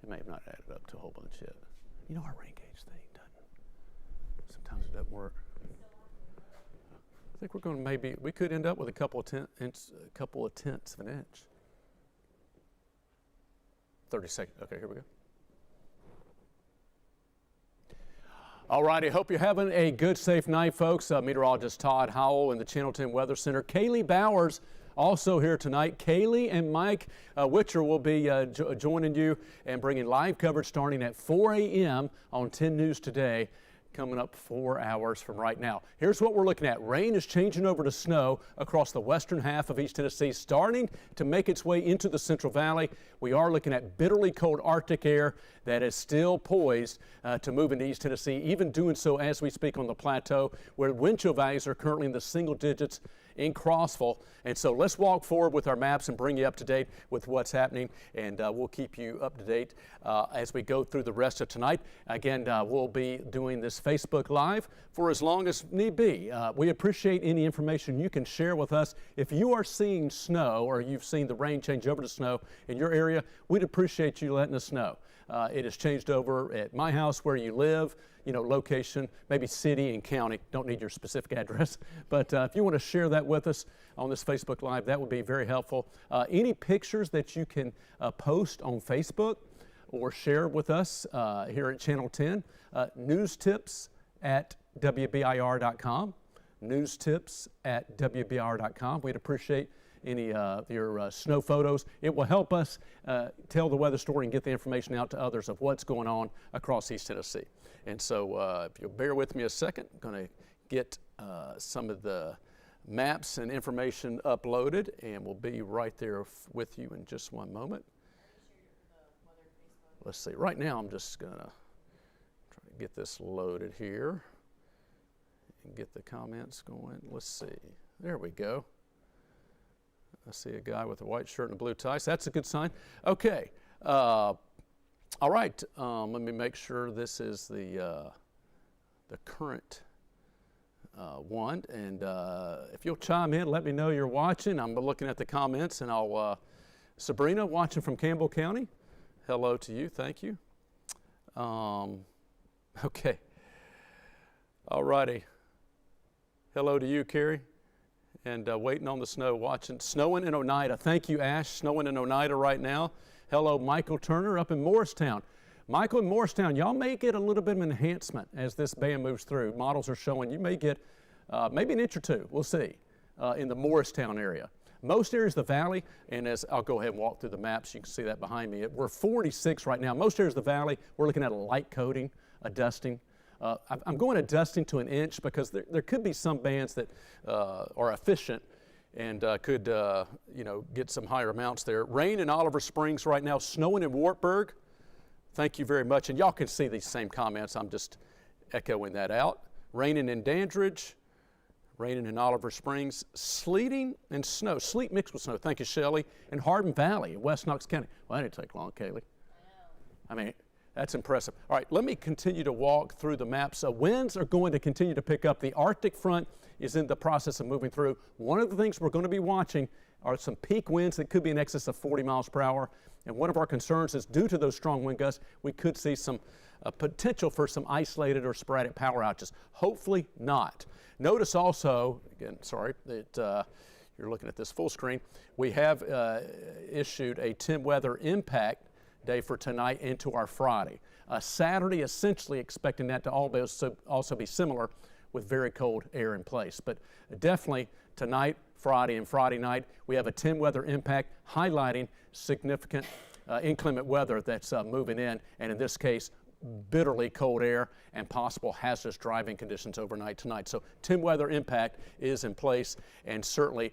It may have not added up to a whole bunch yet. You know our rain gauge thing doesn't. Sometimes it doesn't work. I think we're going to we could end up with a couple of tenths of an inch. 30 seconds. Okay, here we go. All righty, hope you're having a good, safe night, folks. Meteorologist Todd Howell in the Channel 10 Weather Center. Kaylee Bowers also here tonight. Kaylee and Mike Witcher will be joining you and bringing live coverage starting at 4 a.m. on 10 News Today, coming up 4 hours from right now. Here's what we're looking at. Rain is changing over to snow across the western half of East Tennessee, starting to make its way into the Central Valley. We are looking at bitterly cold Arctic air that is still poised to move into East Tennessee, even doing so as we speak on the plateau, where wind chill values are currently in the single digits in Crossville. And so let's walk forward with our maps and bring you up to date with what's happening, and we'll keep you up to date as we go through the rest of tonight. Again, we'll be doing this Facebook Live for as long as need be. We appreciate any information you can share with us. If you are seeing snow or you've seen the rain change over to snow in your area, we'd appreciate you letting us know. It has changed over at my house where you live, location, maybe city and county. Don't need your specific address, but if you want to share that with us on this Facebook Live, that would be very helpful. Any pictures that you can post on Facebook or share with us here at Channel 10, news tips at WBIR.com, news tips at WBIR.com. We'd appreciate any of your snow photos. It will help us tell the weather story and get the information out to others of what's going on across East Tennessee. And so if you'll bear with me a second, I'm going to get some of the maps and information uploaded, and we'll be right there with you in just one moment. Let's see. Right now I'm just going to try to get this loaded here and get the comments going. Let's see. There we go. I see a guy with a white shirt and a blue tie, so that's a good sign. Okay, all right, let me make sure this is the current one, and if you'll chime in, let me know you're watching. I'm looking at the comments, and Sabrina, watching from Campbell County, hello to you, thank you. Okay, all righty, hello to you, Carrie. And waiting on the snow, watching. Snowing in Oneida. Thank you, Ash. Snowing in Oneida right now. Hello, Michael Turner up in Morristown. Michael in Morristown, y'all may get a little bit of an enhancement as this band moves through. Models are showing you may get maybe an inch or two, we'll see, in the Morristown area. Most areas of the valley, and as I'll go ahead and walk through the maps, you can see that behind me. We're 46 right now. Most areas of the valley, we're looking at a light coating, a dusting. I'm going to dusting to an inch because there could be some bands that are efficient and could get some higher amounts there. Rain in Oliver Springs right now, snowing in Wartburg. Thank you very much. And y'all can see these same comments. I'm just echoing that out. Raining in Dandridge, raining in Oliver Springs, sleeting and snow, sleet mixed with snow. Thank you, Shelley. And Hardin Valley in West Knox County. Well, that didn't take long, Kaylee. I mean, that's impressive. All right, let me continue to walk through the maps. Winds are going to continue to pick up. The Arctic front is in the process of moving through. One of the things we're going to be watching are some peak winds that could be in excess of 40 miles per hour. And one of our concerns is due to those strong wind gusts, we could see some potential for some isolated or sporadic power outages. Hopefully not. Notice also, again, sorry, that you're looking at this full screen. We have issued a Tim weather impact day for tonight into our Friday. Saturday, essentially expecting that to also be similar with very cold air in place. But definitely tonight, Friday, and Friday night, we have a 10 weather impact highlighting significant inclement weather that's moving in, and in this case, bitterly cold air and possible hazardous driving conditions overnight tonight. So 10 weather impact is in place, and certainly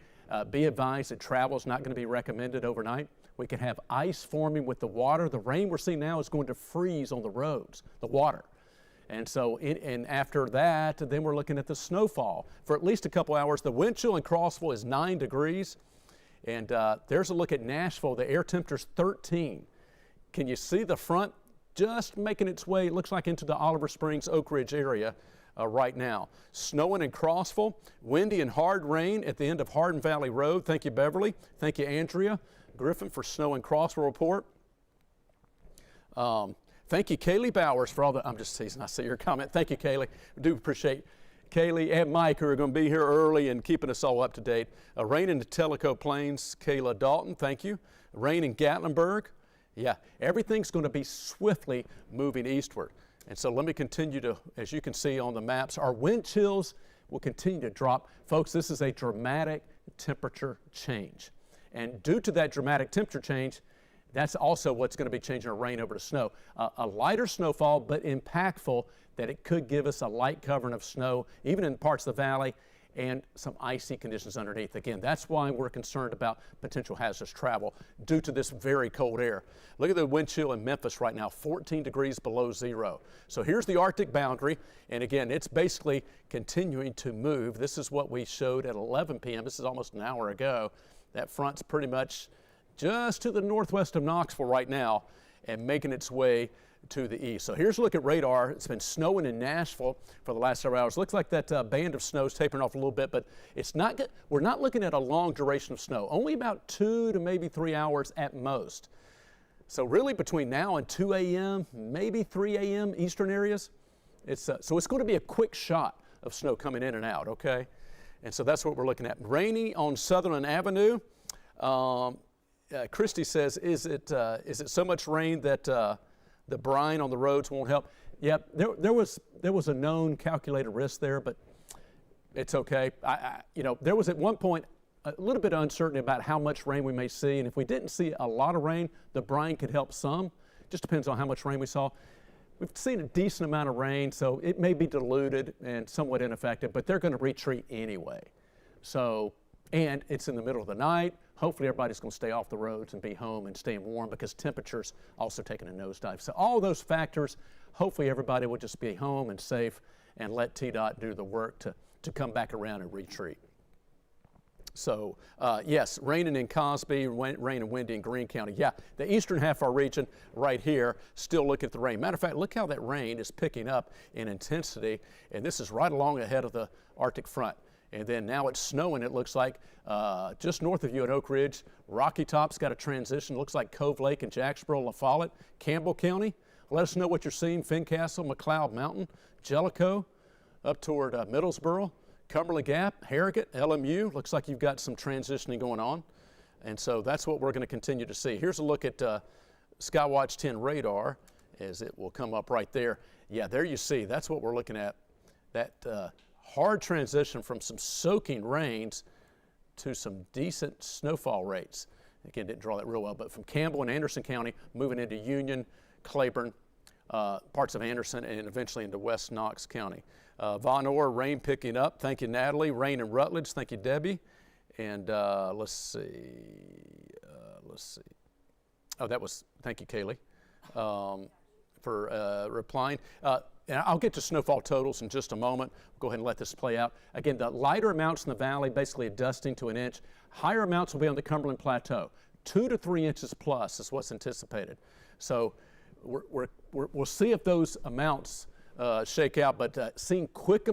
be advised that travel is not going to be recommended overnight. We can have ice forming with the water. The rain we're seeing now is going to freeze on the roads, the water. And so, and after that, then we're looking at the snowfall for at least a couple hours. The wind chill in Crossville is 9 degrees. And there's a look at Nashville. The air temperature's 13. Can you see the front just making its way, it looks like, into the Oliver Springs, Oak Ridge area right now. Snowing in Crossville, windy and hard rain at the end of Hardin Valley Road. Thank you, Beverly. Thank you, Andrea Griffin, for snow in Crossville report. Thank you, Kaylee Bowers, for all the, I'm just teasing, I see your comment. Thank you, Kaylee. We do appreciate Kaylee and Mike, who are going to be here early and keeping us all up to date. Rain in the Tellico Plains, Kayla Dalton, thank you. Rain in Gatlinburg. Yeah, everything's going to be swiftly moving eastward. And so let me continue to, as you can see on the maps, our wind chills will continue to drop. Folks, this is a dramatic temperature change. And due to that dramatic temperature change, that's also what's going to be changing our rain over to snow. A lighter snowfall, but impactful, that it could give us a light covering of snow, even in parts of the valley, and some icy conditions underneath. Again, that's why we're concerned about potential hazardous travel due to this very cold air. Look at the wind chill in Memphis right now, 14 degrees below zero. So here's the Arctic boundary, and again, it's basically continuing to move. This is what we showed at 11 p.m. This is almost an hour ago. That front's pretty much just to the northwest of Knoxville right now and making its way to the east. So here's a look at radar. It's been snowing in Nashville for the last several hours. Looks like that band of snow is tapering off a little bit, but it's not good. We're not looking at a long duration of snow, only about 2 to maybe 3 hours at most. So really between now and 2 a.m., maybe 3 a.m. eastern areas, so it's going to be a quick shot of snow coming in and out, okay? And so that's what we're looking at. Rainy on Sutherland Avenue. Christy says, is it so much rain that the brine on the roads won't help? Yep, there was a known calculated risk there, but it's okay. There was at one point a little bit of uncertainty about how much rain we may see, and if we didn't see a lot of rain, the brine could help some. Just depends on how much rain we saw. We've seen a decent amount of rain, so it may be diluted and somewhat ineffective, but they're going to retreat anyway. So, and it's in the middle of the night. Hopefully everybody's going to stay off the roads and be home and staying warm because temperatures also taking a nosedive. So all those factors, hopefully everybody will just be home and safe and let TDOT do the work to come back around and retreat. So yes, raining in Cosby, rain and windy in Greene County. Yeah, the eastern half of our region right here, still look at the rain. Matter of fact, look how that rain is picking up in intensity, and this is right along ahead of the Arctic front. And then now it's snowing, it looks like, just north of you at Oak Ridge. Rocky Top's got a transition, looks like Cove Lake and Jacksboro, La Follette, Campbell County. Let us know what you're seeing. Fincastle, McLeod Mountain, Jellicoe, up toward Middlesboro, Cumberland Gap, Harrogate, LMU. Looks like you've got some transitioning going on. And so that's what we're going to continue to see. Here's a look at Skywatch 10 radar as it will come up right there. Yeah, there you see. That's what we're looking at. That hard transition from some soaking rains to some decent snowfall rates. Again, didn't draw that real well, but from Campbell and Anderson County, moving into Union, Claiborne, parts of Anderson, and eventually into West Knox County. Von Orr, rain picking up. Thank you, Natalie. Rain in Rutledge. Thank you, Debbie. And let's see. Oh, that was, thank you, Kaylee, for replying. And I'll get to snowfall totals in just a moment. Go ahead and let this play out. Again, the lighter amounts in the valley, basically a dusting to an inch. Higher amounts will be on the Cumberland Plateau. 2 to 3 inches plus is what's anticipated. So we'll see if those amounts shake out, but seeing quick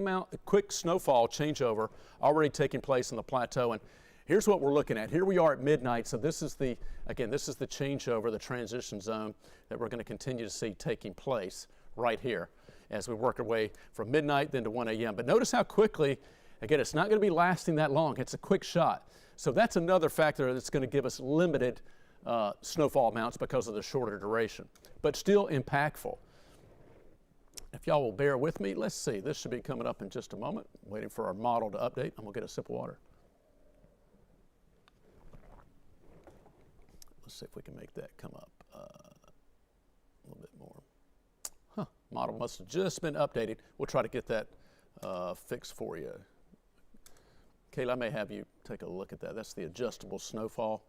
snowfall changeover already taking place in the plateau. And here's what we're looking at. Here we are at midnight. So this is the changeover, the transition zone that we're going to continue to see taking place right here as we work our way from midnight then to 1 a.m. But notice how quickly, again, it's not going to be lasting that long. It's a quick shot. So that's another factor that's going to give us limited snowfall amounts because of the shorter duration, but still impactful. If y'all will bear with me, let's see. This should be coming up in just a moment. Waiting for our model to update. I'm going to get a sip of water. Let's see if we can make that come up a little bit more. Model must have just been updated. We'll try to get that fixed for you. Kayla, I may have you take a look at that. That's the adjustable snowfall.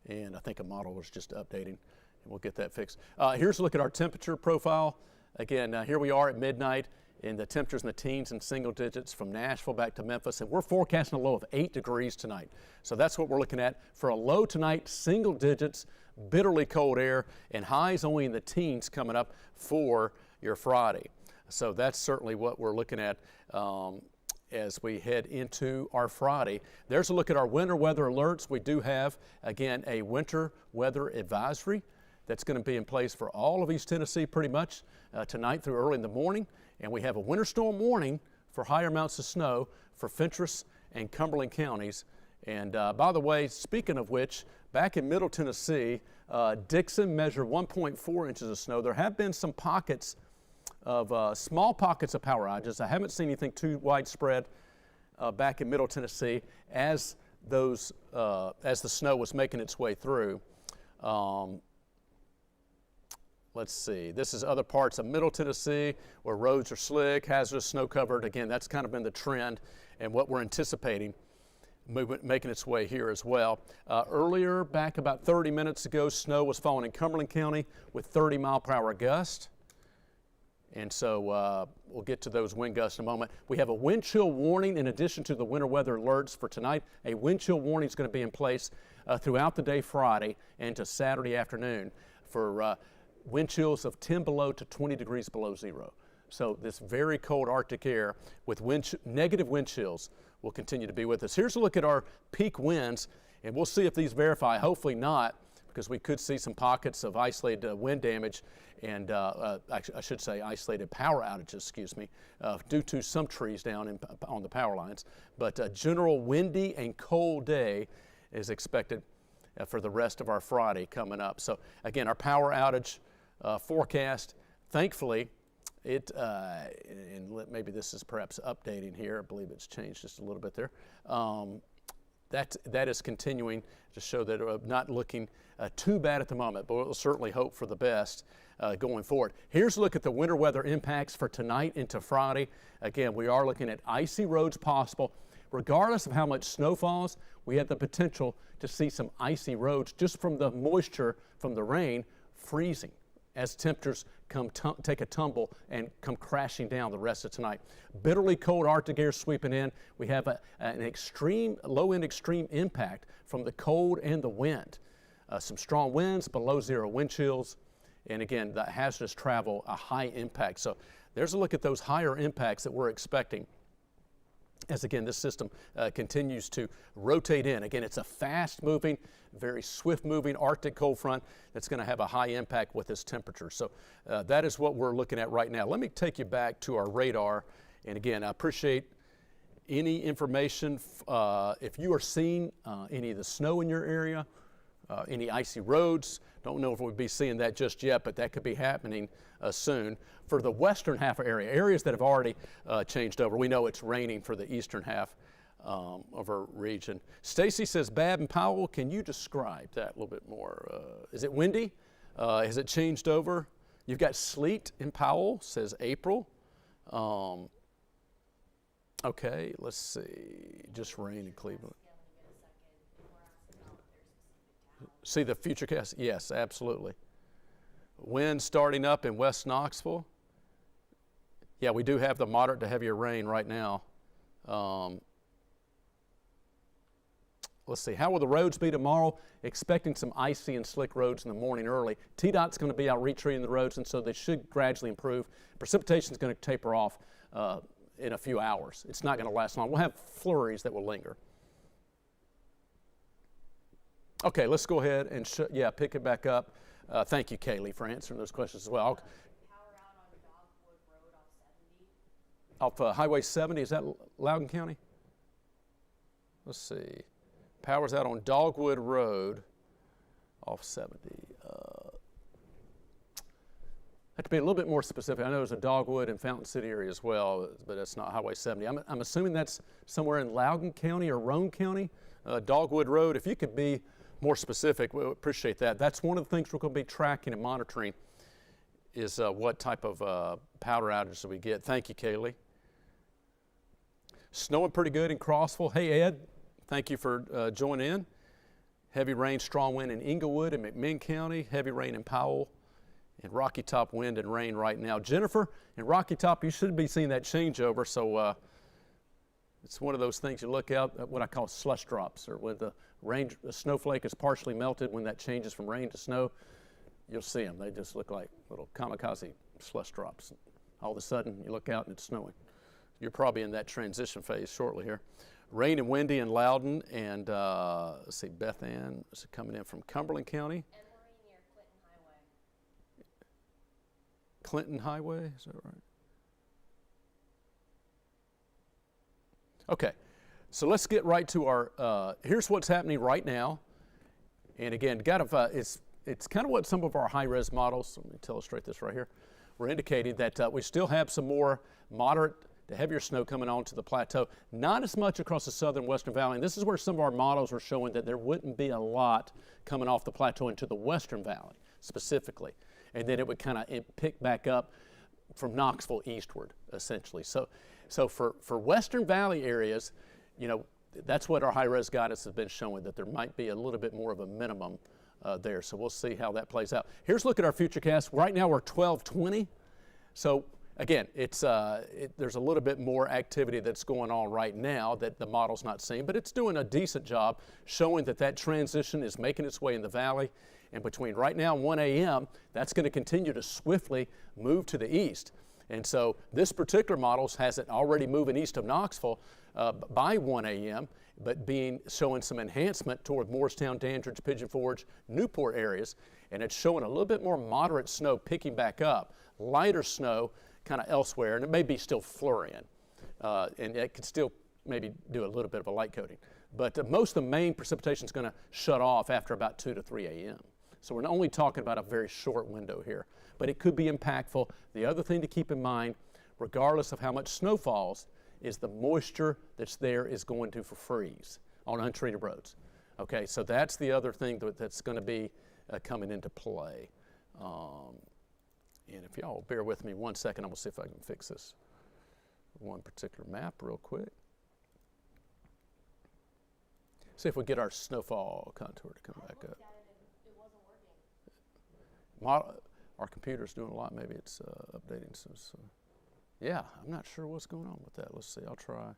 And I think a model was just updating, and we'll get that fixed. Here's a look at our temperature profile. Again, here we are at midnight, and the temperatures in the teens and single digits from Nashville back to Memphis, and we're forecasting a low of 8 degrees tonight. So that's what we're looking at for a low tonight, single digits, bitterly cold air, and highs only in the teens coming up for your Friday. So that's certainly what we're looking at as we head into our Friday. There's a look at our winter weather alerts. We do have, again, a winter weather advisory that's going to be in place for all of East Tennessee pretty much tonight through early in the morning. And we have a winter storm warning for higher amounts of snow for Fentress and Cumberland counties. And by the way, speaking of which, back in Middle Tennessee, Dixon measured 1.4 inches of snow. There have been some pockets of small pockets of power outages. I haven't seen anything too widespread back in Middle Tennessee as the snow was making its way through. Let's see, this is other parts of Middle Tennessee where roads are slick, hazardous, snow covered. Again, that's kind of been the trend and what we're anticipating making its way here as well. Earlier, back about 30 minutes ago, snow was falling in Cumberland County with 30-mile-per-hour gusts. And so we'll get to those wind gusts in a moment. We have a wind chill warning in addition to the winter weather alerts for tonight. A wind chill warning is going to be in place throughout the day Friday and to Saturday afternoon for wind chills of 10 below to 20 degrees below zero. So this very cold Arctic air with negative wind chills will continue to be with us. Here's a look at our peak winds, and we'll see if these verify. Hopefully not, because we could see some pockets of isolated wind damage and I should say isolated power outages, excuse me, due to some trees down on the power lines. But a general windy and cold day is expected for the rest of our Friday coming up. So again, our power outage forecast, thankfully, and maybe this is perhaps updating here. I believe it's changed just a little bit there. That is continuing to show that we're not looking too bad at the moment, but we'll certainly hope for the best going forward. Here's a look at the winter weather impacts for tonight into Friday. Again, we are looking at icy roads possible. Regardless of how much snow falls, we have the potential to see some icy roads just from the moisture from the rain freezing as temperatures take a tumble and come crashing down the rest of tonight. Bitterly cold Arctic air sweeping in. We have an extreme, low-end extreme impact from the cold and the wind. Some strong winds, below zero wind chills, and again, the hazardous travel, a high impact. So there's a look at those higher impacts that we're expecting as again this system continues to rotate in. Again, it's a fast-moving, very swift-moving Arctic cold front that's going to have a high impact with this temperature. So that is what we're looking at right now. Let me take you back to our radar. And again, I appreciate any information. If you are seeing any of the snow in your area, any icy roads, don't know if we'll be seeing that just yet, but that could be happening soon. For the western half area, areas that have already changed over, we know it's raining for the eastern half of our region. Stacy says, Bab and Powell, can you describe that a little bit more? Is it windy? Has it changed over? You've got sleet in Powell, says April. Okay, let's see, just rain in Cleveland. See the future cast? Yes, absolutely. Wind starting up in West Knoxville. Yeah, we do have the moderate to heavier rain right now. Let's see, how will the roads be tomorrow? Expecting some icy and slick roads in the morning early. TDOT's going to be out retreating the roads, and so they should gradually improve. Precipitation is going to taper off in a few hours. It's not going to last long. We'll have flurries that will linger. Okay, let's go ahead and pick it back up. Thank you, Kaylee, for answering those questions as well. Power out on Dogwood Road off 70. Off Highway 70, is that Loudoun County? Let's see. Power's out on Dogwood Road off 70. Have to be a little bit more specific. I know there's a Dogwood and Fountain City area as well, but that's not Highway 70. I'm assuming that's somewhere in Loudoun County or Roane County. Dogwood Road, if you could be more specific, we appreciate that. That's one of the things we're going to be tracking and monitoring is what type of power outages we get. Thank you, Kaylee. Snowing pretty good in Crossville. Hey, Ed, thank you for joining in. Heavy rain, strong wind in Englewood and McMinn County. Heavy rain in Powell and Rocky Top, wind and rain right now. Jennifer, in Rocky Top, you should be seeing that changeover. So it's one of those things you look out at what I call slush drops, or when the snowflake is partially melted, when that changes from rain to snow, you'll see them. They just look like little kamikaze slush drops. All of a sudden, you look out and it's snowing. You're probably in that transition phase shortly here. Rain and windy in Loudoun, and let's see, Beth Ann is coming in from Cumberland County. And we're near Clinton Highway. Clinton Highway, is that right? Okay, so let's get right to our, here's what's happening right now. And again, it's kind of what some of our high-res models, let me illustrate this right here, we're indicating that we still have some more moderate to heavier snow coming onto the plateau. Not as much across the southern western valley. And this is where some of our models are showing that there wouldn't be a lot coming off the plateau into the western valley specifically. And then it would kind of pick back up from Knoxville eastward, essentially. So for western valley areas, you know, that's what our high-res guidance has been showing, that there might be a little bit more of a minimum there. So we'll see how that plays out. Here's a look at our futurecast. Right now we're 1220. So again, there's a little bit more activity that's going on right now that the model's not seeing, but it's doing a decent job showing that transition is making its way in the valley. And between right now and 1 a.m., that's going to continue to swiftly move to the east. And so this particular model has it already moving east of Knoxville by 1 a.m., but showing some enhancement toward Morristown, Dandridge, Pigeon Forge, Newport areas. And it's showing a little bit more moderate snow picking back up, lighter snow kind of elsewhere, and it may be still flurrying. And it could still maybe do a little bit of a light coating. But most of the main precipitation is going to shut off after about 2 to 3 a.m. So we're only talking about a very short window here, but it could be impactful. The other thing to keep in mind, regardless of how much snow falls, is the moisture that's there is going to freeze on untreated roads. Okay, so that's the other thing that's going to be coming into play. And if y'all bear with me 1 second, I'm going to see if I can fix this one particular map real quick. See if we get our snowfall contour to come back up. It wasn't working. Our computer's doing a lot. Maybe it's updating some. Yeah, I'm not sure what's going on with that. Let's see. I'll try.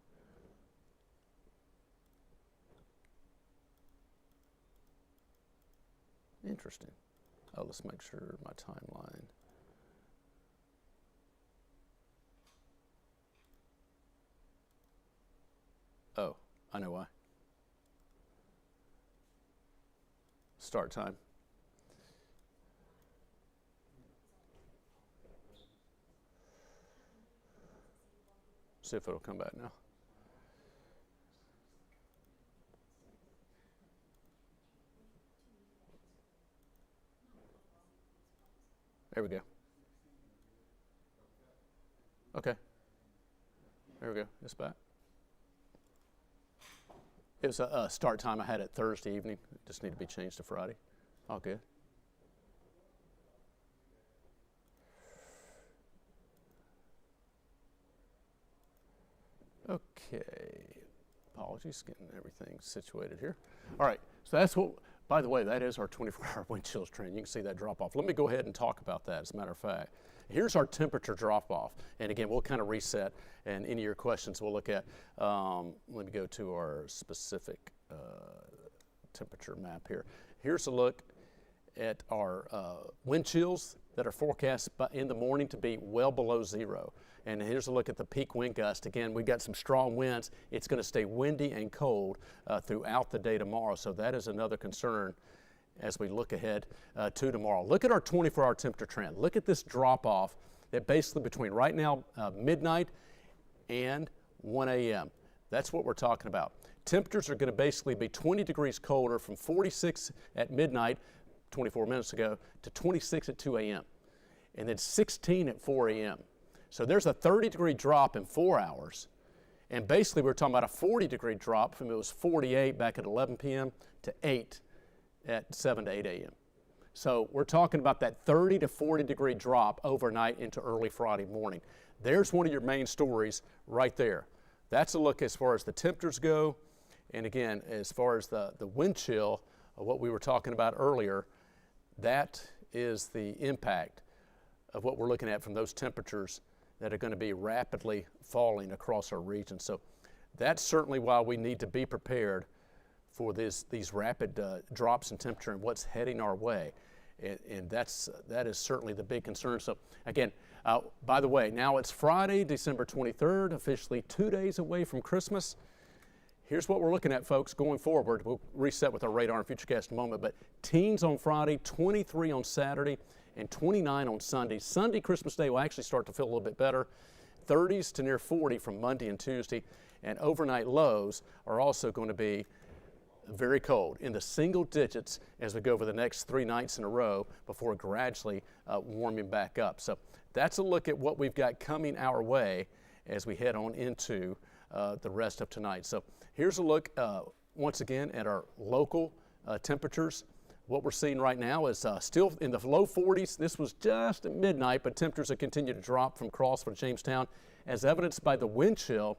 Interesting. Oh, let's make sure my timeline. Oh, I know why. Start time. See if it'll come back now. There we go. Okay. There we go. It's back. It was a start time I had it Thursday evening. It just need to be changed to Friday. All good. Okay. Apologies, getting everything situated here. All right. So that's what, by the way, that is our 24-hour wind chills trend. You can see that drop off. Let me go ahead and talk about that, as a matter of fact. Here's our temperature drop off. And again, we'll kind of reset, and any of your questions we'll look at. Let me go to our specific temperature map here. Here's a look at our wind chills that are forecast in the morning to be well below zero. And here's a look at the peak wind gust. Again, we've got some strong winds. It's going to stay windy and cold throughout the day tomorrow. So that is another concern as we look ahead to tomorrow. Look at our 24-hour temperature trend. Look at this drop off that basically between right now, midnight and 1 a.m. That's what we're talking about. Temperatures are going to basically be 20 degrees colder from 46 at midnight, 24 minutes ago, to 26 at 2 a.m. and then 16 at 4 a.m. So there's a 30-degree drop in 4 hours. And basically we're talking about a 40-degree drop from it was 48 back at 11 p.m. to 8 at 7 to 8 a.m. So we're talking about that 30 to 40-degree drop overnight into early Friday morning. There's one of your main stories right there. That's a look as far as the temperatures go. And again, as far as the wind chill, what we were talking about earlier, that is the impact of what we're looking at from those temperatures that are going to be rapidly falling across our region. So that's certainly why we need to be prepared for these rapid drops in temperature and what's heading our way. And that is certainly the big concern. So again, by the way, now it's Friday, December 23rd, officially 2 days away from Christmas. Here's what we're looking at, folks, going forward. We'll reset with our radar and futurecast in a moment, but teens on Friday, 23 on Saturday, and 29 on Sunday. Sunday, Christmas Day, will actually start to feel a little bit better. 30s to near 40 from Monday and Tuesday, and overnight lows are also going to be very cold in the single digits as we go over the next 3 nights in a row before gradually warming back up. So that's a look at what we've got coming our way as we head on into the rest of tonight. So here's a look once again at our local temperatures. What we're seeing right now is still in the low 40s. This was just at midnight, but temperatures have continued to drop from Crossville to Jamestown, as evidenced by the wind chill,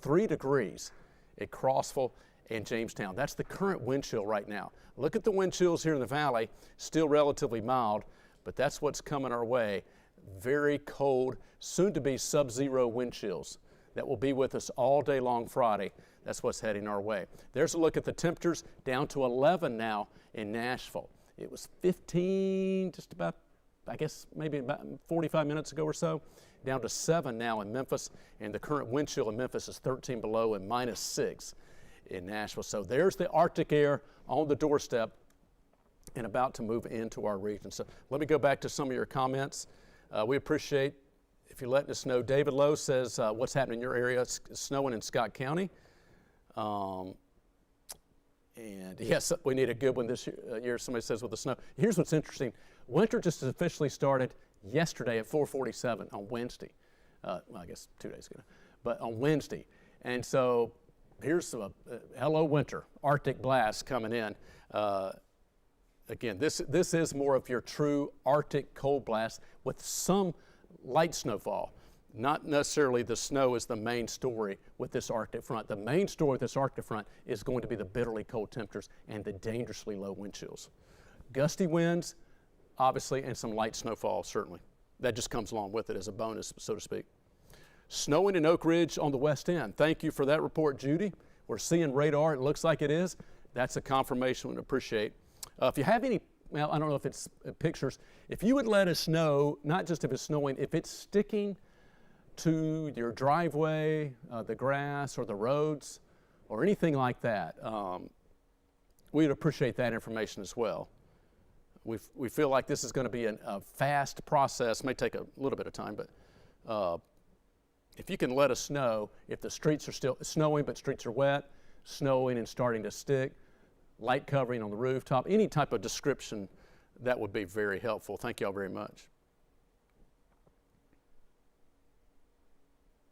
3 degrees at Crossville and Jamestown. That's the current wind chill right now. Look at the wind chills here in the valley, still relatively mild, but that's what's coming our way. Very cold, soon to be sub-zero wind chills that will be with us all day long Friday. That's what's heading our way. There's a look at the temperatures, down to 11 now in Nashville. It was 15, just about, I guess, maybe about 45 minutes ago or so, down to 7 now in Memphis, and the current wind chill in Memphis is 13 below and -6 in Nashville. So there's the Arctic air on the doorstep and about to move into our region. So let me go back to some of your comments. We appreciate if you're letting us know. David Lowe says, what's happening in your area? It's snowing in Scott County. And yes, we need a good one this year, somebody says, with the snow. Here's what's interesting. Winter just officially started yesterday at 4:47 on Wednesday. Well, I guess 2 days ago, but on Wednesday. And so here's hello winter, Arctic blast coming in. Again, this is more of your true Arctic cold blast with some light snowfall. Not necessarily the snow is the main story with this Arctic front. The main story with this Arctic front is going to be the bitterly cold temperatures and the dangerously low wind chills. Gusty winds, obviously, and some light snowfall, certainly. That just comes along with it as a bonus, so to speak. Snowing in Oak Ridge on the west end. Thank you for that report, Judy. We're seeing radar. It looks like it is. That's a confirmation we appreciate. If you have any, well, I don't know if it's pictures. If you would let us know, not just if it's snowing, if it's sticking to your driveway, the grass, or the roads, or anything like that, we'd appreciate that information as well. We feel like this is going to be a fast process. May take a little bit of time, but if you can let us know if the streets are still snowing, but streets are wet, snowing and starting to stick, light covering on the rooftop, any type of description, that would be very helpful. Thank you all very much.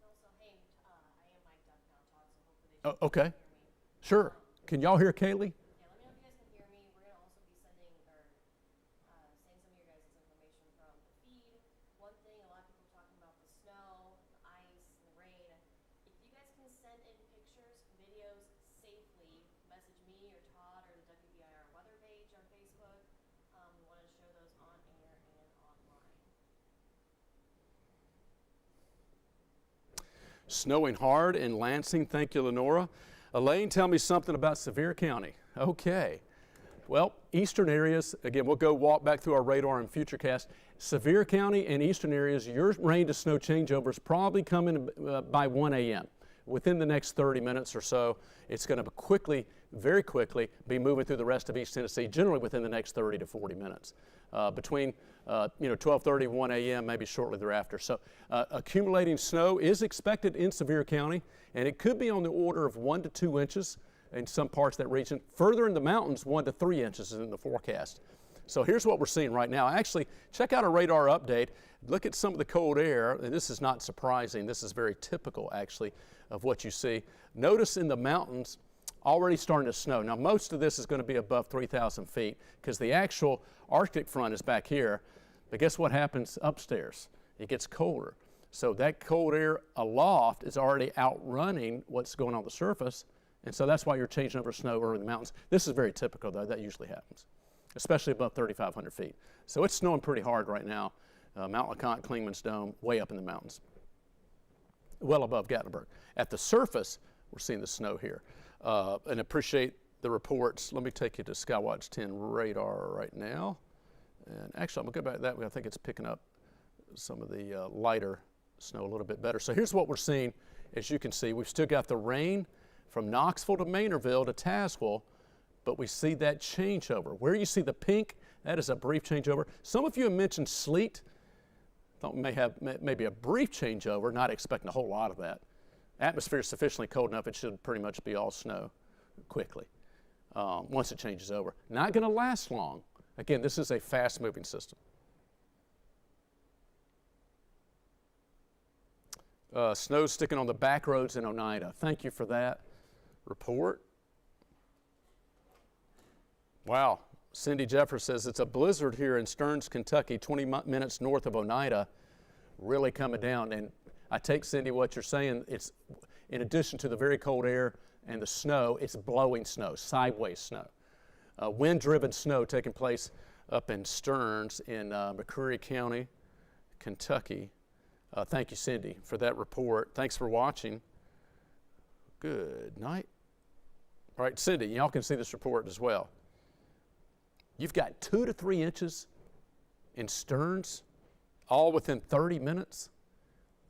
Also, hey, I am mic'd up now, Todd, so hopefully they Okay. can hear me. Sure. Can y'all hear Kaylee? Yeah, let me know if you guys can hear me. We're going to also be sending saying some of your guys' information from the feed. One thing, a lot of people are talking about the snow, the ice, and the rain. If you guys can send in pictures, videos safely, message me or Todd or the WBIR weather page on Facebook. We want to show those on air and online. Snowing hard in Lansing. Thank you, Lenora. Elaine, tell me something about Sevier County. Okay. Well, eastern areas, again, we'll go walk back through our radar and futurecast. Sevier County and eastern areas, your rain to snow changeover is probably coming by 1 a.m. Within the next 30 minutes or so, it's going to quickly, very quickly, be moving through the rest of East Tennessee, generally within the next 30 to 40 minutes. Between 12:30 and 1 a.m., maybe shortly thereafter. So accumulating snow is expected in Sevier County, and it could be on the order of 1 to 2 inches in some parts of that region. Further in the mountains, 1 to 3 inches is in the forecast. So here's what we're seeing right now. Actually, check out a radar update. Look at some of the cold air, and this is not surprising. This is very typical, actually, of what you see. Notice in the mountains, already starting to snow. Now, most of this is going to be above 3,000 feet because the actual Arctic front is back here. But guess what happens upstairs? It gets colder. So that cold air aloft is already outrunning what's going on the surface. And so that's why you're changing over snow over in the mountains. This is very typical, though. That usually happens, especially above 3,500 feet. So it's snowing pretty hard right now. Mount LeConte, Clingman's Dome, way up in the mountains, well above Gatlinburg. At the surface, we're seeing the snow here. And appreciate the reports. Let me take you to Skywatch 10 radar right now. And actually, I'm going to go back to that way. I think it's picking up some of the lighter snow a little bit better. So here's what we're seeing. As you can see, we've still got the rain from Knoxville to Maynardville to Tazewell, but we see that changeover. Where you see the pink That is a brief changeover. Some of you have mentioned sleet. Thought we may have maybe a brief changeover, not expecting a whole lot of that. Atmosphere is sufficiently cold enough, it should pretty much be all snow quickly once it changes over. Not going to last long. Again, this is a fast-moving system. Snow sticking on the back roads in Oneida. Thank you for that report. Wow. Cindy Jeffers says it's a blizzard here in Stearns, Kentucky, 20 minutes north of Oneida, really coming down. And I take, Cindy, what you're saying, it's in addition to the very cold air and the snow, it's blowing snow, sideways snow. Wind-driven snow taking place up in Stearns in McCreary County, Kentucky. Thank you, Cindy, for that report. Thanks for watching. Good night. All right, Cindy, y'all can see this report as well. You've got 2 to 3 inches in Stearns, all within 30 minutes.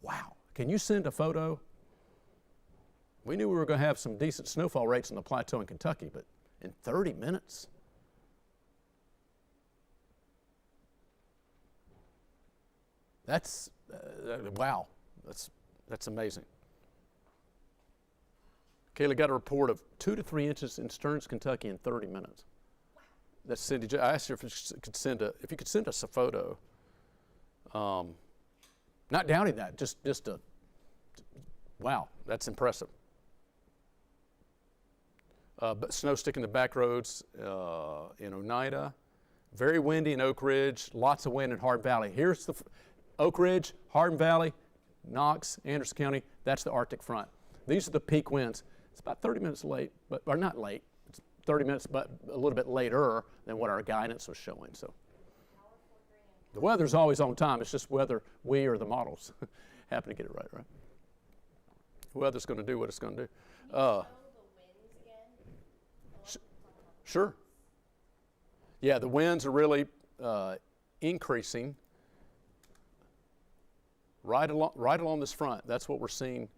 Wow. Can you send a photo? We knew we were going to have some decent snowfall rates on the plateau in Kentucky, but in 30 minutes? That's, wow, that's amazing. Kayla got a report of 2 to 3 inches in Stearns, Kentucky in 30 minutes. That's Cindy. I asked her if you could send us a photo. Not doubting that, just a, wow, that's impressive. But snow sticking the back roads in Oneida. Very windy in Oak Ridge, lots of wind in Hardin Valley. Here's the Oak Ridge, Hardin Valley, Knox, Anderson County, that's the Arctic front. These are the peak winds. It's about 30 minutes late, or not late. 30 minutes, but a little bit later than what our guidance was showing. So the weather's always on time. It's just whether we or the models happen to get it right, right? The weather's going to do what it's going to do. Sure. Yeah, the winds are really increasing right along this front. That's what we're seeing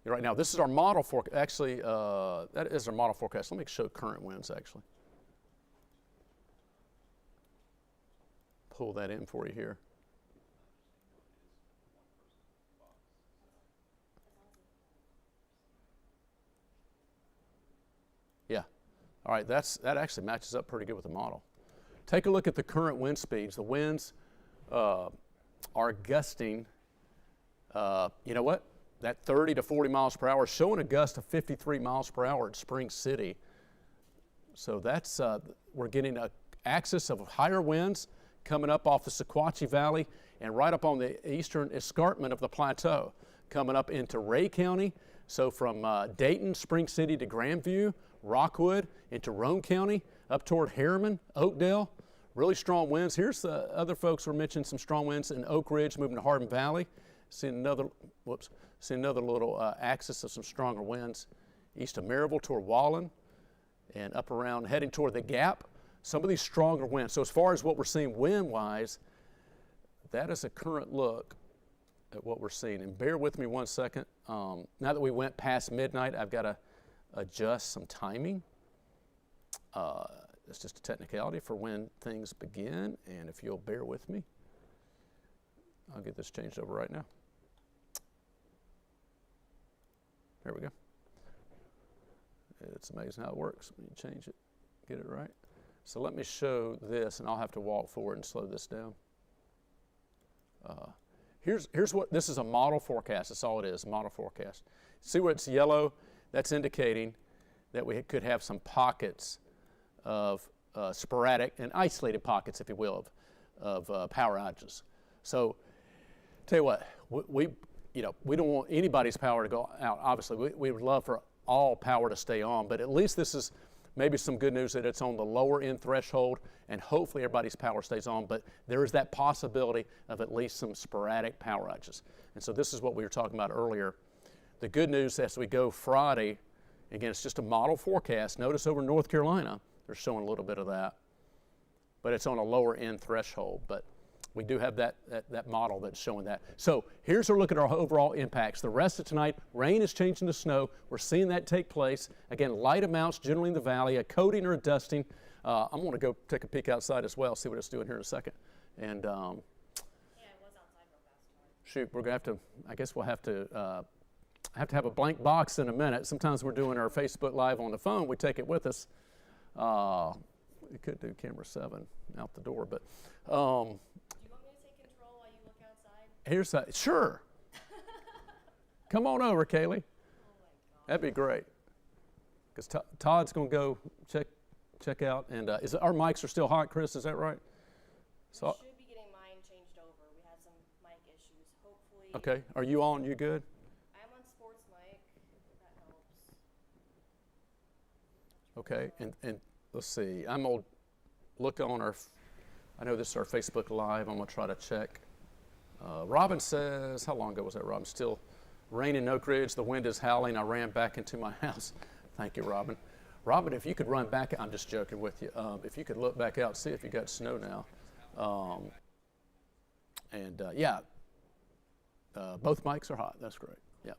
right now. This is our model forecast. Actually, that is our model forecast. Let me show current winds, actually. Pull that in for you here. Yeah. All right, that actually matches up pretty good with the model. Take a look at the current wind speeds. The winds are gusting, you know what? That 30 to 40 miles per hour, showing a gust of 53 miles per hour at Spring City. So that's, we're getting an axis of higher winds coming up off the Sequatchie Valley and right up on the eastern escarpment of the plateau, coming up into Ray County. So from Dayton, Spring City to Grandview, Rockwood, into Roane County, up toward Harriman, Oakdale. Really strong winds. Here's the other folks who mentioned some strong winds in Oak Ridge, moving to Hardin Valley. See another little axis of some stronger winds east of Maryville toward Wallen and up around heading toward the Gap. Some of these stronger winds. So as far as what we're seeing wind-wise, that is a current look at what we're seeing. And bear with me one second. Now that we went past midnight, I've got to adjust some timing. It's just a technicality for when things begin. And if you'll bear with me, I'll get this changed over right now. There we go. It's amazing how it works when you change it, get it right. So let me show this, and I'll have to walk forward and slow this down. Here's what, this is a model forecast. That's all it is, model forecast. See where it's yellow? That's indicating that we could have some pockets of sporadic and isolated pockets, if you will, of power outages. So, tell you what, we don't want anybody's power to go out. Obviously, we would love for all power to stay on, but at least this is maybe some good news that it's on the lower end threshold, and hopefully everybody's power stays on, but there is that possibility of at least some sporadic power outages. And so this is what we were talking about earlier. The good news as we go Friday, again, it's just a model forecast. Notice over North Carolina, they're showing a little bit of that, but it's on a lower end threshold. But we do have that model that's showing that. So here's a look at our overall impacts. The rest of tonight, rain is changing to snow. We're seeing that take place. Again, light amounts generally in the valley, a coating or a dusting I'm going to go take a peek outside as well, see what it's doing here in a second. And Yeah, it was outside real fast. shoot, we're going to have to, I guess we'll have to have a blank box in a minute. Sometimes we're doing our Facebook Live on the phone. We take it with us. We could do camera 7 out the door, but Do you want me to take control while you look outside? here's that. Sure. Come on over, Kaylee. Oh my God. That'd be great. Because Todd's going to go check out. And our mics are still hot, Chris? Is that right? So, Should be getting mine changed over. We had some mic issues. Hopefully. okay. Are you on? You good? I'm on sports mic. If that helps. Okay. And let's see. I'm going to look on our. I know this is our Facebook Live. I'm going to try to check. Robin says, how long ago was that, Robin? Still rain in Oak Ridge. The wind is howling. I ran back into my house. Thank you, Robin. Robin, if you could run back, I'm just joking with you. If you could look back out, see if you got snow now. Yeah, both mics are hot. That's great. Yeah.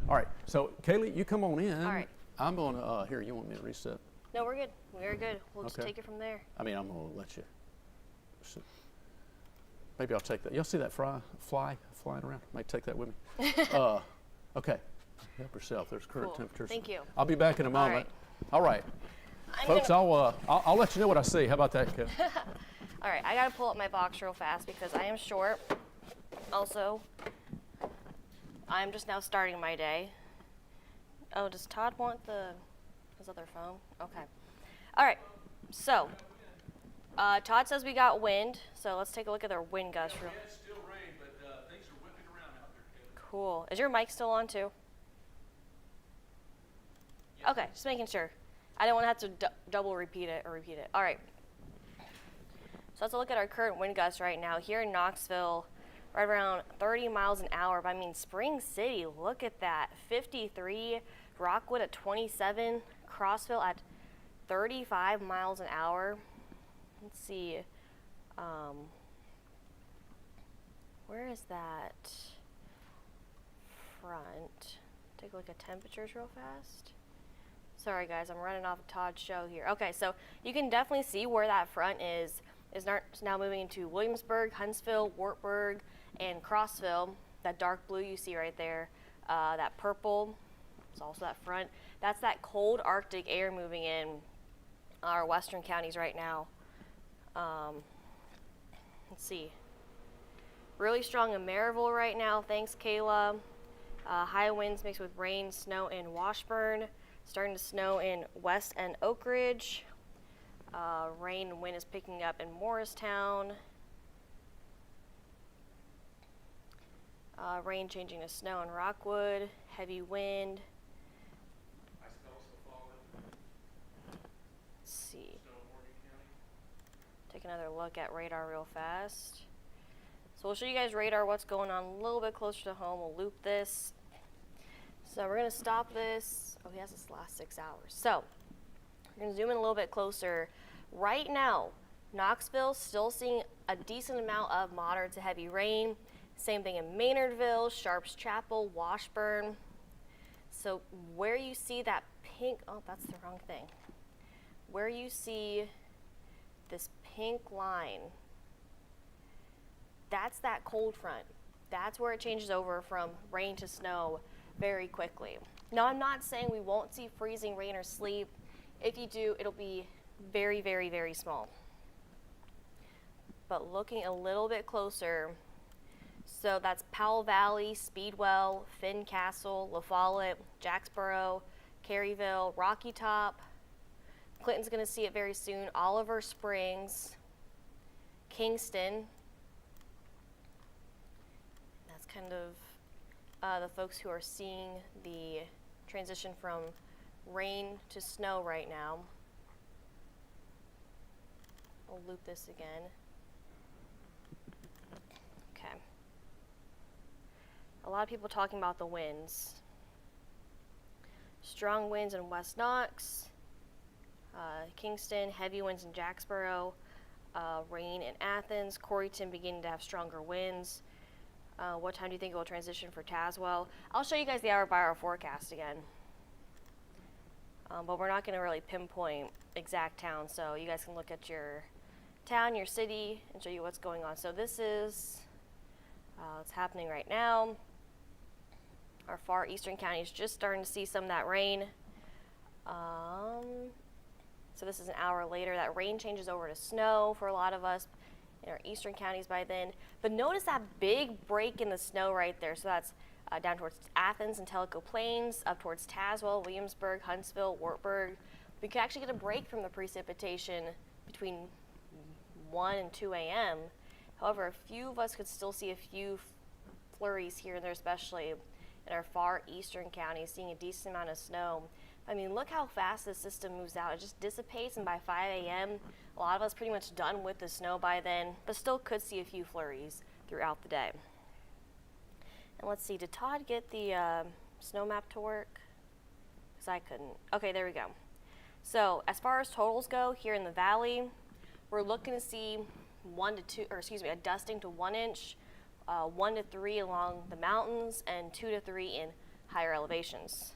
All right. So, Kaylee, you come on in. All right. I'm going to, here, you want me to reset? No, we're good. We're good. We'll just Okay. take it from there. I mean, I'm going to let you. Maybe I'll take that. Y'all see that fly flying around? Might take that with me. Okay. Help yourself. There's current Cool. temperatures. Thank you. I'll be back in a moment. All right. I'm Folks, gonna- I'll let you know what I see. How about that, Kev? All right, I gotta pull up my box real fast because I am short. Also, I'm just now starting my day. Oh, does Todd want his other phone? Okay. All right, so Todd says we got wind, so let's take a look at their wind gusts. It's still rain, but things are whipping around out there, Kev. Cool. Is your mic still on too? Okay, just making sure. I don't want to have to double repeat it. All right. So let's look at our current wind gusts right now. Here in Knoxville, right around 30 miles an hour. But I mean, Spring City, look at that. 53, Rockwood at 27, Crossville at 35 miles an hour. Let's see. Where is that front? Take a look at temperatures real fast. Sorry guys, I'm running off of Todd's show here. Okay, so you can definitely see where that front is now moving into Williamsburg, Huntsville, Wartburg, and Crossville. That dark blue you see right there, that purple is also that front. That's that cold Arctic air moving in our western counties right now. Let's see. Really strong in Maryville right now. Thanks, Kayla. High winds mixed with rain, snow in Washburn. Starting to snow in West and Oak Ridge. Rain and wind is picking up in Morristown. Rain changing to snow in Rockwood. Heavy wind. Let's see. Take another look at radar real fast. So we'll show you guys radar, what's going on a little bit closer to home. We'll loop this. So we're going to stop this. Oh, he has this last 6 hours. So we're going to zoom in a little bit closer. Right now, Knoxville still seeing a decent amount of moderate to heavy rain. Same thing in Maynardville, Sharps Chapel, Washburn. So where you see that pink, oh, that's the wrong thing. Where you see this pink line, that's that cold front. That's where it changes over from rain to snow very quickly. Now, I'm not saying we won't see freezing rain or sleet. If you do, it'll be very, very, very small. But looking a little bit closer, so that's Powell Valley, Speedwell, Fincastle, La Follette, Jacksboro, Caryville, Rocky Top. Clinton's going to see it very soon. Oliver Springs, Kingston. That's kind of the folks who are seeing the transition from rain to snow right now. I'll loop this again. Okay. A lot of people talking about the winds. Strong winds in West Knox, Kingston, heavy winds in Jacksboro, rain in Athens, Corryton beginning to have stronger winds. What time do you think it will transition for Tazewell? I'll show you guys the hour-by-hour forecast again. but we're not going to really pinpoint exact towns, so you guys can look at your town, your city, and show you what's going on. So this is what's happening right now. Our far eastern counties just starting to see some of that rain. So this is an hour later. That rain changes over to snow for a lot of us in our eastern counties by then. But notice that big break in the snow right there. So that's down towards Athens and Tellico Plains, up towards Tazewell, Williamsburg, Huntsville, Wartburg. We could actually get a break from the precipitation between 1 and 2 a.m. However, a few of us could still see a few flurries here and there, especially in our far eastern counties, seeing a decent amount of snow. I mean, look how fast this system moves out. It just dissipates, and by 5 a.m., a lot of us pretty much done with the snow by then, but still could see a few flurries throughout the day. And let's see, did Todd get the snow map to work? Because I couldn't. Okay, there we go. So as far as totals go, here in the valley, we're looking to see a dusting to 1 inch, 1 to 3 along the mountains, and 2 to 3 in higher elevations.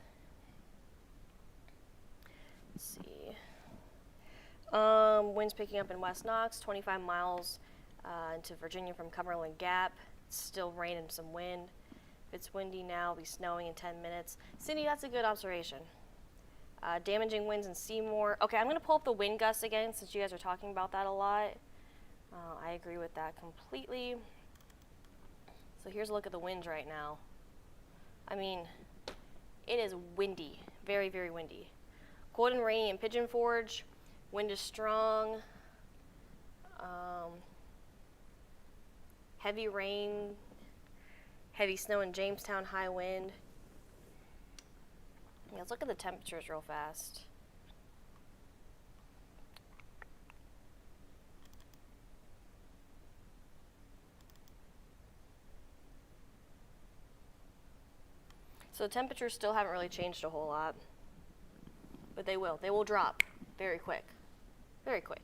Let's see. Winds picking up in West Knox, 25 miles into Virginia from Cumberland Gap. It's still rain and some wind. If it's windy now, it'll be snowing in 10 minutes. Cindy, that's a good observation. Damaging winds in Seymour. Okay, I'm going to pull up the wind gusts again since you guys are talking about that a lot. I agree with that completely. So here's a look at the winds right now. I mean, it is windy, very, very windy. Cold and rainy in Pigeon Forge. Wind is strong. Heavy rain, heavy snow in Jamestown, high wind. Yeah, let's look at the temperatures real fast. So the temperatures still haven't really changed a whole lot, but they will. They will drop very quick, very quick.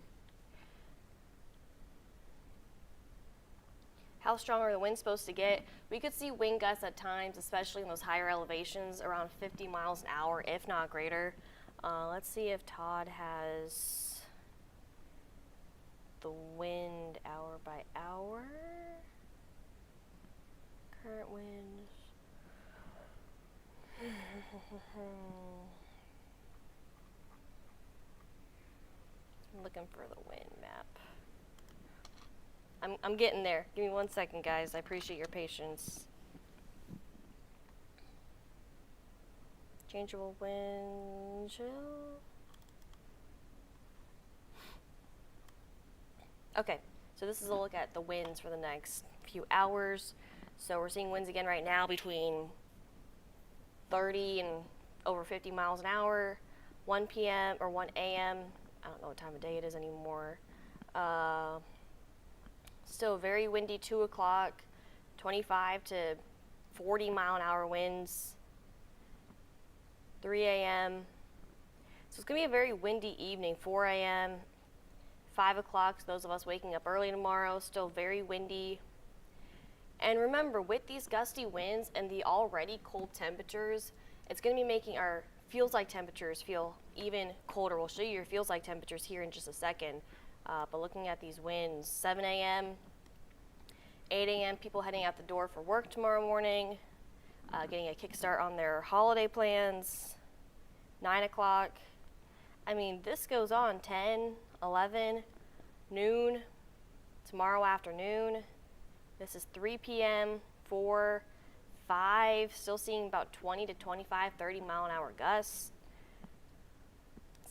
How strong are the winds supposed to get? We could see wind gusts at times, especially in those higher elevations, around 50 miles an hour, if not greater. Let's see if Todd has the wind hour by hour. Current winds. I'm looking for the wind map. I'm getting there. Give me 1 second, guys. I appreciate your patience. Changeable wind chill. Okay, so this is a look at the winds for the next few hours. So we're seeing winds again right now between 30 and over 50 miles an hour, 1 p.m. or 1 a.m. I don't know what time of day it is anymore. Still very windy, 2 o'clock, 25 to 40 mile an hour winds, 3 a.m. So it's going to be a very windy evening, 4 a.m., 5 o'clock, so those of us waking up early tomorrow, still very windy. And remember, with these gusty winds and the already cold temperatures, it's going to be making our feels like temperatures feel even colder. We'll show you your feels like temperatures here in just a second. But looking at these winds, 7 a.m., 8 a.m., people heading out the door for work tomorrow morning, getting a kickstart on their holiday plans, 9 o'clock. I mean, this goes on 10, 11, noon, tomorrow afternoon. This is 3 p.m., 4, 5, still seeing about 20 to 25, 30 mile an hour gusts.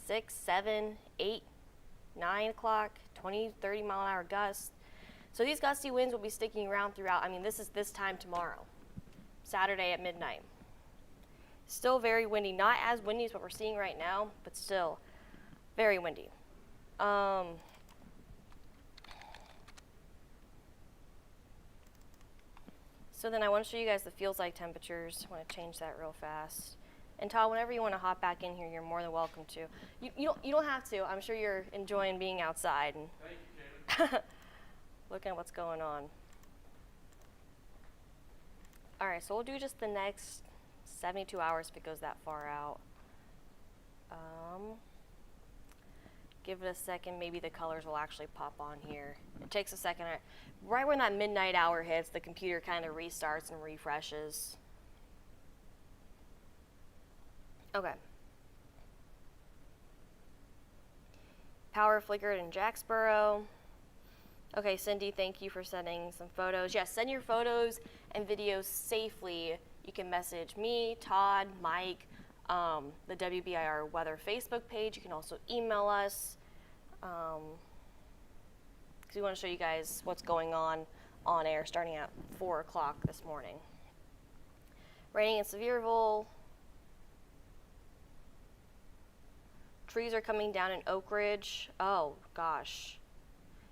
6, 7, 8, 9 o'clock, 20, 30 mile an hour gusts. So these gusty winds will be sticking around throughout. I mean, this is this time tomorrow, Saturday at midnight. Still very windy, not as windy as what we're seeing right now, but still very windy. So then I want to show you guys the feels like temperatures. I want to change that real fast. And Todd, whenever you want to hop back in here, you're more than welcome to. You don't have to. I'm sure you're enjoying being outside and Thank you, Kaylee. looking at what's going on. All right, so we'll do just the next 72 hours if it goes that far out. Give it a second, maybe the colors will actually pop on here. It takes a second. Right when that midnight hour hits, the computer kind of restarts and refreshes. Okay. Power flickered in Jacksboro. Okay, Cindy, thank you for sending some photos. Yes, send your photos and videos safely. You can message me, Todd, Mike, the WBIR Weather Facebook page. You can also email us. Because we want to show you guys what's going on air starting at 4 o'clock this morning. Raining in Sevierville. Trees are coming down in Oak Ridge. Oh, gosh.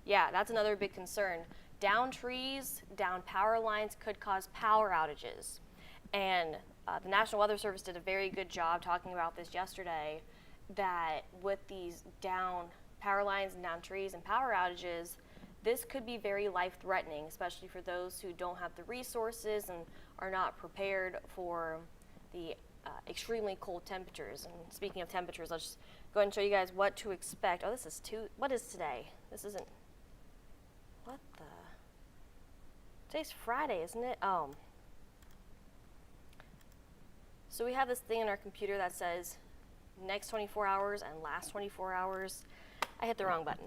Yeah, that's another big concern. Down trees, down power lines could cause power outages. And the National Weather Service did a very good job talking about this yesterday, that with these down power lines and down trees and power outages, this could be very life-threatening, especially for those who don't have the resources and are not prepared for the extremely cold temperatures. And speaking of temperatures, let's just go ahead and show you guys what to expect. Oh, what is today? This isn't, what the? Today's Friday, isn't it? Oh. So we have this thing in our computer that says next 24 hours and last 24 hours. I hit the wrong button.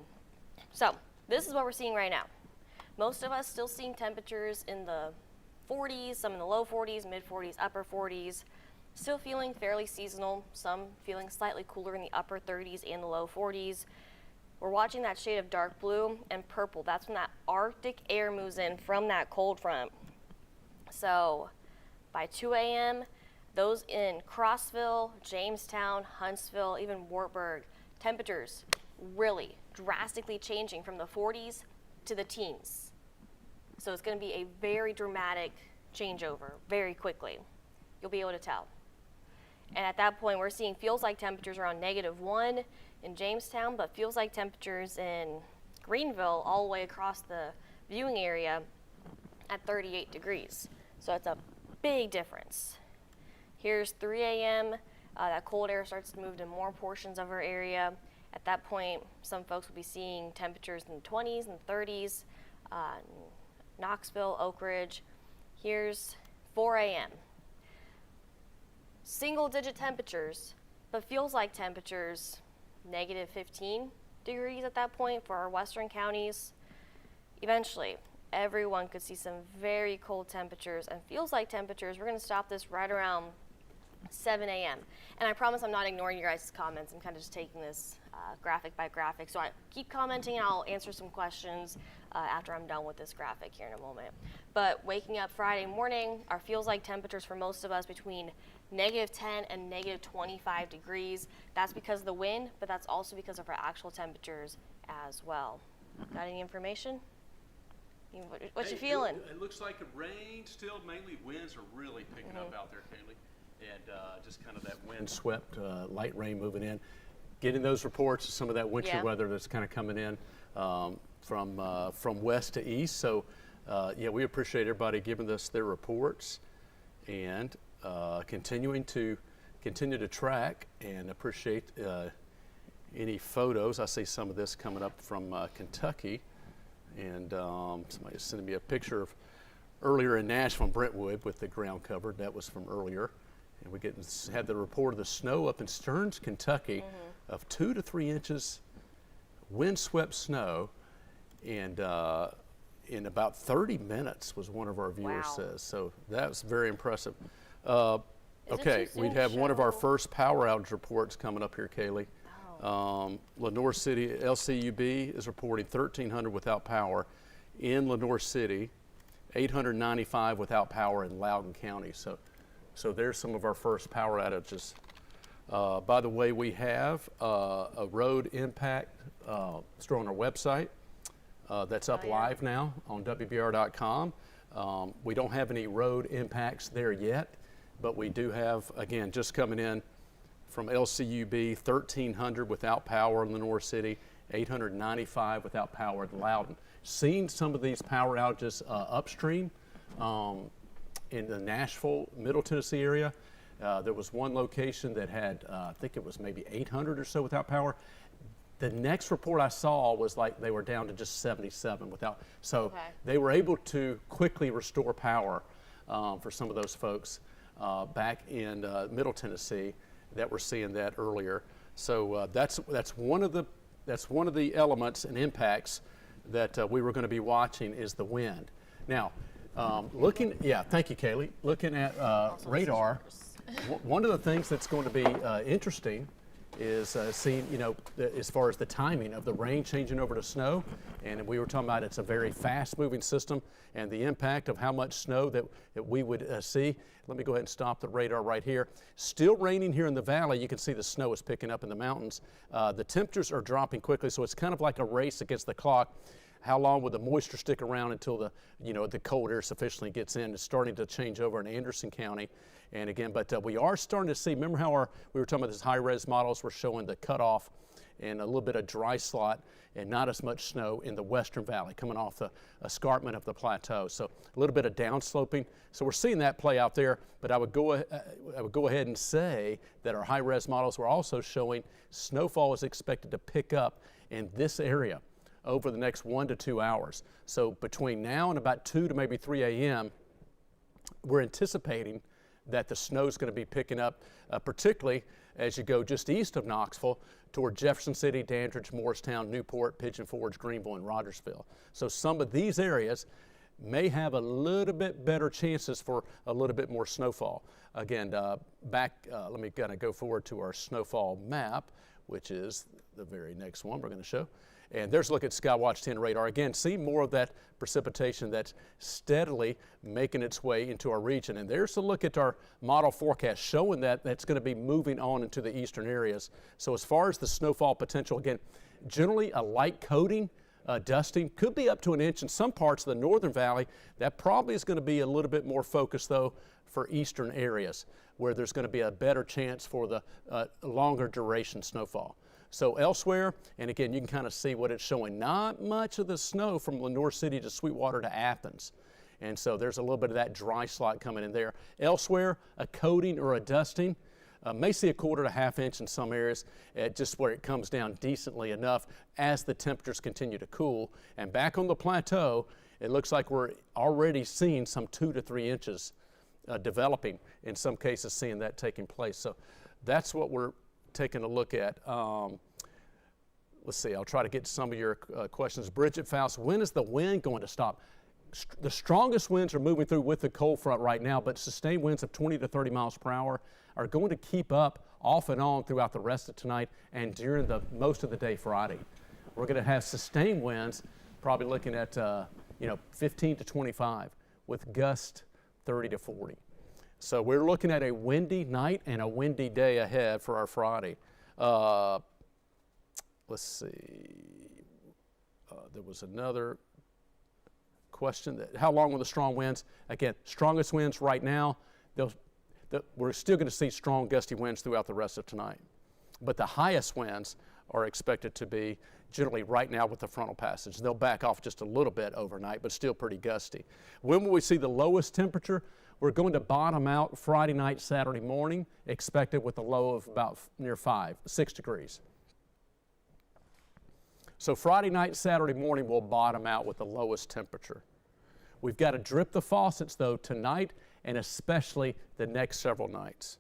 So this is what we're seeing right now. Most of us still seeing temperatures in the 40s, some in the low 40s, mid 40s, upper 40s. Still feeling fairly seasonal, some feeling slightly cooler in the upper 30s and the low 40s. We're watching that shade of dark blue and purple. That's when that Arctic air moves in from that cold front. So by 2 a.m., those in Crossville, Jamestown, Huntsville, even Wartburg, temperatures really drastically changing from the 40s to the teens. So it's going to be a very dramatic changeover very quickly. You'll be able to tell. And at that point, we're seeing feels like temperatures around -1 in Jamestown, but feels like temperatures in Greenville all the way across the viewing area at 38 degrees. So it's a big difference. Here's 3 a.m. That cold air starts to move to more portions of our area. At that point, some folks will be seeing temperatures in the 20s and 30s. Knoxville, Oak Ridge. Here's 4 a.m. Single-digit temperatures, but feels like temperatures -15 degrees at that point for our western counties. Eventually, everyone could see some very cold temperatures and feels like temperatures. We're going to stop this right around 7 a.m. And I promise I'm not ignoring your guys' comments. I'm kind of just taking this graphic by graphic. So I keep commenting and I'll answer some questions after I'm done with this graphic here in a moment. But waking up Friday morning, our feels like temperatures for most of us between -10 and -25 degrees. That's because of the wind, but that's also because of our actual temperatures as well. Got any information? What you feeling? It looks like the rain still, mainly winds are really picking up out there, Kaylee. And just kind of that wind-swept light rain moving in. Getting those reports of some of that winter weather that's kind of coming in from west to east. So, yeah, we appreciate everybody giving us their reports and continue to track and appreciate any photos. I see some of this coming up from Kentucky. And somebody was sending me a picture of earlier in Nashville and Brentwood with the ground covered. That was from earlier. And we had the report of the snow up in Stearns, Kentucky, of 2 to 3 inches windswept snow. And in about 30 minutes was one of our viewers says. So that was very impressive. Okay, we'd have one of our first power outage reports coming up here, Kaylee. Lenoir City, LCUB is reporting 1,300 without power in Lenoir City, 895 without power in Loudoun County. So there's some of our first power outages. By the way, we have a road impact store on our website that's up live now on WBR.com. We don't have any road impacts there yet, but we do have, again, just coming in from LCUB, 1,300 without power in Lenoir City, 895 without power in Loudoun. Seen some of these power outages upstream in the Nashville, Middle Tennessee area. There was one location that had, I think it was maybe 800 or so without power. The next report I saw was like they were down to just 77 without. So Okay. they were able to quickly restore power for some of those folks back in Middle Tennessee that were seeing that earlier. So that's one of the elements and impacts that we were going to be watching is the wind. Now, thank you, Kaylee. Looking at radar, one of the things that's going to be interesting is seeing, as far as the timing of the rain changing over to snow. And we were talking about it's a very fast-moving system and the impact of how much snow that we would see. Let me go ahead and stop the radar right here. Still raining here in the valley. You can see the snow is picking up in the mountains. The temperatures are dropping quickly, so it's kind of like a race against the clock. How long will the moisture stick around until the cold air sufficiently gets in? It's starting to change over in Anderson County. And again, but we are starting to see, remember how we were talking about this high-res models, we're showing the cutoff and a little bit of dry slot and not as much snow in the western valley coming off the escarpment of the plateau. So a little bit of downsloping. So we're seeing that play out there, but I would go ahead and say that our high-res models were also showing snowfall is expected to pick up in this area over the next 1 to 2 hours. So between now and about 2 to maybe 3 a.m., we're anticipating that the snow is going to be picking up, particularly as you go just east of Knoxville toward Jefferson City, Dandridge, Morristown, Newport, Pigeon Forge, Greenville, and Rogersville. So some of these areas may have a little bit better chances for a little bit more snowfall. Again, let me kind of go forward to our snowfall map, which is the very next one we're going to show. And there's a look at Skywatch 10 radar. Again, see more of that precipitation that's steadily making its way into our region. And there's a look at our model forecast showing that that's going to be moving on into the eastern areas. So as far as the snowfall potential, again, generally a light coating, dusting, could be up to 1 inch in some parts of the northern valley. That probably is going to be a little bit more focused, though, for eastern areas where there's going to be a better chance for the longer duration snowfall. So elsewhere, and again, you can kind of see what it's showing. Not much of the snow from Lenore City to Sweetwater to Athens. And so there's a little bit of that dry slot coming in there. Elsewhere, a coating or a dusting. May see 1/4 to 1/2 inch in some areas, just where it comes down decently enough as the temperatures continue to cool. And back on the plateau, it looks like we're already seeing some 2 to 3 inches developing, in some cases seeing that taking place. So that's what we're taking a look at. Let's see, I'll try to get to some of your questions. Bridget Faust, when is the wind going to stop? The strongest winds are moving through with the cold front right now, but sustained winds of 20 to 30 miles per hour are going to keep up off and on throughout the rest of tonight and during most of the day Friday. We're going to have sustained winds, probably looking at 15 to 25 with gusts 30 to 40. So we're looking at a windy night and a windy day ahead for our Friday. Let's see. There was another question. How long will the strong winds? Again, strongest winds right now, we're still going to see strong gusty winds throughout the rest of tonight. But the highest winds are expected to be generally right now with the frontal passage. They'll back off just a little bit overnight, but still pretty gusty. When will we see the lowest temperature? We're going to bottom out Friday night, Saturday morning, expected with a low of about near 6 degrees. So Friday night, Saturday morning, we'll bottom out with the lowest temperature. We've got to drip the faucets, though, tonight and especially the next several nights.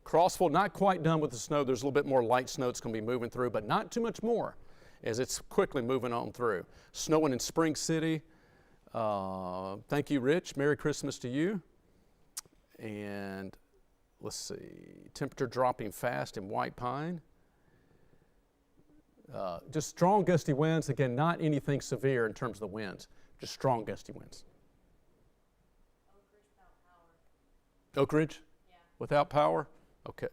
Crossville, not quite done with the snow. There's a little bit more light snow that's going to be moving through, but not too much more as it's quickly moving on through. Snowing in Spring City. Thank you, Rich. Merry Christmas to you. And let's see, temperature dropping fast in White Pine. Just strong gusty winds. Again, not anything severe in terms of the winds, just strong gusty winds. Oak Ridge without power. Oak Ridge? Yeah. Without power? Okay.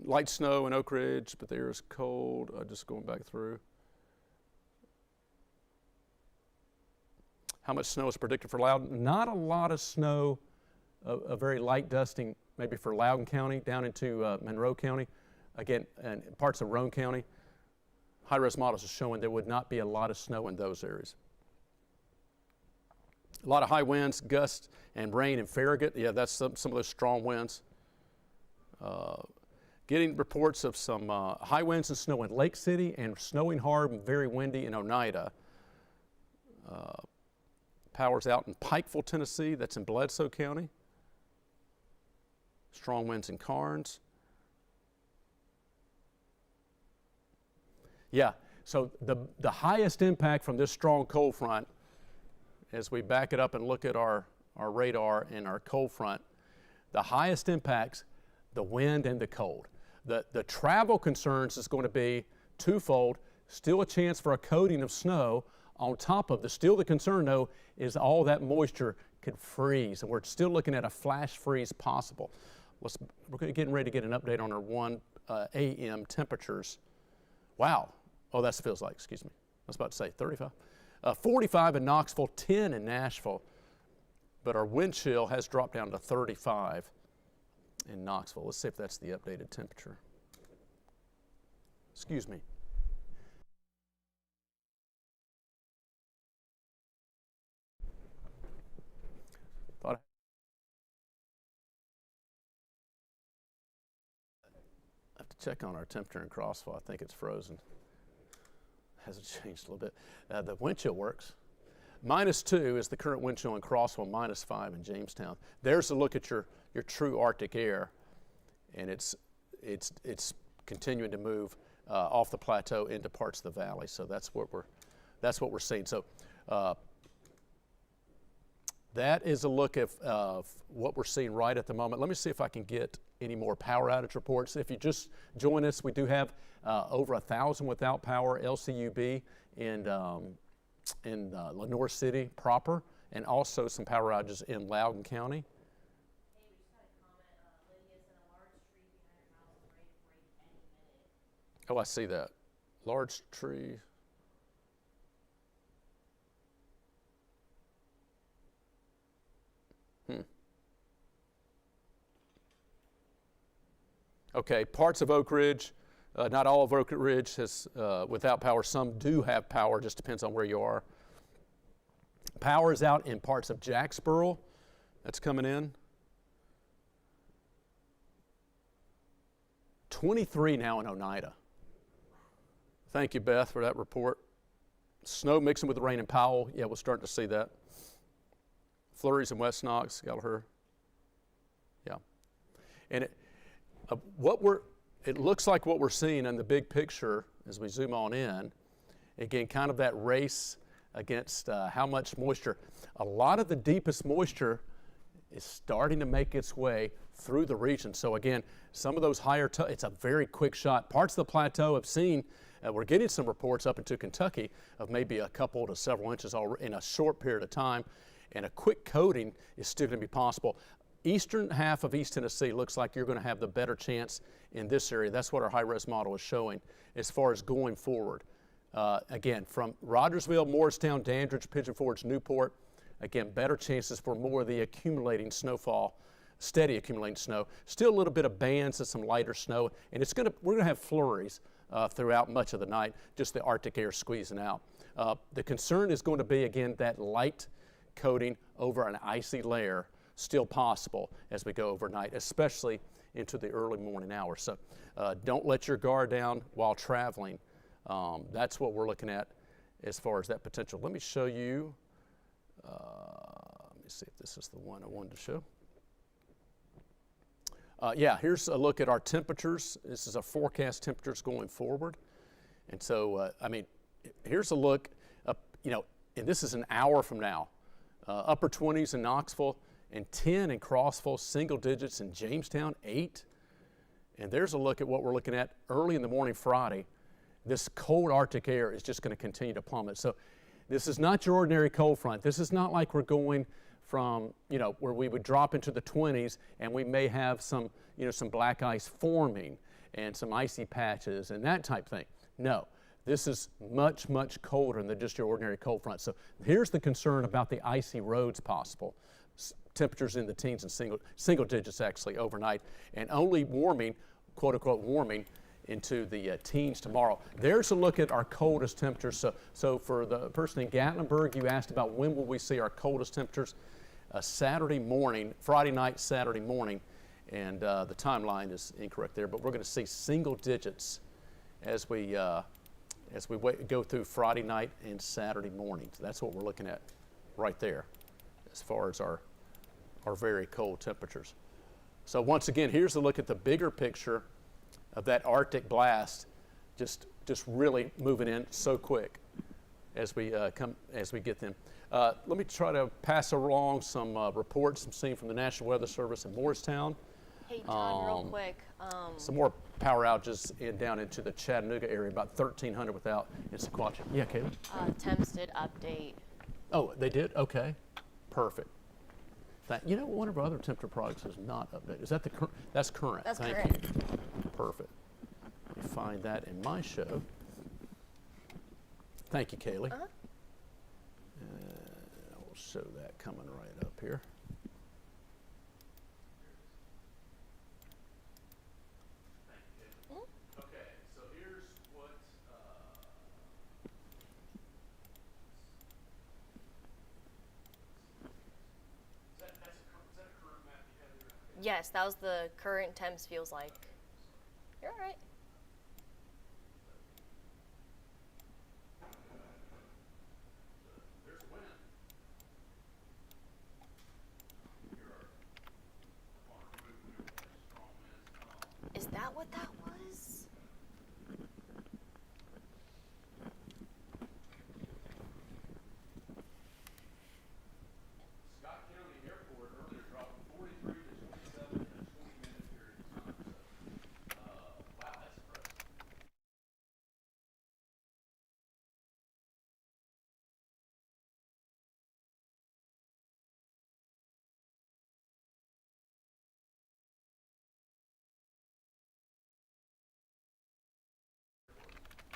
Light snow in Oak Ridge, but there is cold. Just going back through. How much snow is predicted for Loudoun? Not a lot of snow, a very light dusting, maybe for Loudoun County down into Monroe County. Again, and parts of Roane County. High-res models are showing there would not be a lot of snow in those areas. A lot of high winds, gusts, and rain in Farragut. Yeah, that's some of those strong winds. Getting reports of some high winds and snow in Lake City and snowing hard and very windy in Oneida. Power's out in Pikeville, Tennessee. That's in Bledsoe County. Strong winds in Karnes. Yeah, so the highest impact from this strong cold front, as we back it up and look at our radar and our cold front, the highest impacts, the wind and the cold. The travel concerns is going to be twofold. Still a chance for a coating of snow on top of the concern though is all that moisture could freeze, and we're still looking at a flash freeze possible. We're getting ready to get an update on our 1 a.m. temperatures. Wow. Oh, that feels like, excuse me. I was about to say 35. 45 in Knoxville, 10 in Nashville. But our wind chill has dropped down to 35 in Knoxville. Let's see if that's the updated temperature. Excuse me. Thought I have to check on our temperature in Crossville. I think it's frozen. Hasn't changed a little bit. The wind chill works. -2 is the current wind chill in Crossville, -5 in Jamestown. There's a look at your true Arctic air, and it's continuing to move off the plateau into parts of the valley. So that's what we're seeing. So that is a look of what we're seeing right at the moment. Let me see if I can get any more power outage reports. If you just join us, we do have over 1,000 without power LCUB in Lenore City proper, and also some power outages in Loudoun County. Hey, we just had a comment. Lydia said a large tree behind her house is ready to break any minute. Oh, I see that. Large tree. Okay, parts of Oak Ridge, not all of Oak Ridge is without power. Some do have power, just depends on where you are. Power is out in parts of Jacksboro. That's coming in. 23 now in Oneida. Thank you, Beth, for that report. Snow mixing with the rain in Powell. Yeah, we're starting to see that. Flurries in West Knox, Gallagher. Yeah. And it looks like what we're seeing in the big picture as we zoom on in, again, kind of that race against how much moisture. A lot of the deepest moisture is starting to make its way through the region. So again, some of those higher, it's a very quick shot. Parts of the plateau have seen, we're getting some reports up into Kentucky of maybe a couple to several inches in a short period of time, and a quick coating is still going to be possible. Eastern half of East Tennessee looks like you're going to have the better chance in this area. That's what our high-res model is showing as far as going forward. Again, from Rogersville, Morristown, Dandridge, Pigeon Forge, Newport, again, better chances for more of the accumulating snowfall, steady accumulating snow. Still a little bit of bands of some lighter snow, and we're going to have flurries throughout much of the night, just the Arctic air squeezing out. The concern is going to be, again, that light coating over an icy layer, still possible as we go overnight, especially into the early morning hours. So don't let your guard down while traveling. That's what we're looking at as far as that potential. Let me show you, let me see if this is the one I wanted to show. Yeah, here's a look at our temperatures. This is our forecast temperatures going forward. And so, I mean, here's a look, and this is an hour from now. Upper 20s in Knoxville, and 10 in Crossville, single digits in Jamestown, 8. And there's a look at what we're looking at early in the morning Friday. This cold Arctic air is just going to continue to plummet. So this is not your ordinary cold front. This is not like we're going from, where we would drop into the 20s and we may have some, some black ice forming and some icy patches and that type thing. No, this is much, much colder than just your ordinary cold front. So here's the concern about the icy roads possible. Temperatures in the teens and single digits actually overnight, and only warming, quote unquote warming, into the teens tomorrow. There's a look at our coldest temperatures. So for the person in Gatlinburg, you asked about when will we see our coldest temperatures. Saturday morning, Friday night, Saturday morning, and the timeline is incorrect there, but we're going to see single digits as we go through Friday night and Saturday morning. So that's what we're looking at right there as far as our very cold temperatures. So once again, here's a look at the bigger picture of that Arctic blast, just really moving in so quick as we get them. Let me try to pass along some reports I'm seeing from the National Weather Service in Morristown. Hey, Todd, real quick. Some more power outages down into the Chattanooga area, about 1,300 without in Sequatchie. Yeah, Caleb? Temps did update. Oh, they did? Okay, perfect. You know, one of our other temperature products is not updated. Is that the current? That's current. That's Thank current. you. Perfect. Let me find that in my show. Thank you, Kaylee. We'll show that coming right up here. Okay, so here's what. Is that a current map you have there? Yes, that was the current temps feels like. You're all right. There's wind. Is that what that was? Scott County Airport earlier dropped from 43 to 27 in a 20-minute period of time. So, wow, that's impressive.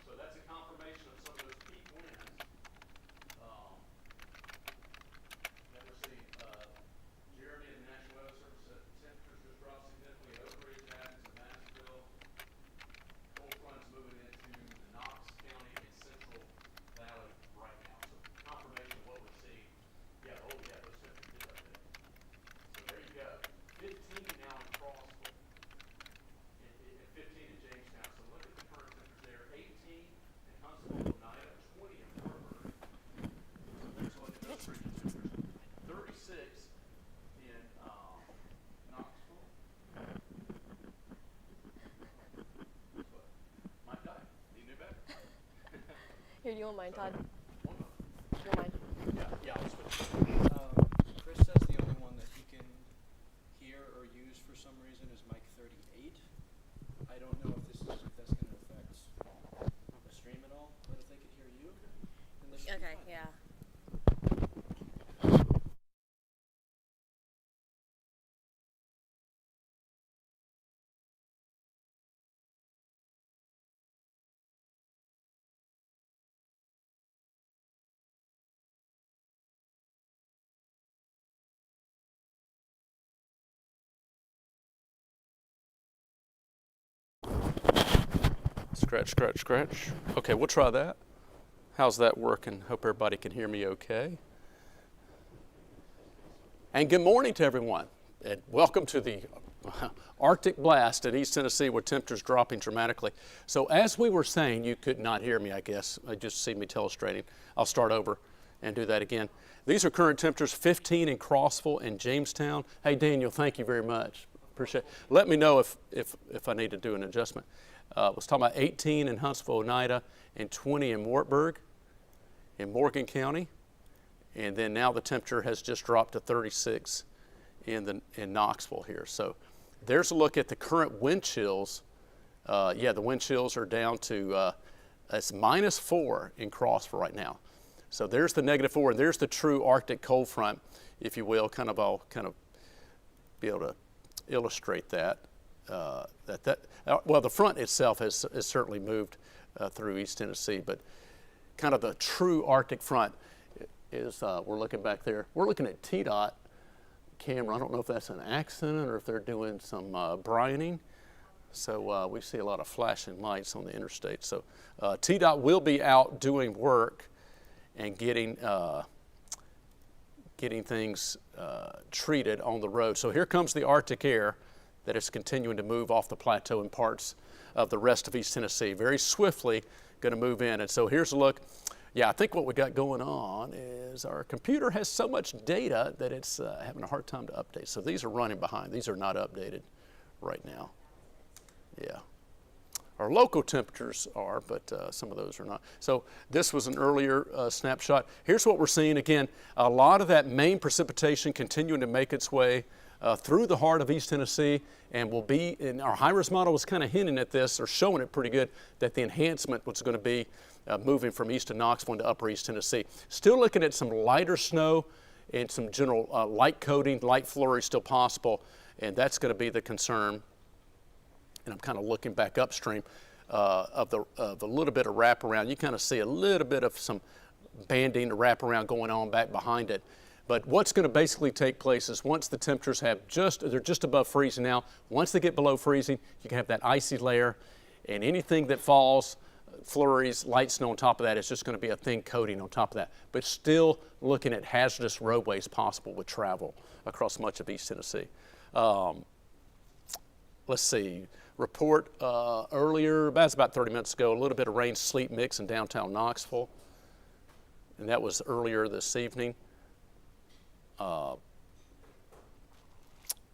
So that's a confirmation of some of those peak winds that we're seeing. Jeremy and the National Weather Service said temperatures just dropped significantly at Oak Ridge, Athens, and Madisonville. Cold front's moving into the Knox County and Central Valley right now. So confirmation of what we're seeing. Yeah, those temperatures did update. So there you go. 15 now in Crossville. And 15 in Jamestown. So look at the current temperatures there. 18 in Huntsville, Oneida, 20 in Wartburg. So there's a look at those frigid temperatures. 36 in Knoxville. What? Might die. Need new back? Here, do you want mine, Todd? One of them. Do you want mine? Yeah, I'll switch. Chris says the only one that he can hear or use for some reason is mic 38. I don't know if that's going to affect the stream at all, but if they could hear you, then they should be Okay, fine. yeah. Scratch, scratch, scratch. Okay, we'll try that. How's that working? Hope everybody can hear me okay. And good morning to everyone. And welcome to the Arctic blast in East Tennessee where temperatures dropping dramatically. So as we were saying, you could not hear me, I guess. I just see me telestrating. I'll start over and do that again. These are current temperatures, 15 in Crossville and Jamestown. Hey, Daniel, thank you very much. Appreciate it. Let me know if I need to do an adjustment. Was talking about 18 in Huntsville, Oneida, and 20 in Wartburg, in Morgan County, and then now the temperature has just dropped to 36 in Knoxville here. So there's a look at the current wind chills. The wind chills are down to it's -4 in Crossville right now. So there's the -4, and there's the true Arctic cold front, if you will. I'll be able to illustrate that. Well, the front itself has certainly moved through East Tennessee, but kind of the true Arctic front is, we're looking back there. We're looking at TDOT camera. I don't know if that's an accident or if they're doing some brining. So we see a lot of flashing lights on the interstate. So TDOT will be out doing work and getting things treated on the road. So here comes the Arctic air that is continuing to move off the plateau and parts of the rest of East Tennessee. Very swiftly going to move in. And so here's a look. Yeah, I think what we got going on is our computer has so much data that it's having a hard time to update. So these are running behind. These are not updated right now. Yeah. Our local temperatures are, but some of those are not. So this was an earlier snapshot. Here's what we're seeing. Again, a lot of that main precipitation continuing to make its way through the heart of East Tennessee, and will be, and our high-risk model was kind of hinting at this, or showing it pretty good, that the enhancement was going to be moving from east of Knoxville into upper East Tennessee. Still looking at some lighter snow and some general light coating, light flurries still possible, and that's going to be the concern. And I'm kind of looking back upstream of the little bit of wraparound. You kind of see a little bit of some banding, wraparound going on back behind it. But what's going to basically take place is once the temperatures they're just above freezing now, once they get below freezing, you can have that icy layer, and anything that falls, flurries, light snow on top of that, is just going to be a thin coating on top of that. But still looking at hazardous roadways possible with travel across much of East Tennessee. Let's see, report earlier, about 30 minutes ago, a little bit of rain, sleet mix in downtown Knoxville, and that was earlier this evening.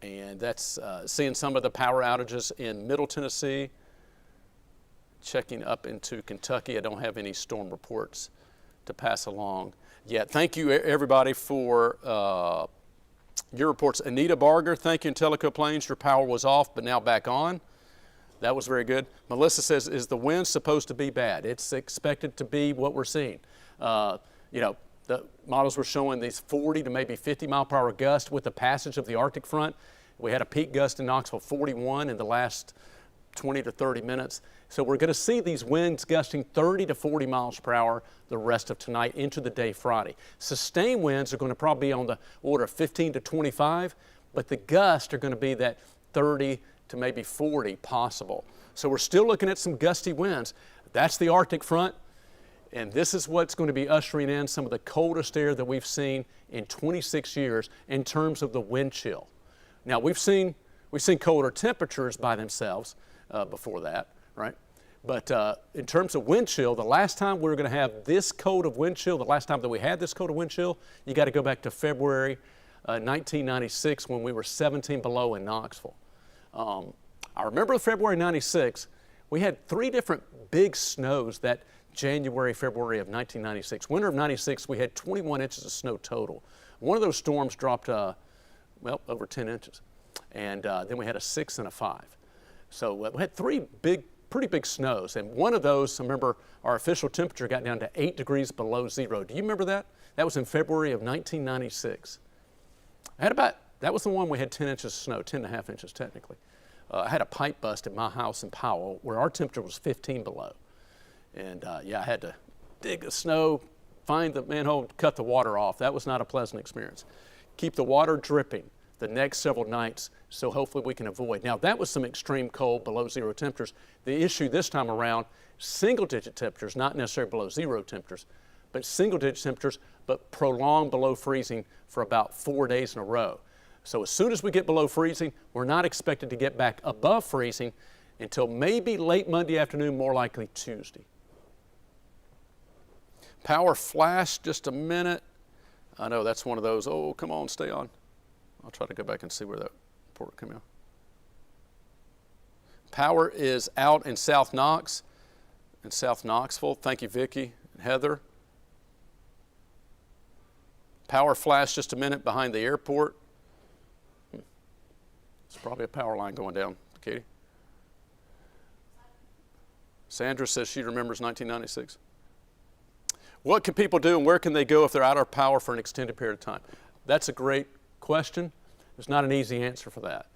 And that's seeing some of the power outages in Middle Tennessee. Checking up into Kentucky, I don't have any storm reports to pass along yet. Thank you everybody for your reports. Anita Barger, thank you in Tellico Plains. Your power was off, but now back on. That was very good. Melissa says, is the wind supposed to be bad? It's expected to be what we're seeing. You know, the models were showing these 40 to maybe 50 mile per hour gusts with the passage of the Arctic front. We had a peak gust in Knoxville, 41 in the last 20 to 30 minutes. So we're going to see these winds gusting 30 to 40 miles per hour the rest of tonight into the day Friday. Sustained winds are going to probably be on the order of 15 to 25, but the gusts are going to be that 30 to maybe 40 possible. So we're still looking at some gusty winds. That's the Arctic front. And this is what's going to be ushering in some of the coldest air that we've seen in 26 years in terms of the wind chill. Now we've seen colder temperatures by themselves before that, right? But in terms of wind chill, the last time we were going to have this cold of wind chill, the last time that we had this cold of wind chill, you got to go back to February 1996 when we were 17 below in Knoxville. I remember February 96, we had 3 different big snows that January, February of 1996. Winter of 96, we had 21 inches of snow total. One of those storms dropped, well, over 10 inches. And then we had a 6 and a 5. So we had 3 pretty big snows. And one of those, I remember our official temperature got down to 8 degrees below zero. Do you remember that? That was in February of 1996. That was the one we had 10 inches of snow, 10 and a half inches technically. I had a pipe bust at my house in Powell where our temperature was 15 below. And yeah, I had to dig the snow, find the manhole, cut the water off. That was not a pleasant experience. Keep the water dripping the next several nights, so hopefully we can avoid. Now that was some extreme cold, below zero temperatures. The issue this time around, single digit temperatures, not necessarily below zero temperatures, but single digit temperatures, but prolonged below freezing for about 4 days in a row. So as soon as we get below freezing, we're not expected to get back above freezing until maybe late Monday afternoon, more likely Tuesday. Power flash, just a minute. I know that's one of those, oh, come on, stay on. I'll try to go back and see where that report came out. Power is out in South Knoxville. Thank you, Vicki and Heather. Power flash, just a minute, behind the airport. It's probably a power line going down, Katie. Sandra says she remembers 1996. What can people do and where can they go if they're out of power for an extended period of time? That's a great question. There's not an easy answer for that.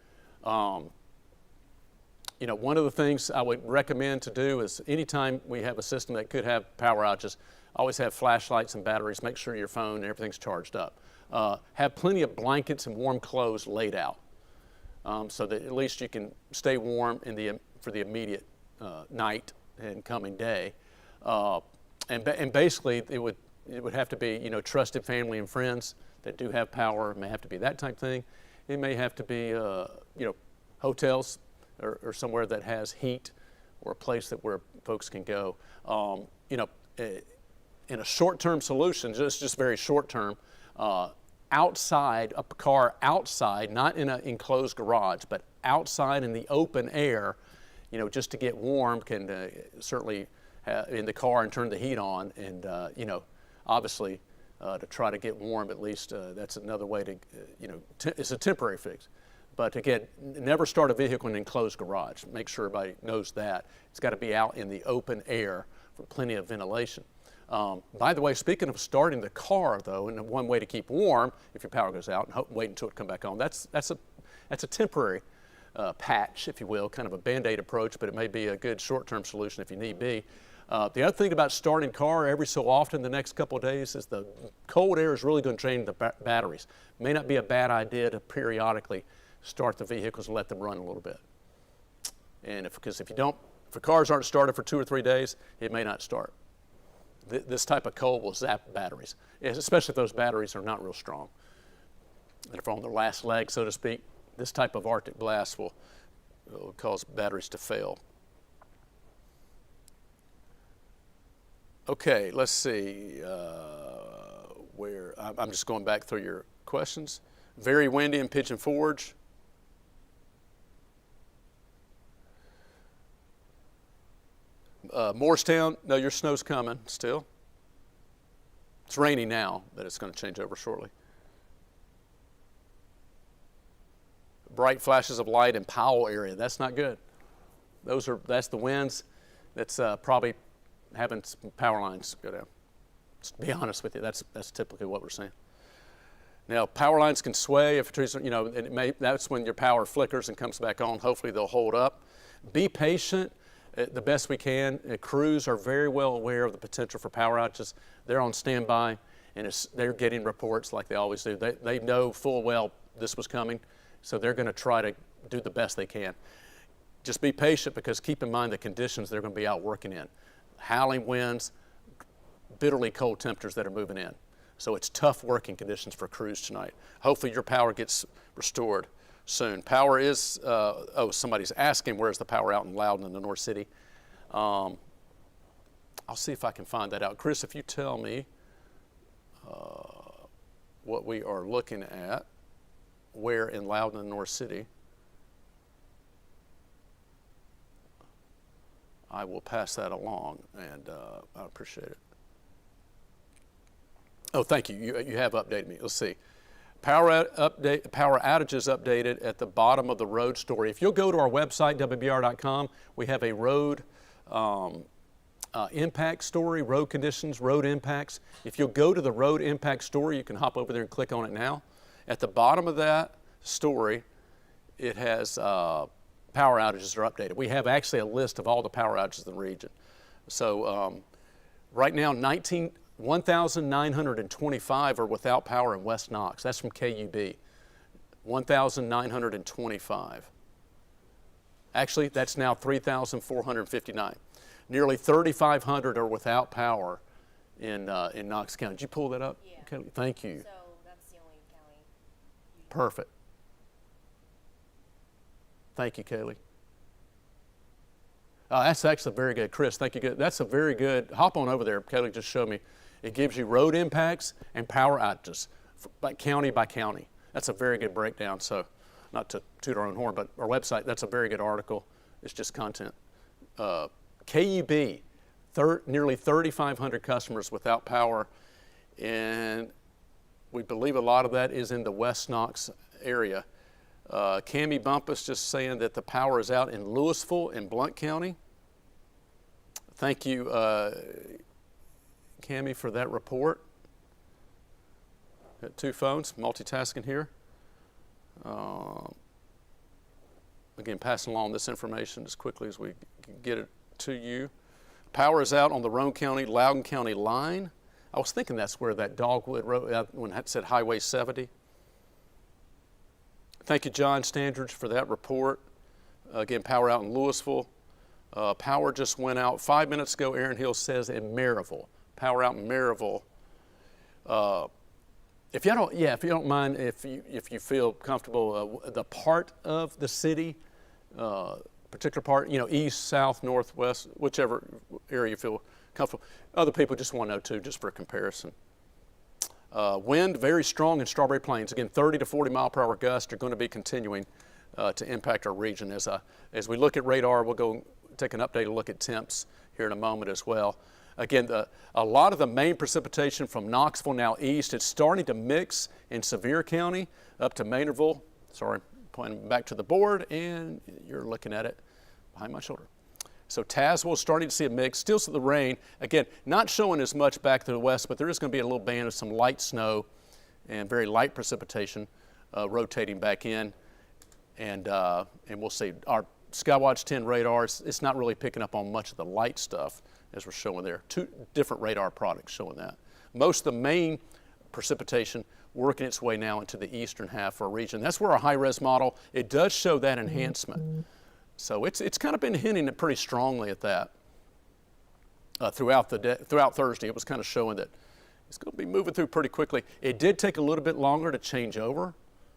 You know, one of the things I would recommend to do is anytime we have a system that could have power outages, always have flashlights and batteries. Make sure your phone and everything's charged up. Have plenty of blankets and warm clothes laid out. so that at least you can stay warm for the immediate night and coming day. And basically, it would have to be, trusted family and friends that do have power. It may have to be that type thing. It may have to be, hotels or somewhere that has heat, or a place where folks can go. In a short-term solution, just very short-term, outside, a car outside, not in an enclosed garage, but outside in the open air, just to get warm, can certainly in the car and turn the heat on, and obviously to try to get warm at least. That's another way to, it's a temporary fix. But again, never start a vehicle in an enclosed garage. Make sure everybody knows that. It's got to be out in the open air for plenty of ventilation. By the way, speaking of starting the car, though, and one way to keep warm if your power goes out, and wait until it comes back on, that's a temporary patch, if you will, kind of a Band-Aid approach, but it may be a good short-term solution if you need be. The other thing about starting car every so often the next couple of days is the cold air is really going to drain the batteries. May not be a bad idea to periodically start the vehicles and let them run a little bit. And if the cars aren't started for 2 or 3 days, it may not start. This type of cold will zap batteries, especially if those batteries are not real strong. And if they're on their last leg, so to speak, this type of Arctic blast will cause batteries to fail. Okay, let's see where I'm just going back through your questions. Very windy in Pigeon Forge. Morristown, no, your snow's coming still. It's rainy now, but it's going to change over shortly. Bright flashes of light in Powell area. That's not good. That's the winds. That's probably having some power lines go down. Just to be honest with you, that's typically what we're seeing. Now, power lines can sway if trees are, that's when your power flickers and comes back on. Hopefully they'll hold up. Be patient the best we can. Crews are very well aware of the potential for power outages. They're on standby, and they're getting reports like they always do. They know full well this was coming, so they're going to try to do the best they can. Just be patient, because keep in mind the conditions they're going to be out working in. Howling winds, bitterly cold temperatures that are moving in. So it's tough working conditions for crews tonight. Hopefully your power gets restored soon. Power is, somebody's asking where's the power out in Loudon in the North City. I'll see if I can find that out. Chris, if you tell me what we are looking at, where in Loudon and North City, I will pass that along, and I appreciate it. Oh, thank you. You have updated me. Let's see. Power outages updated at the bottom of the road story. If you'll go to our website, WBR.com, we have a road impact story, road conditions, road impacts. If you'll go to the road impact story, you can hop over there and click on it now. At the bottom of that story, it has power outages are updated. We have actually a list of all the power outages in the region. So right now, 1,925 are without power in West Knox. That's from KUB. 1,925. Actually, that's now 3,459. Nearly 3,500 are without power in Knox County. Did you pull that up? Yeah. Okay, thank you. So that's the only county. Perfect. Thank you, Kaylee. That's actually very good. Chris, thank you. That's a very good. Hop on over there. Kaylee just showed me. It gives you road impacts and power outages by county by county. That's a very good breakdown. So, not to toot our own horn, but our website, that's a very good article. It's just content. KUB, nearly 3,500 customers without power, and we believe a lot of that is in the West Knox area. Cammie Bumpus just saying that the power is out in Louisville in Blount County. Thank you, Cammie, for that report. Got 2 phones, multitasking here. Again, passing along this information as quickly as we can get it to you. Power is out on the Roane County, Loudoun County line. I was thinking that's where that Dogwood Road, when it said Highway 70. Thank you, John Standridge, for that report. Again, power out in Louisville. Power just went out 5 minutes ago, Aaron Hill says, in Maryville. Power out in Maryville. If you don't mind, if you feel comfortable, the part of the city, particular part, east, south, northwest, whichever area you feel comfortable. Other people just want to know too, just for a comparison. Wind very strong in Strawberry Plains. Again, 30 to 40 mile per hour gusts are going to be continuing to impact our region. As we look at radar, we'll go take an updated look at temps here in a moment as well. Again, a lot of the main precipitation from Knoxville now east, it's starting to mix in Sevier County up to Maynardville. Sorry, pointing back to the board, and you're looking at it behind my shoulder. So Tazewell starting to see a mix, still see the rain. Again, not showing as much back to the west, but there is going to be a little band of some light snow and very light precipitation rotating back in. And we'll see. Our Skywatch 10 radar, it's not really picking up on much of the light stuff as we're showing there. Two different radar products showing that. Most of the main precipitation working its way now into the eastern half of our region. That's where our high-res model, it does show that enhancement. So it's kind of been hinting it pretty strongly at that throughout Thursday. It was kind of showing that it's going to be moving through pretty quickly. It did take a little bit longer to change over.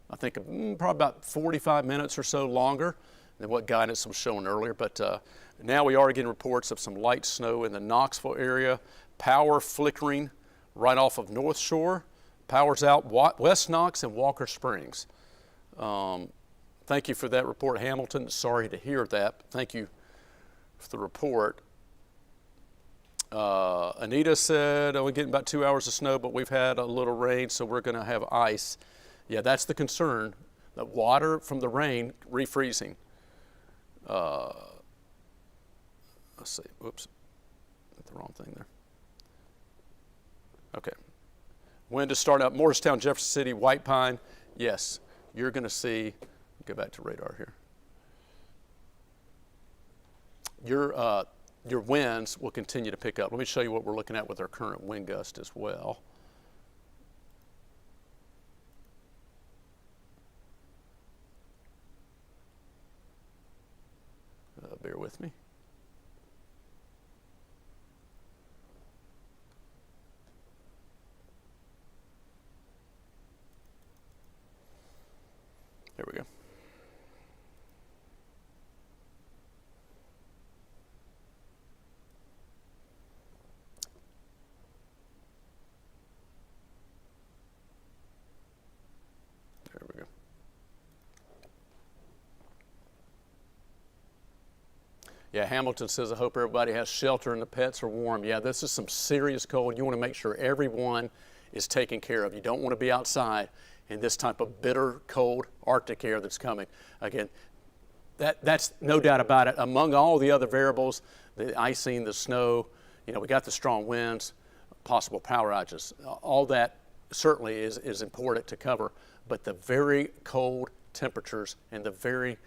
I think probably about 45 minutes or so longer than what guidance was showing earlier. But now we are getting reports of some light snow in the Knoxville area. Power flickering right off of North Shore. Power's out West Knox and Walker Springs. Thank you for that report, Hamilton. Sorry to hear that. Thank you for the report. Anita said, we're getting about 2 hours of snow, but we've had a little rain, so we're going to have ice. Yeah, that's the concern, the water from the rain refreezing. Let's see, whoops, got the wrong thing there. Okay. When to start up, Morristown, Jefferson City, White Pine. Yes, you're going to see, go back to radar here. Your winds will continue to pick up. Let me show you what we're looking at with our current wind gust as well. Bear with me. There we go. There we go. Yeah, Hamilton says, I hope everybody has shelter and the pets are warm. Yeah, this is some serious cold. You want to make sure everyone is taken care of. You don't want to be outside in this type of bitter, cold Arctic air that's coming. Again, that's no doubt about it. Among all the other variables, the icing, the snow, we got the strong winds, possible power outages. All that certainly is important to cover, but the very cold temperatures and the very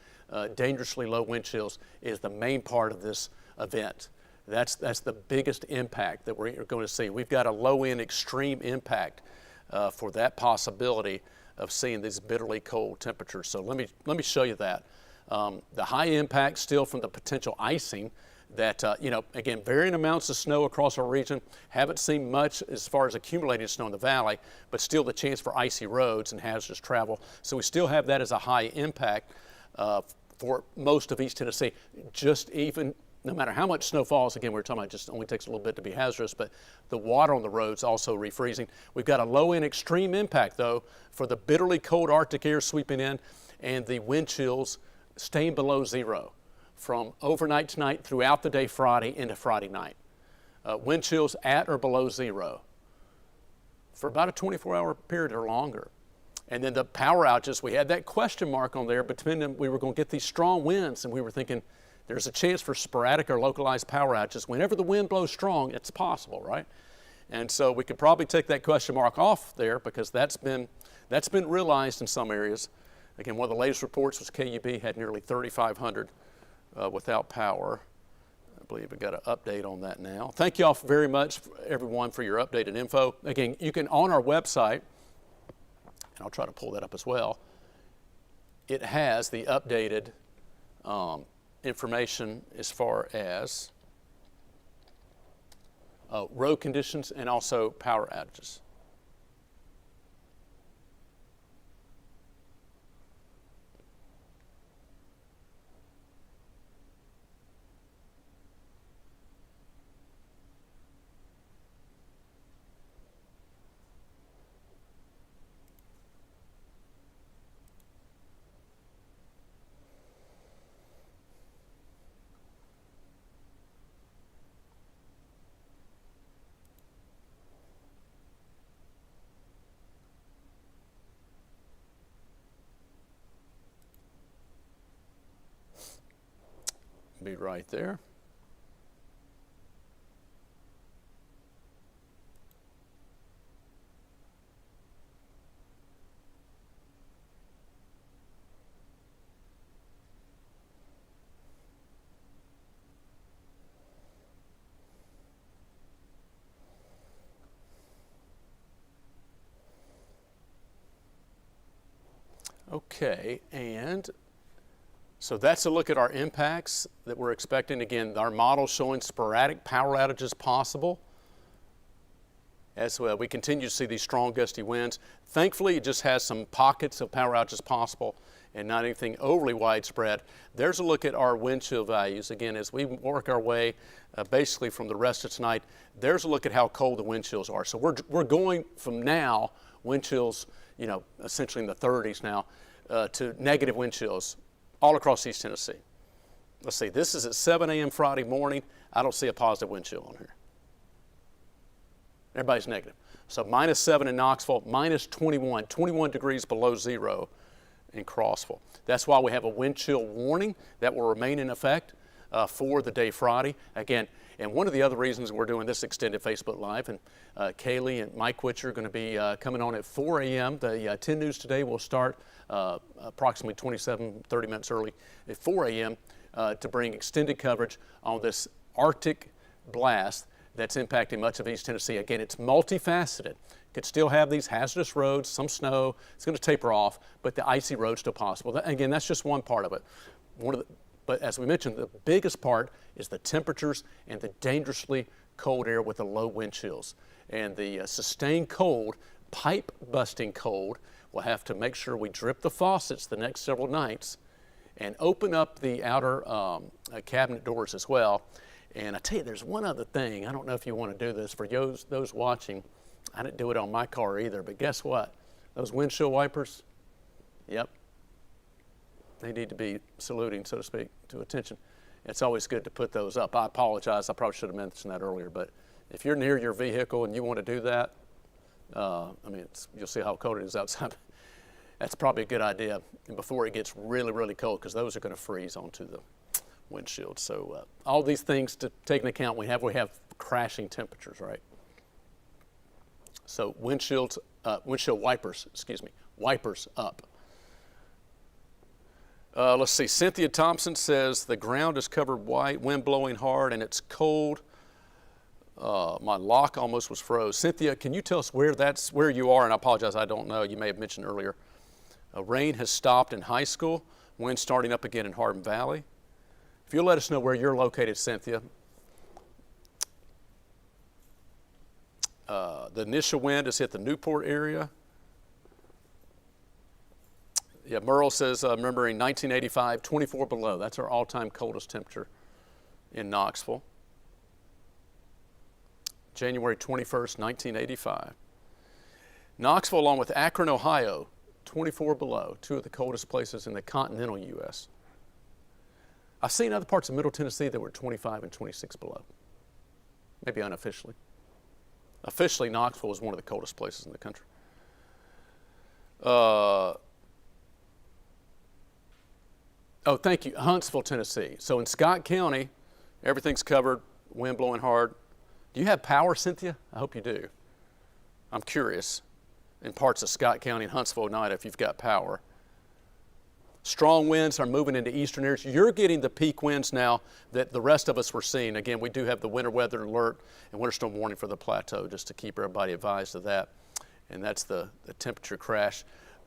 dangerously low wind chills is the main part of this event. That's the biggest impact that we're going to see. We've got a low-end extreme impact for that possibility of seeing these bitterly cold temperatures. So let me show you that. The high impact still from the potential icing that, again, varying amounts of snow across our region. Haven't seen much as far as accumulating snow in the valley, but still the chance for icy roads and hazardous travel. So we still have that as a high impact for most of East Tennessee. Just even, no matter how much snow falls, again, we were talking about just only takes a little bit to be hazardous, but the water on the roads also refreezing. We've got a low-end extreme impact, though, for the bitterly cold Arctic air sweeping in and the wind chills staying below zero from overnight tonight throughout the day Friday into Friday night. Wind chills at or below zero for about a 24-hour period or longer. And then the power outages, we had that question mark on there between them. We were going to get these strong winds, and we were thinking there's a chance for sporadic or localized power outages. Whenever the wind blows strong, it's possible, right? And so we could probably take that question mark off there because that's been realized in some areas. Again, one of the latest reports was KUB had nearly 3,500 without power. I believe we got an update on that now. Thank you all very much, everyone, for your updated info. Again, you can, on our website, and I'll try to pull that up as well, it has the updated information as far as road conditions and also power outages. Be right there. Okay, and so that's a look at our impacts that we're expecting. Again, our model showing sporadic power outages possible as well. We continue to see these strong gusty winds. Thankfully, it just has some pockets of power outages possible and not anything overly widespread. There's a look at our wind chill values. Again, as we work our way basically from the rest of tonight, there's a look at how cold the wind chills are. So we're going from now, wind chills, you know, essentially in the 30s now, to negative wind chills all across East Tennessee. Let's see, this is at 7 a.m. Friday morning. I don't see a positive wind chill on here. Everybody's negative. So -7 in Knoxville, -21 degrees below zero in Crossville. That's why we have a wind chill warning that will remain in effect for the day Friday. Again, and one of the other reasons we're doing this extended Facebook Live, and Kaylee and Mike Witcher are going to be coming on at 4 a.m. The 10 News Today will start approximately 30 minutes early at 4 a.m. To bring extended coverage on this Arctic blast that's impacting much of East Tennessee. Again, it's multifaceted. Could still have these hazardous roads, some snow. It's going to taper off, but the icy road's still possible. Again, that's just one part of it. But as we mentioned, the biggest part is the temperatures and the dangerously cold air with the low wind chills. And the sustained cold, pipe busting cold, we'll have to make sure we drip the faucets the next several nights and open up the outer cabinet doors as well. And I tell you, there's one other thing. I don't know if you want to do this. For those watching, I didn't do it on my car either, but guess what? Those windshield wipers, yep, they need to be saluting, so to speak, to attention. It's always good to put those up. I apologize. I probably should have mentioned that earlier, but if you're near your vehicle and you want to do that, I mean, you'll see how cold it is outside. That's probably a good idea before it gets really, really cold, because those are going to freeze onto the windshield. So all these things to take into account. We have crashing temperatures, right? So windshield wipers, wipers up. Let's see, Cynthia Thompson says the ground is covered white, wind blowing hard, and it's cold. My lock almost was froze. Cynthia, can you tell us where you are? And I apologize, I don't know. You may have mentioned earlier. Rain has stopped in High School. Wind starting up again in Hardin Valley. If you'll let us know where you're located, Cynthia. The initial wind has hit the Newport area. Yeah, Merle says, remembering 1985, 24 below. That's our all-time coldest temperature in Knoxville. January 21st, 1985. Knoxville, along with Akron, Ohio, 24 below, two of the coldest places in the continental U.S. I've seen other parts of Middle Tennessee that were 25 and 26 below, maybe unofficially. Officially, Knoxville is one of the coldest places in the country. Oh, thank you, Huntsville, Tennessee. So in Scott County, everything's covered, wind blowing hard. Do you have power, Cynthia? I hope you do. I'm curious, in parts of Scott County and Huntsville tonight, if you've got power. Strong winds are moving into eastern areas. You're getting the peak winds now that the rest of us were seeing. Again, we do have the winter weather alert and winter storm warning for the plateau, just to keep everybody advised of that. And that's the temperature crash.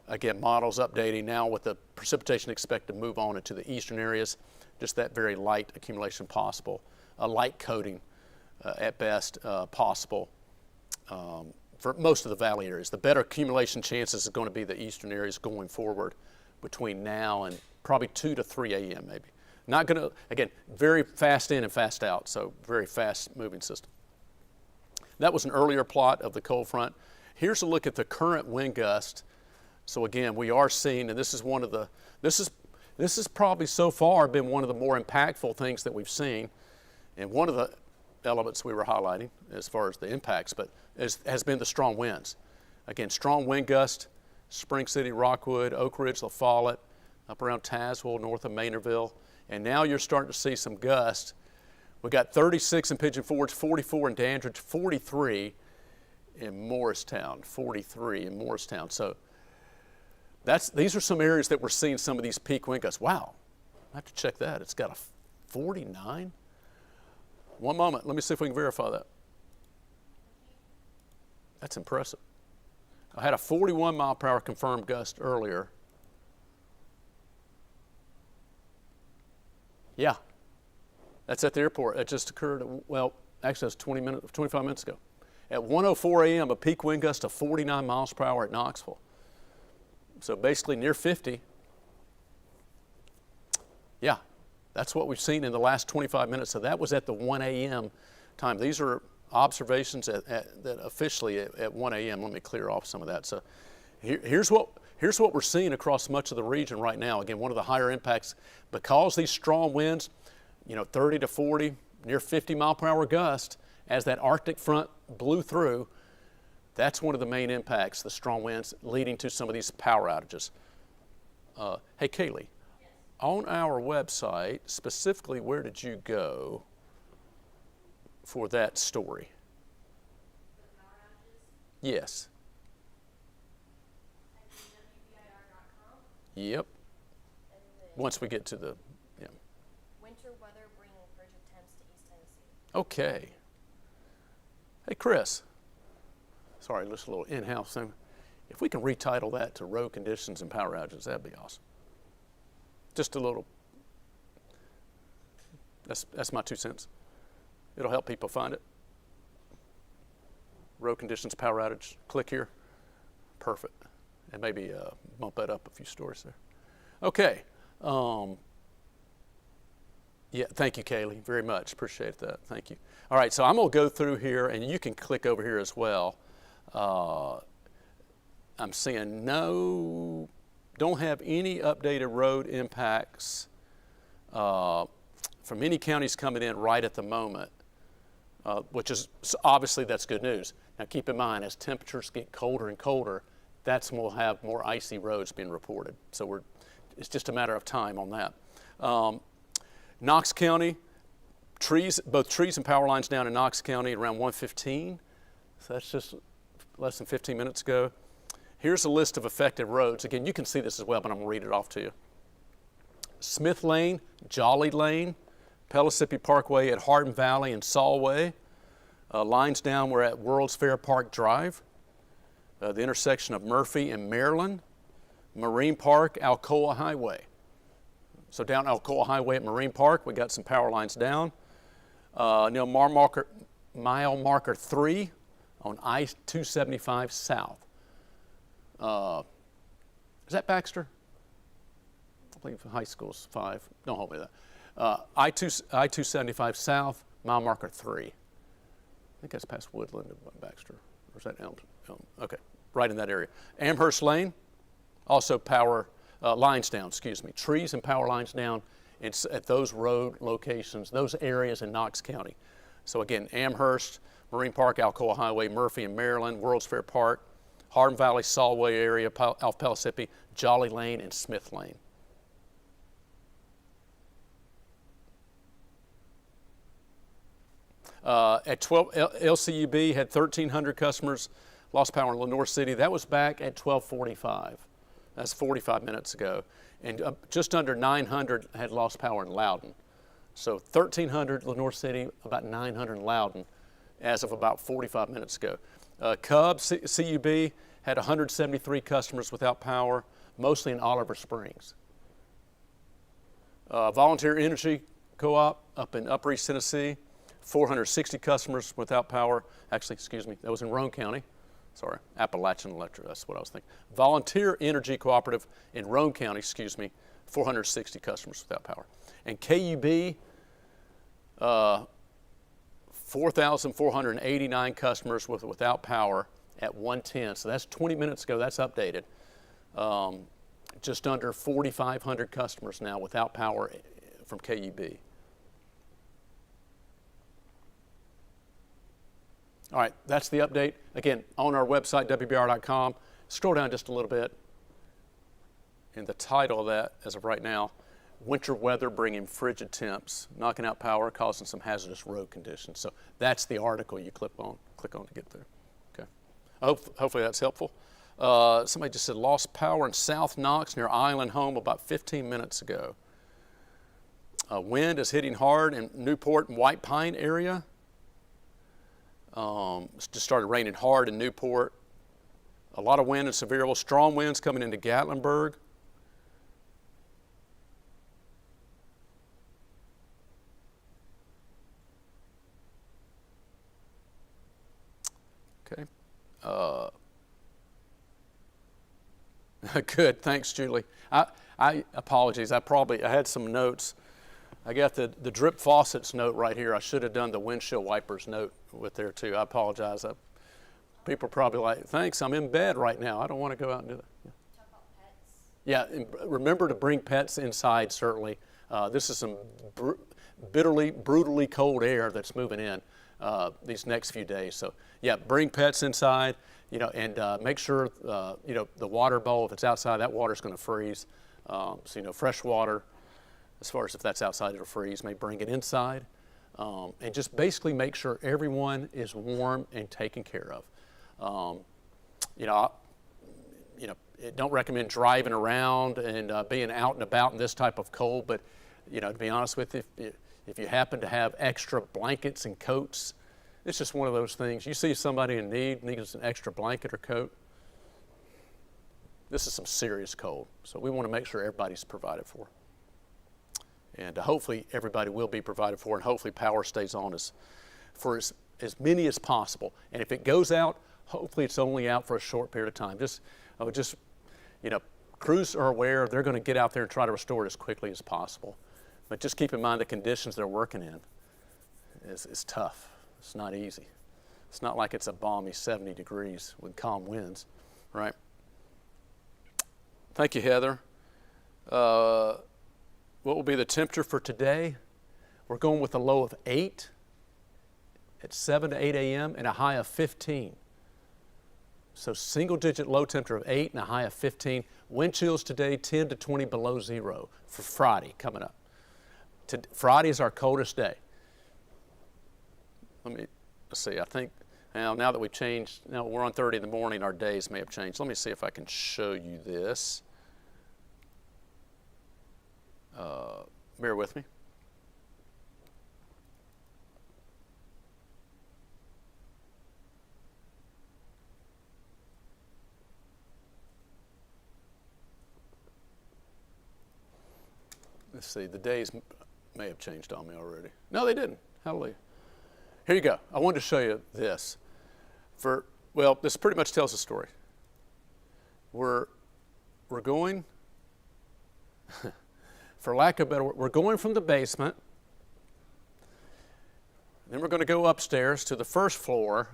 Again, models updating now with the precipitation expected to move on into the eastern areas, just that very light accumulation possible, a light coating at best possible for most of the valley areas. The better accumulation chances is going to be the eastern areas going forward between now and probably 2 to 3 a.m. maybe. Not going to, again, very fast in and fast out, so very fast moving system. That was an earlier plot of the cold front. Here's a look at the current wind gust. So again, we are seeing, and this is one of the, this is probably so far been one of the more impactful things that we've seen. And one of the elements we were highlighting as far as the impacts, but has been the strong winds. Again, strong wind gust, Spring City, Rockwood, Oak Ridge, La Follette, up around Tazewell, north of Maynardville. And now you're starting to see some gusts. We got 36 in Pigeon Forge, 44 in Dandridge, 43 in Morristown, 43 in Morristown. So these are some areas that we're seeing some of these peak wind gusts. Wow, I have to check that. It's got a 49. One moment, let me see if we can verify that. That's impressive. I had a 41 mile per hour confirmed gust earlier. Yeah, that's at the airport. It just occurred, well, actually it was 25 minutes ago. At 1:04 a.m., a peak wind gust of 49 miles per hour at Knoxville. So basically near 50. Yeah, that's what we've seen in the last 25 minutes. So that was at the 1 a.m. time. These are observations that officially at 1 a.m. Let me clear off some of that. So here's what we're seeing across much of the region right now. Again, one of the higher impacts, because these strong winds, 30 to 40, near 50 mile per hour gust, as that Arctic front blew through, that's one of the main impacts, the strong winds leading to some of these power outages. Hey, Kaylee, Yes. on our website, specifically, where did you go for that story? For the power outages, Yes. at wbir.com, Yep. and then Once we get to the, yeah. winter weather bringing frigid temps to East Tennessee. Okay. Hey, Chris. Sorry, just a little in-house thing. If we can retitle that to road conditions and power outages, that'd be awesome. Just a little. That's my 2 cents. It'll help people find it. Road conditions, power outage. Click here. Perfect. And maybe bump that up a few stories there. Okay. Yeah, thank you, Kaylee, very much. Appreciate that. Thank you. All right, so I'm going to go through here, and you can click over here as well. I'm seeing don't have any updated road impacts from any counties coming in right at the moment, which is obviously that's good news. Now keep in mind, as temperatures get colder and colder, that's when we'll have more icy roads being reported. So it's just a matter of time on that. Knox County, both trees and power lines down in Knox County around 1:15. So that's just less than 15 minutes ago. Here's a list of affected roads. Again, you can see this as well, but I'm going to read it off to you. Smith Lane, Jolly Lane, Pellissippi Parkway at Hardin Valley and Solway. Lines down, we're at World's Fair Park Drive. The intersection of Murphy and Maryland. Marine Park, Alcoa Highway. So down Alcoa Highway at Marine Park, we got some power lines down. Mile marker 3 on I-275 South. Is that Baxter? I believe high school's 5. Don't hold me to that. I-275 South, mile marker 3. I think that's past Woodland and Baxter. Or is that Elm? Okay, right in that area. Amherst Lane, also power lines down, trees and power lines down at those road locations, those areas in Knox County. So again, Amherst, Marine Park, Alcoa Highway, Murphy and Maryland, World's Fair Park, Hardin Valley, Solway area, off Pellissippi, Jolly Lane, and Smith Lane. At 12, LCUB had 1,300 customers lost power in Lenoir City. That was back at 12:45. That's 45 minutes ago. And just under 900 had lost power in Loudon. So 1,300 Lenoir City, about 900 in Loudon as of about 45 minutes ago. Cub, CUB, had 173 customers without power, mostly in Oliver Springs. Volunteer Energy Co-op up in Upper East Tennessee, 460 customers without power. Actually, excuse me, that was in Roane County. Sorry, Appalachian Electric, that's what I was thinking. Volunteer Energy Cooperative in Roane County, 460 customers without power. And KUB, 4,489 customers without power at 110. So that's 20 minutes ago, that's updated. Just under 4,500 customers now without power from KUB. All right, that's the update. Again, on our website, WBR.com. Scroll down just a little bit. And the title of that, as of right now, winter weather bringing frigid temps, knocking out power, causing some hazardous road conditions. So that's the article you click on to get there. Okay. Hopefully that's helpful. Somebody just said lost power in South Knox near Island Home about 15 minutes ago. Wind is hitting hard in Newport and White Pine area. It's just started raining hard in Newport. A lot of wind in Sevierville. Strong winds coming into Gatlinburg. Okay. Good. Thanks, Julie. I apologize. I had some notes. I got the drip faucets note right here. I should have done the windshield wipers note with there too. I apologize. People are probably like, thanks, I'm in bed right now. I don't want to go out and do that. Yeah. Talk about pets. Yeah, and remember to bring pets inside, certainly. This is some brutally cold air that's moving in these next few days. So, yeah, bring pets inside, and make sure, the water bowl, if it's outside, that water's going to freeze. So, fresh water, as far as if that's outside, it'll freeze. Maybe bring it inside. And just basically make sure everyone is warm and taken care of. Don't recommend driving around and being out and about in this type of cold, but, to be honest with you, if you happen to have extra blankets and coats, it's just one of those things. You see somebody in need, needs an extra blanket or coat, this is some serious cold. So we want to make sure everybody's provided for. And hopefully everybody will be provided for, and hopefully power stays on for as many as possible. And if it goes out, hopefully it's only out for a short period of time. Crews are aware they're going to get out there and try to restore it as quickly as possible. But just keep in mind the conditions they're working in is tough. It's not easy. It's not like it's a balmy 70 degrees with calm winds, right? Thank you, Heather. What will be the temperature for today? We're going with a low of 8 at 7 to 8 a.m. and a high of 15. So single-digit low temperature of 8 and a high of 15. Wind chills today 10 to 20 below zero for Friday coming up. Friday is our coldest day. Let's see, I think now that we've changed, now we're on 30 in the morning, our days may have changed. Let me see if I can show you this. Bear with me. Let's see, the days may have changed on me already. No, they didn't. Hallelujah. Here you go. I wanted to show you this. This pretty much tells the story. We're going, for lack of a better word, we're going from the basement, then we're going to go upstairs to the first floor,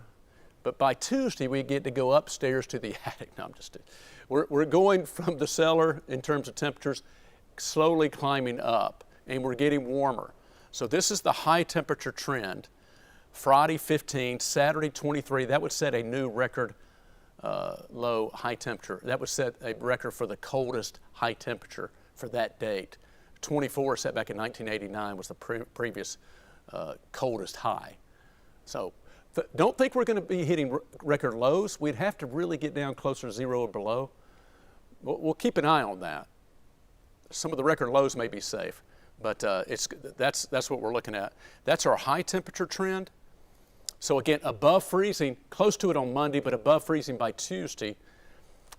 but by Tuesday we get to go upstairs to the attic. No, I'm just kidding. We're going from the cellar in terms of temperatures, slowly climbing up, and we're getting warmer. So this is the high temperature trend. Friday 15, Saturday 23, that would set a new record low high temperature. That would set a record for the coldest high temperature for that date. 24 set back in 1989 was the previous coldest high. So don't think we're going to be hitting record lows. We'd have to really get down closer to zero or below. We'll keep an eye on that. Some of the record lows may be safe, but that's what we're looking at. That's our high temperature trend. So again, above freezing, close to it on Monday, but above freezing by Tuesday.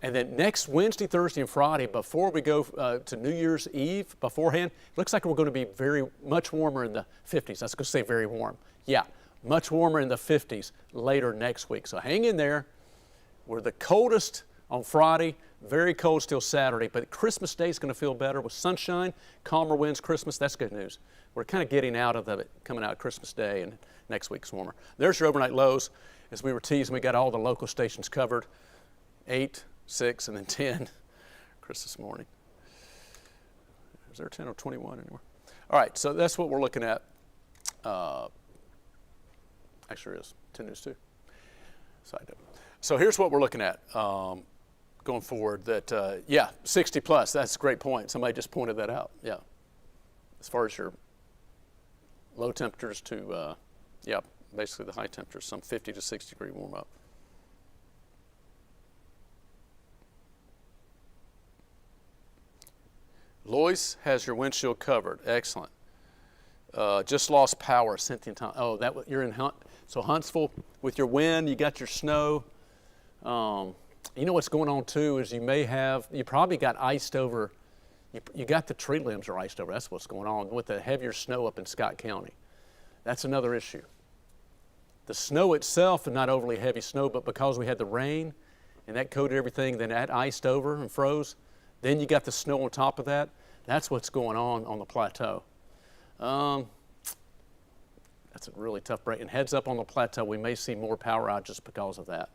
And then next Wednesday, Thursday, and Friday, before we go to New Year's Eve, beforehand, it looks like we're going to be very much warmer in the 50s. I was going to say very warm. Yeah, much warmer in the 50s later next week. So hang in there. We're the coldest on Friday, very cold still Saturday, but Christmas Day is going to feel better with sunshine, calmer winds, Christmas. That's good news. We're kind of getting out of it, coming out Christmas Day, and next week's warmer. There's your overnight lows. As we were teasing, we got all the local stations covered, 8, 6, and then 10, Chris, this morning. Is there 10 or 21 anywhere? All right, so that's what we're looking at. Actually, there is 10 News 2. Side note. So here's what we're looking at going forward. That, yeah, 60 plus, that's a great point. Somebody just pointed that out, yeah. As far as your low temperatures to, yeah, basically the high temperatures, some 50 to 60 degree warm up. Lois has your windshield covered. Excellent. Just lost power, Cynthia. Oh, you're in Hunt. So Huntsville, with your wind, you got your snow. You know what's going on too is you probably got iced over. You got the tree limbs are iced over. That's what's going on with the heavier snow up in Scott County. That's another issue. The snow itself is not overly heavy snow, but because we had the rain and that coated everything, then that iced over and froze. Then you got the snow on top of that. That's what's going on the plateau. That's a really tough break. And heads up on the plateau, we may see more power outages because of that.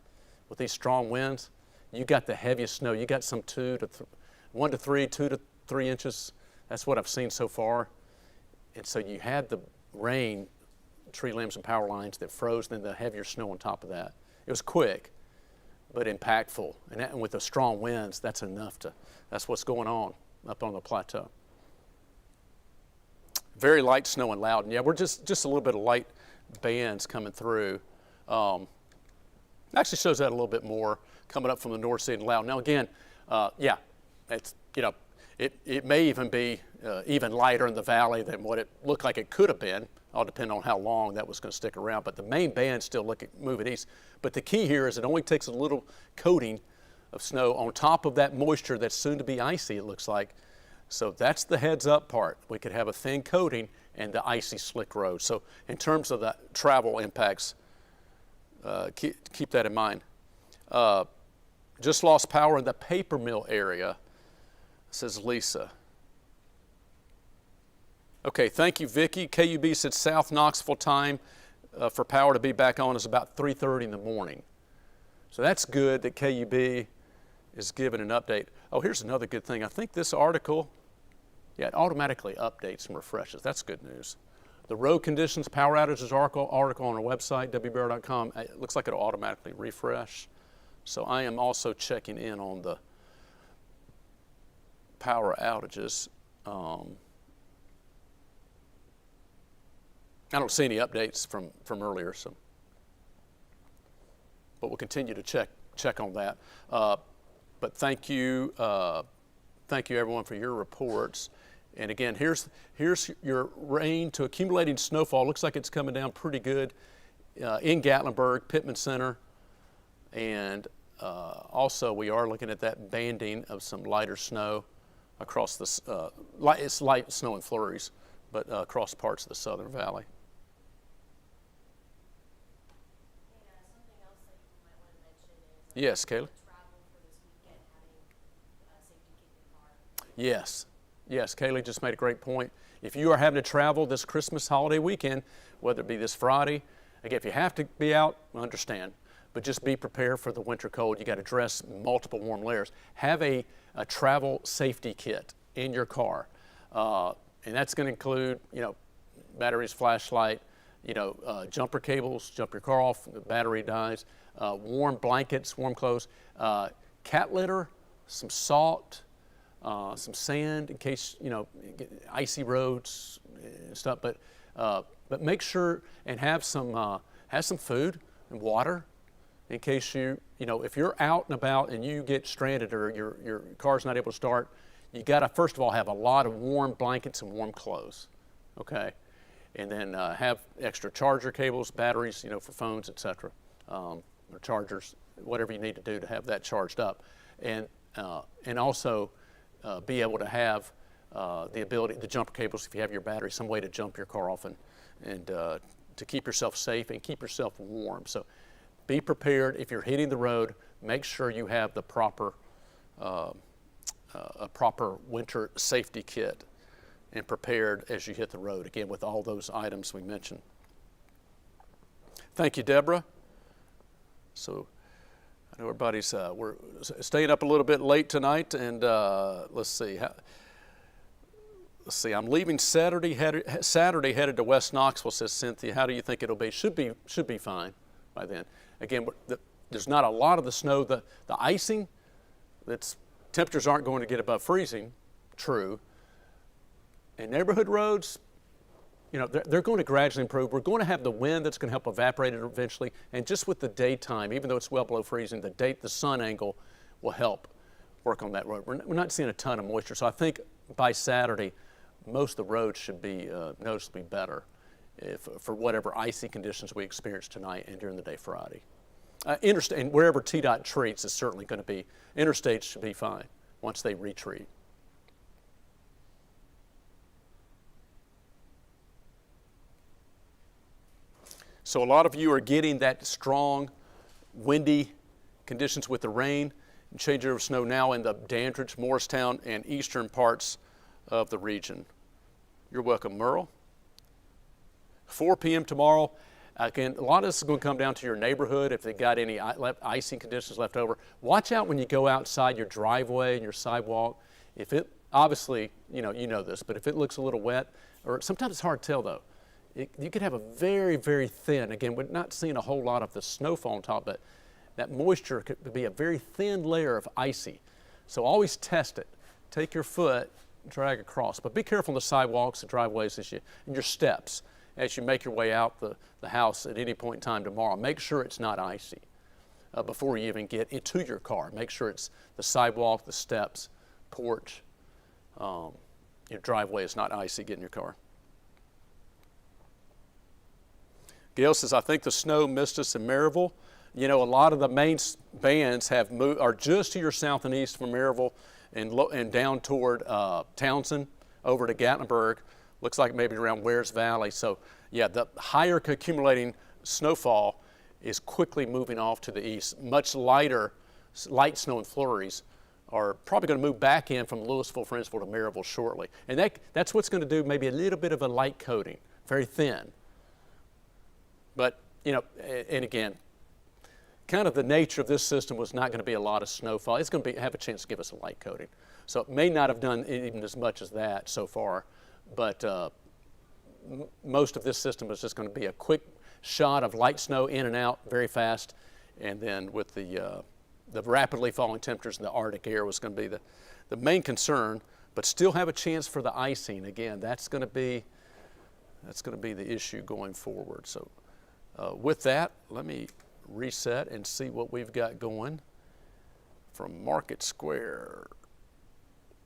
With these strong winds, you got the heaviest snow. You got some 1 to 3, 2 to 3 inches. That's what I've seen so far. And so you had the rain, tree limbs and power lines that froze, then the heavier snow on top of that. It was quick, but impactful. And with the strong winds, that's enough that's what's going on up on the plateau. Very light snow and loud. And yeah, we're just a little bit of light bands coming through. Actually shows that a little bit more coming up from the north side and loud. Now again, yeah, it's, it may even be even lighter in the valley than what it looked like it could have been. All depend on how long that was going to stick around. But the main band still moving east. But the key here is it only takes a little coating of snow on top of that moisture that's soon to be icy, it looks like. So that's the heads up part. We could have a thin coating and the icy slick road. So in terms of the travel impacts, keep that in mind. Just lost power in the paper mill area, says Lisa. Okay, thank you, Vicki. KUB said South Knoxville time for power to be back on is about 3:30 in the morning. So that's good that KUB is giving an update. Oh, here's another good thing. I think this article, yeah, it automatically updates and refreshes. That's good news. The road conditions, power outages article on our website, wbr.com, it looks like it'll automatically refresh. So I am also checking in on the power outages. I don't see any updates from earlier, so, but we'll continue to check on that. But thank you everyone for your reports. And again, here's your rain to accumulating snowfall. Looks like it's coming down pretty good in Gatlinburg, Pittman Center, and also we are looking at that banding of some lighter snow across the it's light snow and flurries, but across parts of the Southern Valley. Something else that you might want to mention is Yes, Kayla. travel for this weekend, having safety kit in your car. Yes, Kaylee just made a great point. If you are having to travel this Christmas holiday weekend, whether it be this Friday, again, if you have to be out, I understand, but just be prepared for the winter cold. You got to dress multiple warm layers. Have a travel safety kit in your car, and that's going to include, batteries, flashlight, jumper cables, jump your car off, the battery dies, warm blankets, warm clothes, cat litter, some salt, some sand in case, icy roads and stuff, but make sure and have some food and water in case if you're out and about and you get stranded or your car's not able to start, you got to first of all have a lot of warm blankets and warm clothes, okay? And then have extra charger cables, batteries, for phones, etc., or chargers, whatever you need to do to have that charged up. and also be able to have the ability, the jumper cables, if you have your battery, some way to jump your car off and to keep yourself safe and keep yourself warm. So be prepared. If you're hitting the road, make sure you have the proper a proper winter safety kit and prepared as you hit the road, again, with all those items we mentioned. Thank you, Deborah. So I know everybody's, we're staying up a little bit late tonight, and let's see, I'm leaving Saturday, headed to West Knoxville, says Cynthia. How do you think it'll be? Should be fine by then. Again, there's not a lot of the snow. The icing, temperatures aren't going to get above freezing, true. And neighborhood roads, you know, they're going to gradually improve. We're going to have the wind that's going to help evaporate it eventually. And just with the daytime, even though it's well below freezing, the sun angle will help work on that road. We're not seeing a ton of moisture. So I think by Saturday, most of the roads should be noticeably better for whatever icy conditions we experience tonight and during the day Friday. Interstate, and wherever TDOT treats is certainly going to be, interstates should be fine once they retreat. So a lot of you are getting that strong, windy conditions with the rain and change over snow now in the Dandridge, Morristown, and eastern parts of the region. You're welcome, Merle. 4 p.m. tomorrow. Again, a lot of this is going to come down to your neighborhood, if they got any icing conditions left over. Watch out when you go outside your driveway and your sidewalk. If it, obviously, you know this, but if it looks a little wet, or sometimes it's hard to tell though. You could have a very, very thin, again, we're not seeing a whole lot of the snowfall on top, but that moisture could be a very thin layer of icy. So always test it. Take your foot, drag across, but be careful on the sidewalks, the driveways, and your steps as you make your way out the house at any point in time tomorrow. Make sure it's not icy before you even get into your car. Make sure it's the sidewalk, the steps, porch, your driveway is not icy. Get in your car. Gail says, I think the snow missed us in Maryville. You know, a lot of the main bands are just to your south and east from Maryville and down toward Townsend over to Gatlinburg. Looks like maybe around Wares Valley. So, yeah, the higher accumulating snowfall is quickly moving off to the east. Much light snow and flurries are probably going to move back in from Louisville, Friendsville to Maryville shortly. And that's what's going to do maybe a little bit of a light coating, very thin. But, you know, and again, kind of the nature of this system was not going to be a lot of snowfall. It's going to have a chance to give us a light coating. So it may not have done even as much as that so far, but most of this system is just going to be a quick shot of light snow in and out very fast, and then with the rapidly falling temperatures in the Arctic air was going to be the main concern, but still have a chance for the icing. Again, that's going to be the issue going forward. So with that, let me reset and see what we've got going from Market Square.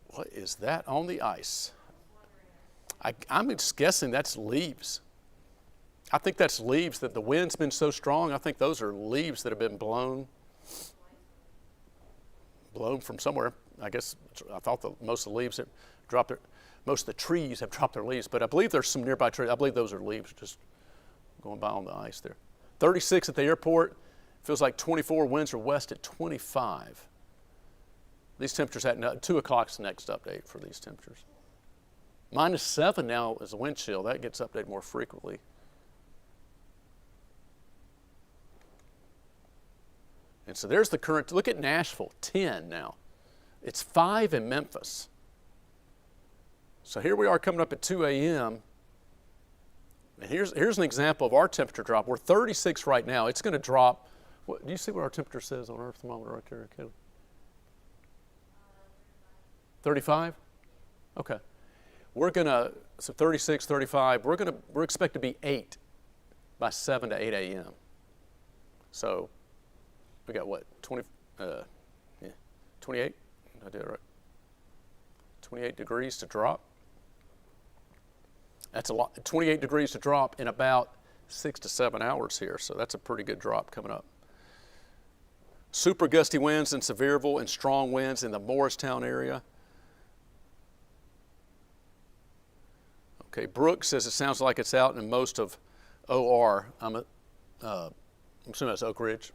What is that on the ice? I'm just guessing that's leaves. I think that's leaves that the wind's been so strong. I think those are leaves that have been blown from somewhere. I guess I thought most of the leaves have dropped most of the trees have dropped their leaves, but I believe there's some nearby trees. I believe those are leaves just going by on the ice there. 36 at the airport. Feels like 24. Winds are west at 25. These temperatures at 2 o'clock is the next update for these temperatures. -7 now is the wind chill. That gets updated more frequently. And so there's the current. Look at Nashville, 10 now. It's 5 in Memphis. So here we are coming up at 2 a.m. And here's an example of our temperature drop. We're 36 right now. It's going to drop. Do you see what our temperature says on our thermometer right there, Caleb? 35? Okay. So 36, 35, we're expected to be 8 by 7 to 8 a.m. So we got what, 28? I did it right. 28 degrees to drop. That's a lot. 28 degrees to drop in about 6 to 7 hours here. So that's a pretty good drop coming up. Super gusty winds in Sevierville and strong winds in the Morristown area. Okay, Brooks says it sounds like it's out in most of OR. I'm assuming that's Oak Ridge.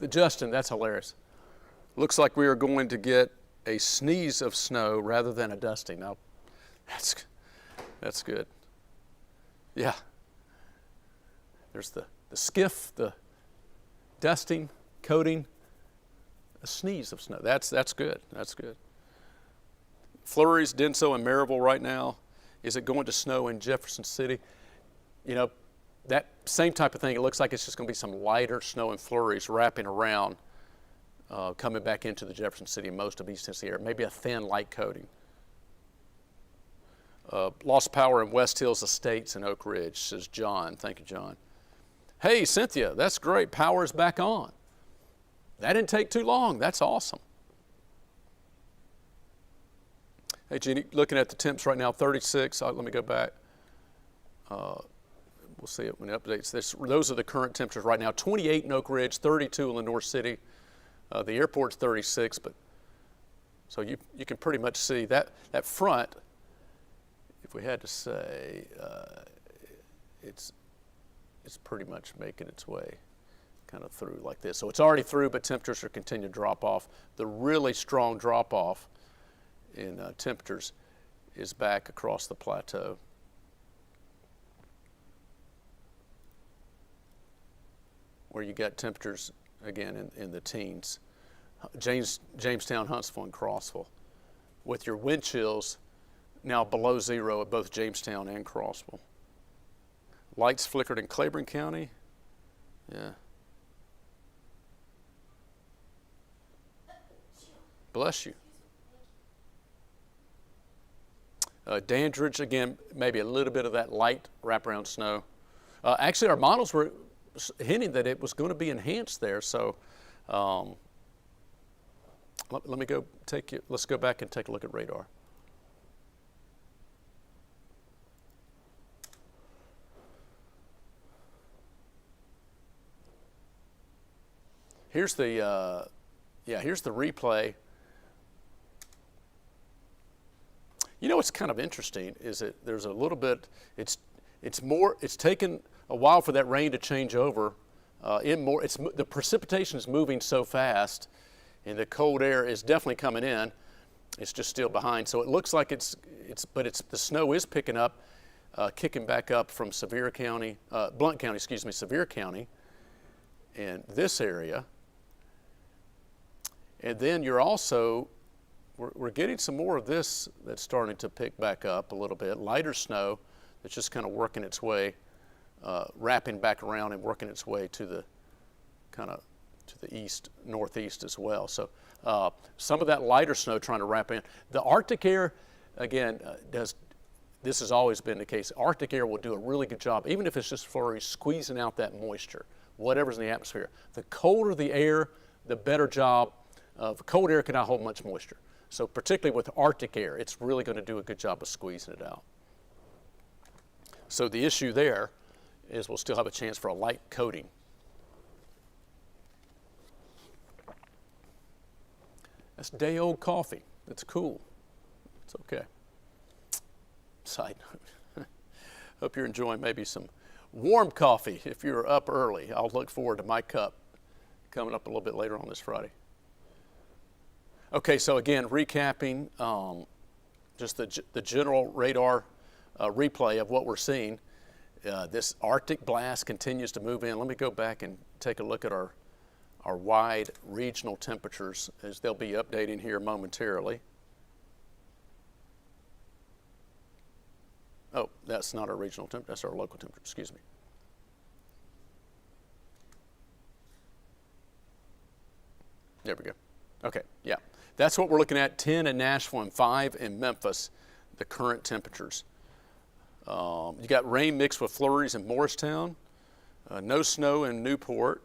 Justin, that's hilarious. Looks like we are going to get a sneeze of snow rather than a dusting. Now, that's good. Yeah. There's the skiff, the dusting, coating, a sneeze of snow. That's good. That's good. Flurries, Denso, and Maryville right now. Is it going to snow in Jefferson City? You know, that same type of thing. It looks like it's just going to be some lighter snow and flurries wrapping around, coming back into the Jefferson City and most of East Tennessee area. Maybe a thin, light coating. Lost power in West Hills Estates in Oak Ridge, says John. Thank you, John. Hey, Cynthia, that's great. Power is back on. That didn't take too long. That's awesome. Hey, Jeannie, looking at the temps right now, 36. Let me go back. We'll see it when it updates. Those are the current temperatures right now. 28 in Oak Ridge, 32 in Lenore City. The airport's 36, but so you can pretty much see that front. If we had to say, it's pretty much making its way kind of through like this. So it's already through, but temperatures are continuing to drop off. The really strong drop off in temperatures is back across the plateau. Where you got temperatures again in the teens. Jamestown, Huntsville, and Crossville, with your wind chills now below zero at both Jamestown and Crossville. Lights flickered in Claiborne County. Yeah. Bless you. Dandridge, again, maybe a little bit of that light wraparound snow. Actually, our models were hinting that it was going to be enhanced there. So let me go let's go back and take a look at radar. Here's the here's the replay. You know what's kind of interesting is that there's a little bit. It's taken a while for that rain to change over. The precipitation is moving so fast, and the cold air is definitely coming in. It's just still behind. So it looks like the snow is picking up, kicking back up from Sevier County, Blount County, Sevier County, and this area. And then we're getting some more of this that's starting to pick back up a little bit. Lighter snow that's just kind of working its way, wrapping back around and working its way to the east, northeast as well. So some of that lighter snow trying to wrap in. The Arctic air, again, this has always been the case. Arctic air will do a really good job, even if it's just flurries, squeezing out that moisture, whatever's in the atmosphere. The colder the air, the better job. Cold air cannot hold much moisture. So particularly with Arctic air, it's really going to do a good job of squeezing it out. So the issue there is we'll still have a chance for a light coating. That's day-old coffee. It's cool. It's okay. Side note. Hope you're enjoying maybe some warm coffee if you're up early. I'll look forward to my cup coming up a little bit later on this Friday. Okay, so again, recapping just the general radar replay of what we're seeing. This Arctic blast continues to move in. Let me go back and take a look at our wide regional temperatures as they'll be updating here momentarily. Oh, that's not our regional temperature, that's our local temperature, excuse me. There we go. Okay, yeah. That's what we're looking at, 10 in Nashville and 5 in Memphis, the current temperatures. You got rain mixed with flurries in Morristown, no snow in Newport.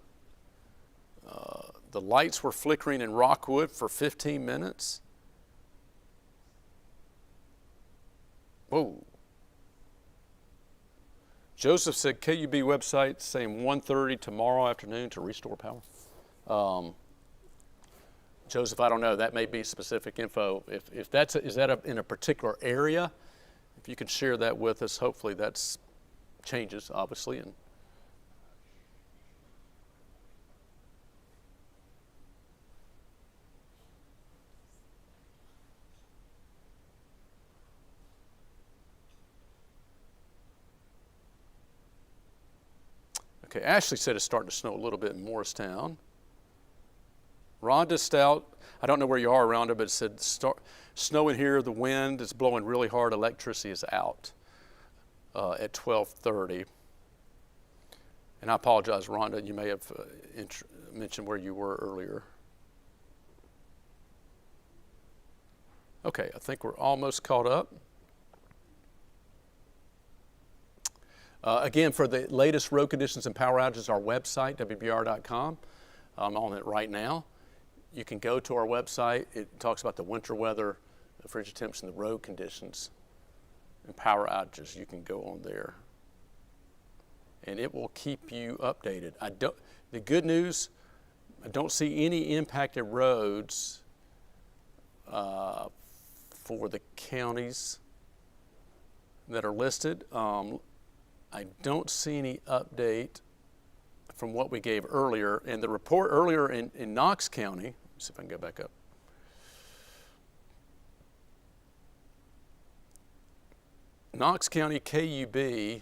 The lights were flickering in Rockwood for 15 minutes. Whoa. Joseph said KUB website saying 1:30 tomorrow afternoon to restore power. Joseph, I don't know. That may be specific info. If that's is that in a particular area, if you can share that with us, hopefully that's changes obviously. And okay, Ashley said it's starting to snow a little bit in Morristown. Rhonda Stout, I don't know where you are, Rhonda, but it said snowing here, the wind is blowing really hard, electricity is out at 12:30. And I apologize, Rhonda, you may have mentioned where you were earlier. Okay, I think we're almost caught up. Again, for the latest road conditions and power outages, our website, WBR.com. I'm on it right now. You can go to our website. It talks about the winter weather, the frigid temps, and the road conditions and power outages. You can go on there, and it will keep you updated. The good news, I don't see any impacted roads for the counties that are listed. I don't see any update from what we gave earlier. And the report earlier in Knox County, let's see if I can go back up. Knox County KUB,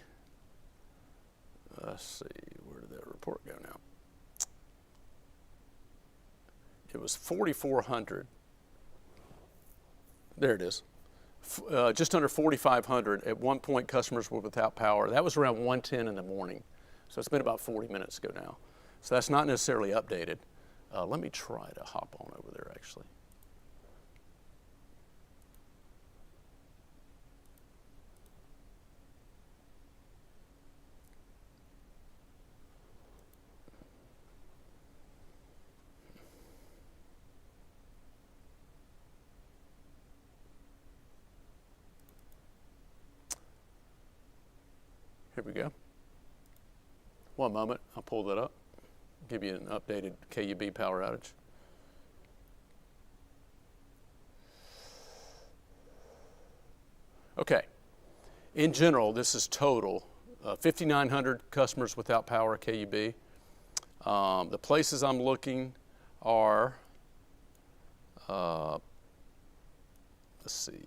let's see, where did that report go now? It was 4,400. There it is. Just under 4,500. At one point, customers were without power. That was around 1:10 in the morning. So it's been about 40 minutes ago now. So that's not necessarily updated. Let me try to hop on over there, actually. Here we go. One moment, I'll pull that up, give you an updated KUB power outage. Okay, in general, this is total, 5,900 customers without power KUB. The places I'm looking are, let's see,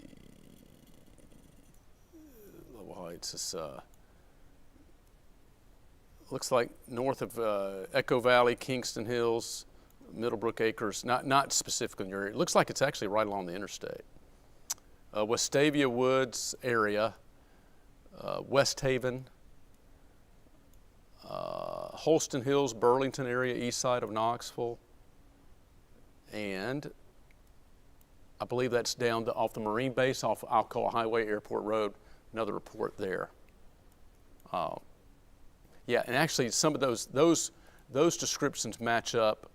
Level Heights is, looks like north of Echo Valley, Kingston Hills, Middlebrook Acres, not specifically in your area. It looks like it's actually right along the interstate. Westavia Woods area, West Haven, Holston Hills, Burlington area, east side of Knoxville, and I believe that's down off the Marine Base, off Alcoa Highway, Airport Road, another report there. Yeah, and actually some of those descriptions match up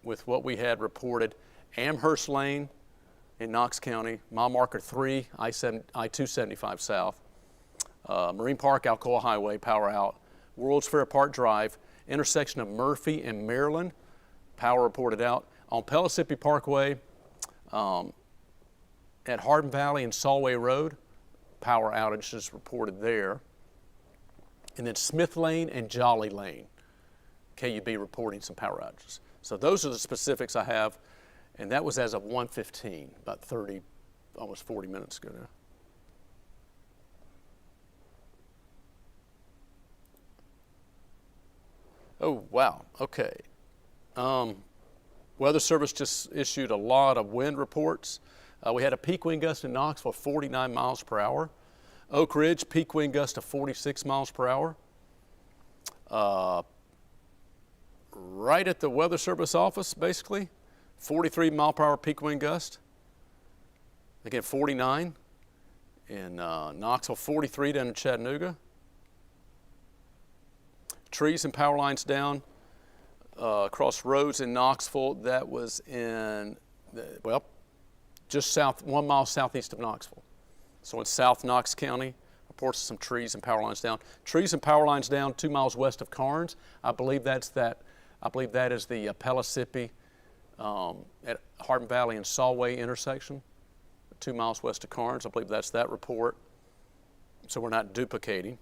with what we had reported. Amherst Lane in Knox County, mile marker 3, I-275 South. Marine Park, Alcoa Highway, power out. World's Fair Park Drive, intersection of Murphy and Maryland, power reported out. On Pellissippi Parkway, at Hardin Valley and Solway Road, power outages reported there. And then Smith Lane and Jolly Lane, KUB reporting some power outages. So those are the specifics I have, and that was as of 1:15, about 30, almost 40 minutes ago now. Oh, wow, okay. Weather Service just issued a lot of wind reports. We had a peak wind gust in Knoxville of 49 miles per hour. Oak Ridge, peak wind gust of 46 miles per hour. Right at the Weather Service office, basically, 43 mile per hour peak wind gust. Again, 49 in Knoxville, 43 down in Chattanooga. Trees and power lines down across roads in Knoxville. That was in, just 1 mile southeast of Knoxville. So in South Knox County, reports some trees and power lines down. Trees and power lines down 2 miles west of Carnes. I believe that is the Pellissippi at Hardin Valley and Solway intersection, 2 miles west of Carnes. I believe that's that report. So we're not duplicating.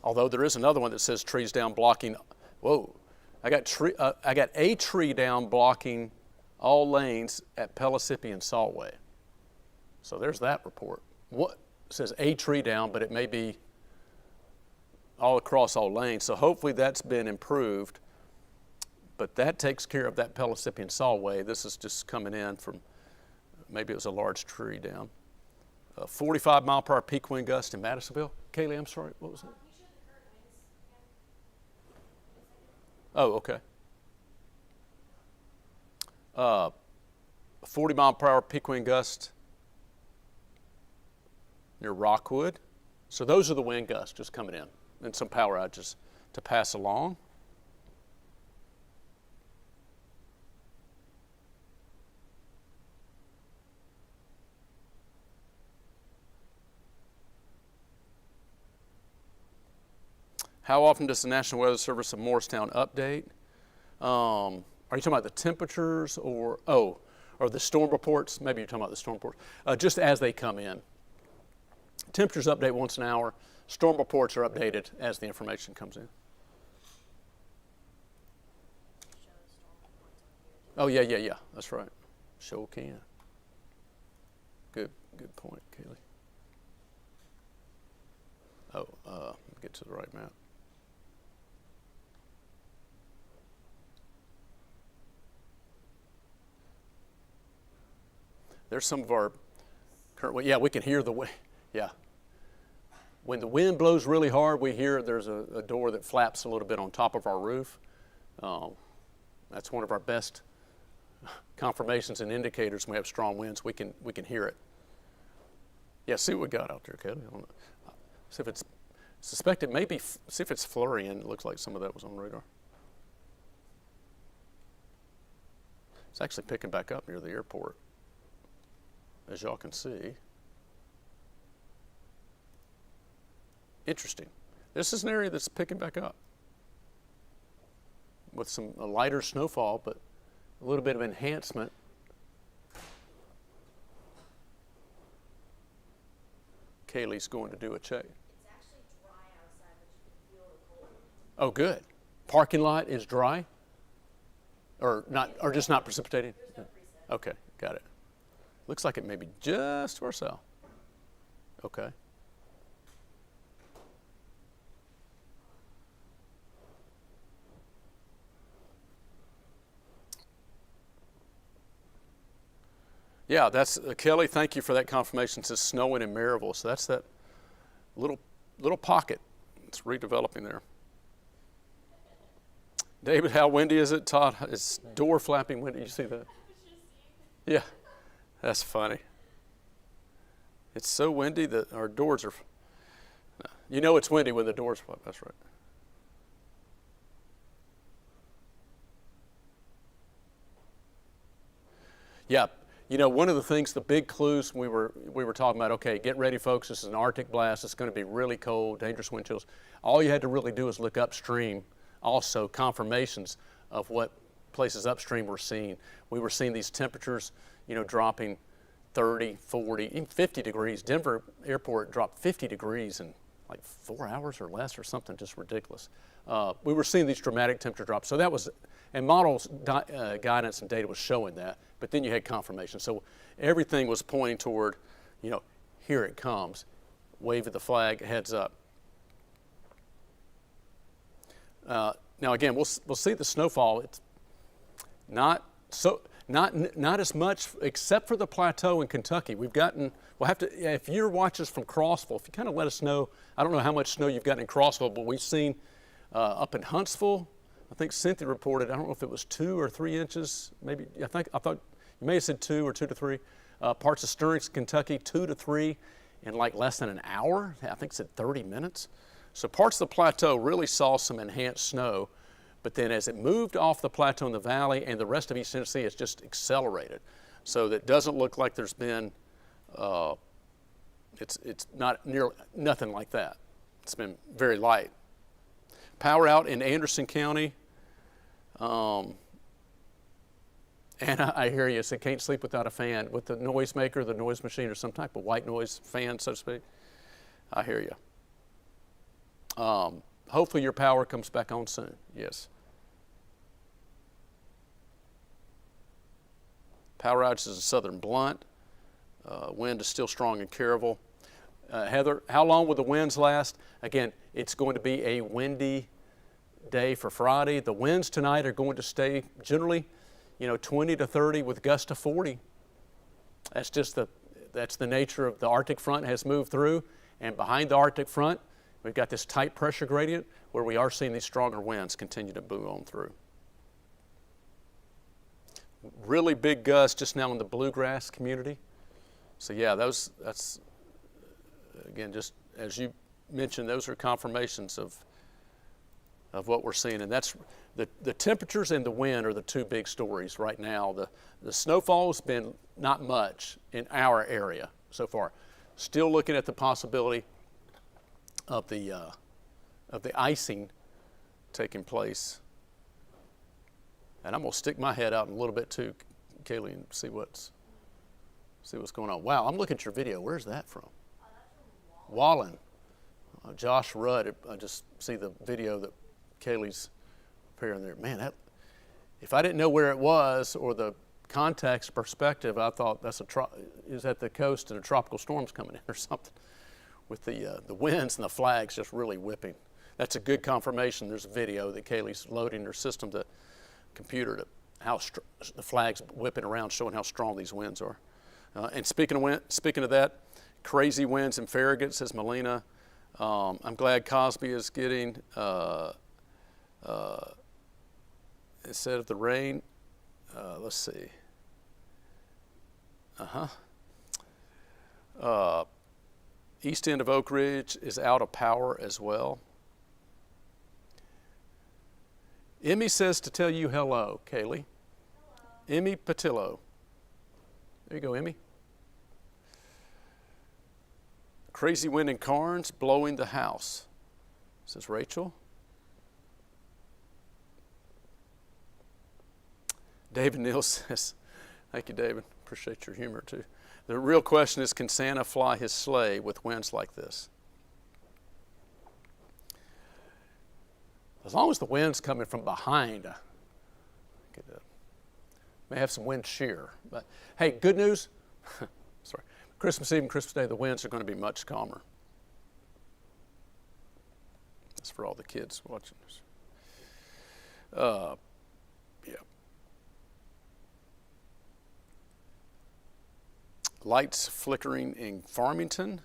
Although there is another one that says trees down blocking. Whoa, I got a tree down blocking all lanes at Pellissippi and Solway. So there's that report. What it says a tree down, but it may be all across all lanes. So hopefully that's been improved. But that takes care of that Pellissippi and Solway. This is just coming in from, maybe it was a large tree down. 45 mile per hour peak wind gust in Madisonville. Kaylee, I'm sorry, what was it? You showed the current winds again. Oh, okay. 40 mile per hour peak wind gust near Rockwood. So those are the wind gusts just coming in, and some power outages to pass along. How often does the National Weather Service of Morristown update? Are you talking about the temperatures or the storm reports? Maybe you're talking about the storm reports. Just as they come in. Temperatures update once an hour. Storm reports are updated as the information comes in. Shows storm reports on here. Oh, yeah. That's right. Sure can. Good point, Kaylee. Oh, let me get to the right map. There's some of our current, yeah, we can hear the wind, yeah. When the wind blows really hard, we hear there's a door that flaps a little bit on top of our roof. That's one of our best confirmations and indicators when we have strong winds. We can hear it. Yeah, see what we got out there, Kelly. I don't know. See if it's, suspect it may be, see if it's flurrying. It looks like some of that was on radar. It's actually picking back up near the airport, as y'all can see. Interesting. This is an area that's picking back up with a lighter snowfall, but a little bit of enhancement. Kaylee's going to do a check. It's actually dry outside, but you can feel the cold. Oh, good. Parking lot is dry? Or not, or just not precipitating? There's no preset. Okay, got it. Looks like it may be just to our south. Okay. Yeah, that's Kelly. Thank you for that confirmation. It says snowing in Maryville, so that's that little pocket. It's redeveloping there. David, how windy is it? Todd, it's door flapping windy. You see that? Yeah, that's funny. It's so windy that our doors are. You know it's windy when the doors flap. That's right. Yeah. You know, one of the things, the big clues we were talking about, okay, get ready, folks. This is an Arctic blast. It's going to be really cold, dangerous wind chills. All you had to really do is look upstream, also confirmations of what places upstream were seeing. We were seeing these temperatures, you know, dropping 30, 40, even 50 degrees. Denver Airport dropped 50 degrees in like 4 hours or less or something just ridiculous. We were seeing these dramatic temperature drops. So that was, and models guidance and data was showing that, but then you had confirmation. So everything was pointing toward, you know, here it comes. Wave of the flag, heads up. Now again, we'll see the snowfall. It's not as much, except for the plateau in Kentucky. We'll have to, if you're watching us from Crossville, if you kind of let us know, I don't know how much snow you've gotten in Crossville, but we've seen up in Huntsville, I think Cynthia reported, I don't know if it was 2 or 3 inches, maybe, I thought you may have said 2 or 2 to 3. Parts of Stearns, Kentucky, 2 to 3 in like less than an hour. I think it said 30 minutes. So parts of the plateau really saw some enhanced snow, but then as it moved off the plateau in the valley and the rest of East Tennessee, it's just accelerated. So that doesn't look like there's been It's not near nothing like that. It's been very light. Power out in Anderson County. And I hear you say can't sleep without a fan with the noisemaker, the noise machine, or some type of white noise fan, so to speak. I hear you. Hopefully your power comes back on soon. Yes. Power outages in southern Blunt. Wind is still strong in Caryville. Heather, how long will the winds last? Again, it's going to be a windy day for Friday. The winds tonight are going to stay generally, 20 to 30 with gusts to 40. That's the nature of the Arctic front has moved through, and behind the Arctic front, we've got this tight pressure gradient where we are seeing these stronger winds continue to move on through. Really big gusts just now in the bluegrass community. So yeah, that's again, just as you mentioned, those are confirmations of what we're seeing, and that's the temperatures and the wind are the two big stories right now. The snowfall has been not much in our area so far. Still looking at the possibility of the icing taking place. And I'm gonna stick my head out a little bit too, Kaylee, and see what's going on. Wow, I'm looking at your video. Where's that from? That's from Wallen. Josh Rudd. I just see the video that Kaylee's preparing there. Man, if I didn't know where it was or the context perspective, I thought is at the coast and a tropical storm's coming in or something, with the winds and the flags just really whipping. That's a good confirmation. There's a video that Kaylee's loading her system to computer to how the flags whipping around, showing how strong these winds are. And speaking of that, crazy winds in Farragut, says Melina. I'm glad Cosby is getting, instead of the rain, let's see. East end of Oak Ridge is out of power as well. Emmy says to tell you hello, Kaylee. Hello. Emmy Patillo. There you go, Emmy. Crazy wind in Carnes blowing the house, says Rachel. David Neal says, thank you, David. Appreciate your humor, too. The real question is, can Santa fly his sleigh with winds like this? As long as the wind's coming from behind, may have some wind shear. But hey, good news. Sorry, Christmas Eve and Christmas Day, the winds are going to be much calmer. That's for all the kids watching this. Yeah. Lights flickering in Farmington.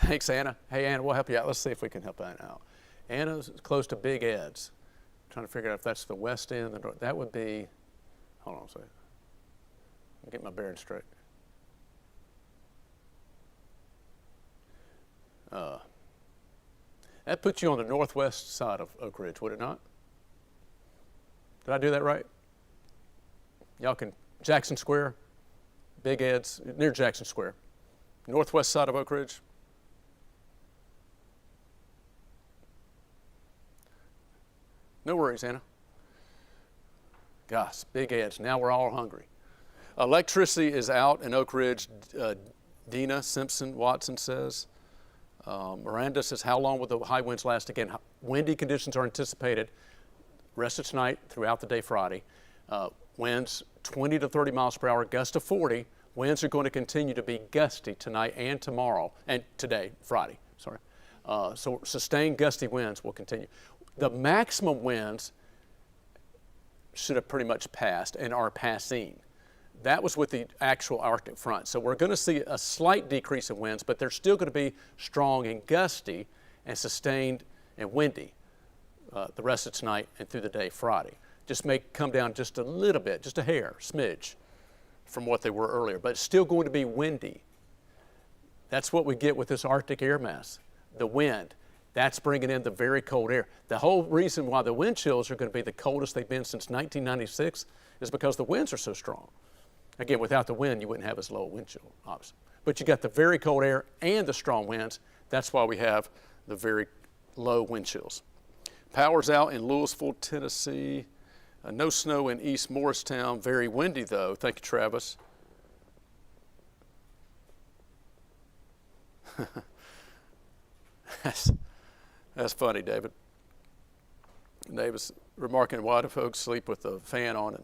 Thanks, Anna. Hey, Anna, we'll help you out. Let's see if we can help Anna out. Anna's close to Big Ed's. I'm trying to figure out if that's the west end. That would be, hold on a second. I'll get my bearings straight. That puts you on the northwest side of Oak Ridge, would it not? Did I do that right? Y'all can, Jackson Square, Big Ed's, near Jackson Square. Northwest side of Oak Ridge. No worries, Anna. Gosh, Big Edge. Now we're all hungry. Electricity is out in Oak Ridge. Dina Simpson Watson says. Miranda says, how long will the high winds last? Again, windy conditions are anticipated rest of tonight throughout the day Friday. Winds 20 to 30 miles per hour, gusts to 40. Winds are going to continue to be gusty tonight and tomorrow, and today, Friday, sorry. So sustained gusty winds will continue. The maximum winds should have pretty much passed and are passing. That was with the actual Arctic front. So we're going to see a slight decrease in winds, but they're still going to be strong and gusty and sustained and windy the rest of tonight and through the day Friday. Just may come down just a little bit, just a hair, smidge from what they were earlier, but it's still going to be windy. That's what we get with this Arctic air mass, the wind. That's bringing in the very cold air. The whole reason why the wind chills are going to be the coldest they've been since 1996 is because the winds are so strong. Again, without the wind, you wouldn't have as low a wind chill, obviously. But you got the very cold air and the strong winds. That's why we have the very low wind chills. Power's out in Louisville, Tennessee. No snow in East Morristown. Very windy, though. Thank you, Travis. That's funny, David. David's remarking, why do folks sleep with the fan on in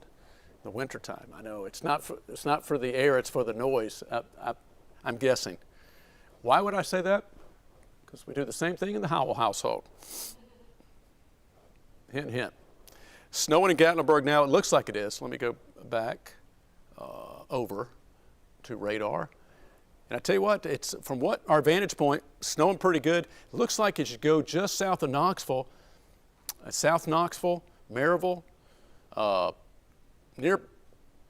the wintertime? I know, it's not for the air, it's for the noise, I'm guessing. Why would I say that? Because we do the same thing in the Howell household. Hint, hint. Snowing in Gatlinburg now, it looks like it is. Let me go back over to radar. And I tell you what, it's from what our vantage point, snowing pretty good. It looks like as you go just south of Knoxville, South Knoxville, Maryville, near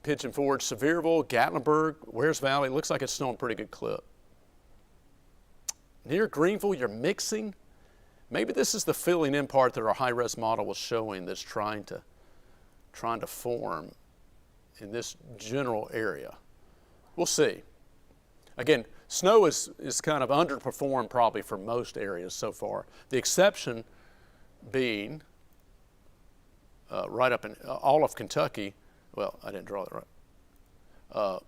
Pigeon Forge, Sevierville, Gatlinburg, Wares Valley, it looks like it's snowing pretty good clip. Near Greenville, you're mixing. Maybe this is the filling in part that our high-res model was showing that's trying to form in this general area. We'll see. Again, snow is kind of underperformed probably for most areas so far. The exception being right up in all of Kentucky. Well, I didn't draw that right.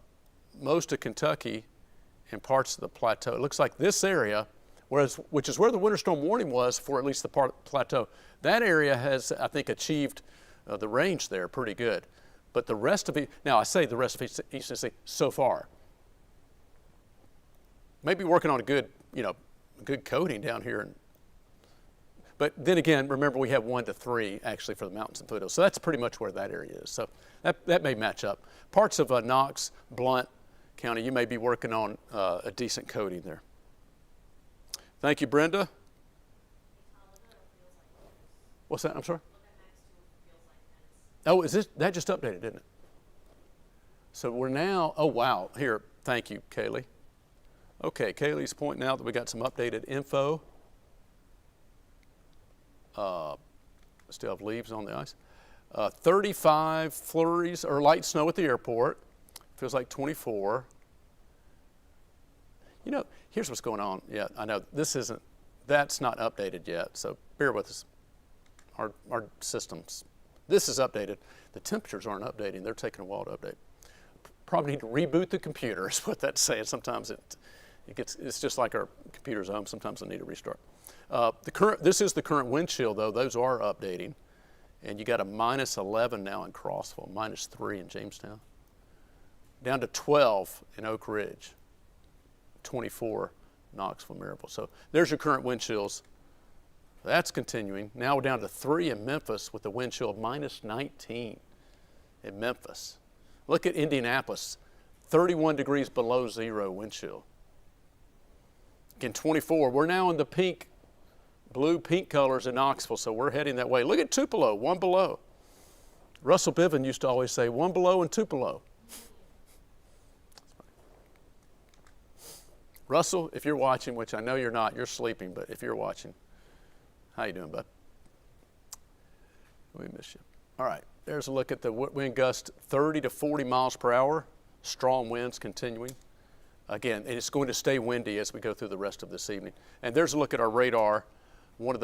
Most of Kentucky and parts of the plateau. It looks like this area, which is where the winter storm warning was for at least the part of the plateau. That area has, I think, achieved the range there pretty good. But the rest of it, now I say the rest of East Tennessee so far. Maybe working on a good coating down here. But then again, remember we have 1 to 3 actually for the mountains and foothills. So that's pretty much where that area is. So that may match up. Parts of Knox, Blount County, you may be working on a decent coating there. Thank you, Brenda. What's that? I'm sorry? Oh, that just updated, didn't it? So we're now, oh wow, here, thank you, Kaylee. Okay, Kaylee's pointing out that we got some updated info. Still have leaves on the ice. 35 flurries or light snow at the airport. Feels like 24. You know, here's what's going on. Yeah, I know that's not updated yet, so bear with us. Our systems. This is updated. The temperatures aren't updating. They're taking a while to update. Probably need to reboot the computer is what that's saying. Sometimes it's just like our computer's home. Sometimes they need to restart. This is the current wind chill, though. Those are updating. And you got a -11 now in Crossville, -3 in Jamestown. Down to 12 in Oak Ridge, 24 Knoxville, Maryville. So there's your current wind chills. That's continuing. Now we're down to 3 in Memphis with a wind chill of -19 in Memphis. Look at Indianapolis, 31 degrees below zero wind chill. Again, 24. We're now in the blue-pink colors in Knoxville, so we're heading that way. Look at Tupelo, 1 below. Russell Biven used to always say 1 below and 2 below. Russell, if you're watching, which I know you're not, you're sleeping, but if you're watching, how you doing, bud? We miss you. All right, there's a look at the wind gust, 30 to 40 miles per hour. Strong winds continuing. Again, it's going to stay windy as we go through the rest of this evening. And there's a look at our radar. One of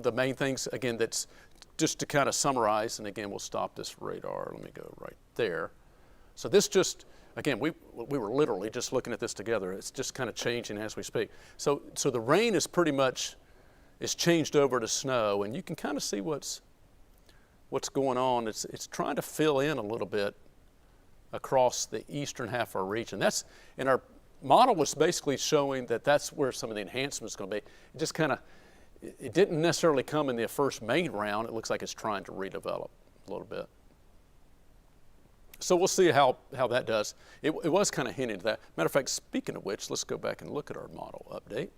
the main things, again, that's just to kind of summarize, and again, we'll stop this radar. Let me go right there. So this just, again, we were literally just looking at this together. It's just kind of changing as we speak. So the rain is pretty much, is changed over to snow, and you can kind of see what's going on. It's trying to fill in a little bit across the eastern half of our region. And our model was basically showing that that's where some of the enhancement is going to be. It just kind of, it didn't necessarily come in the first main round. It looks like it's trying to redevelop a little bit. So we'll see how that does. It was kind of hinting to that. Matter of fact, speaking of which, let's go back and look at our model update.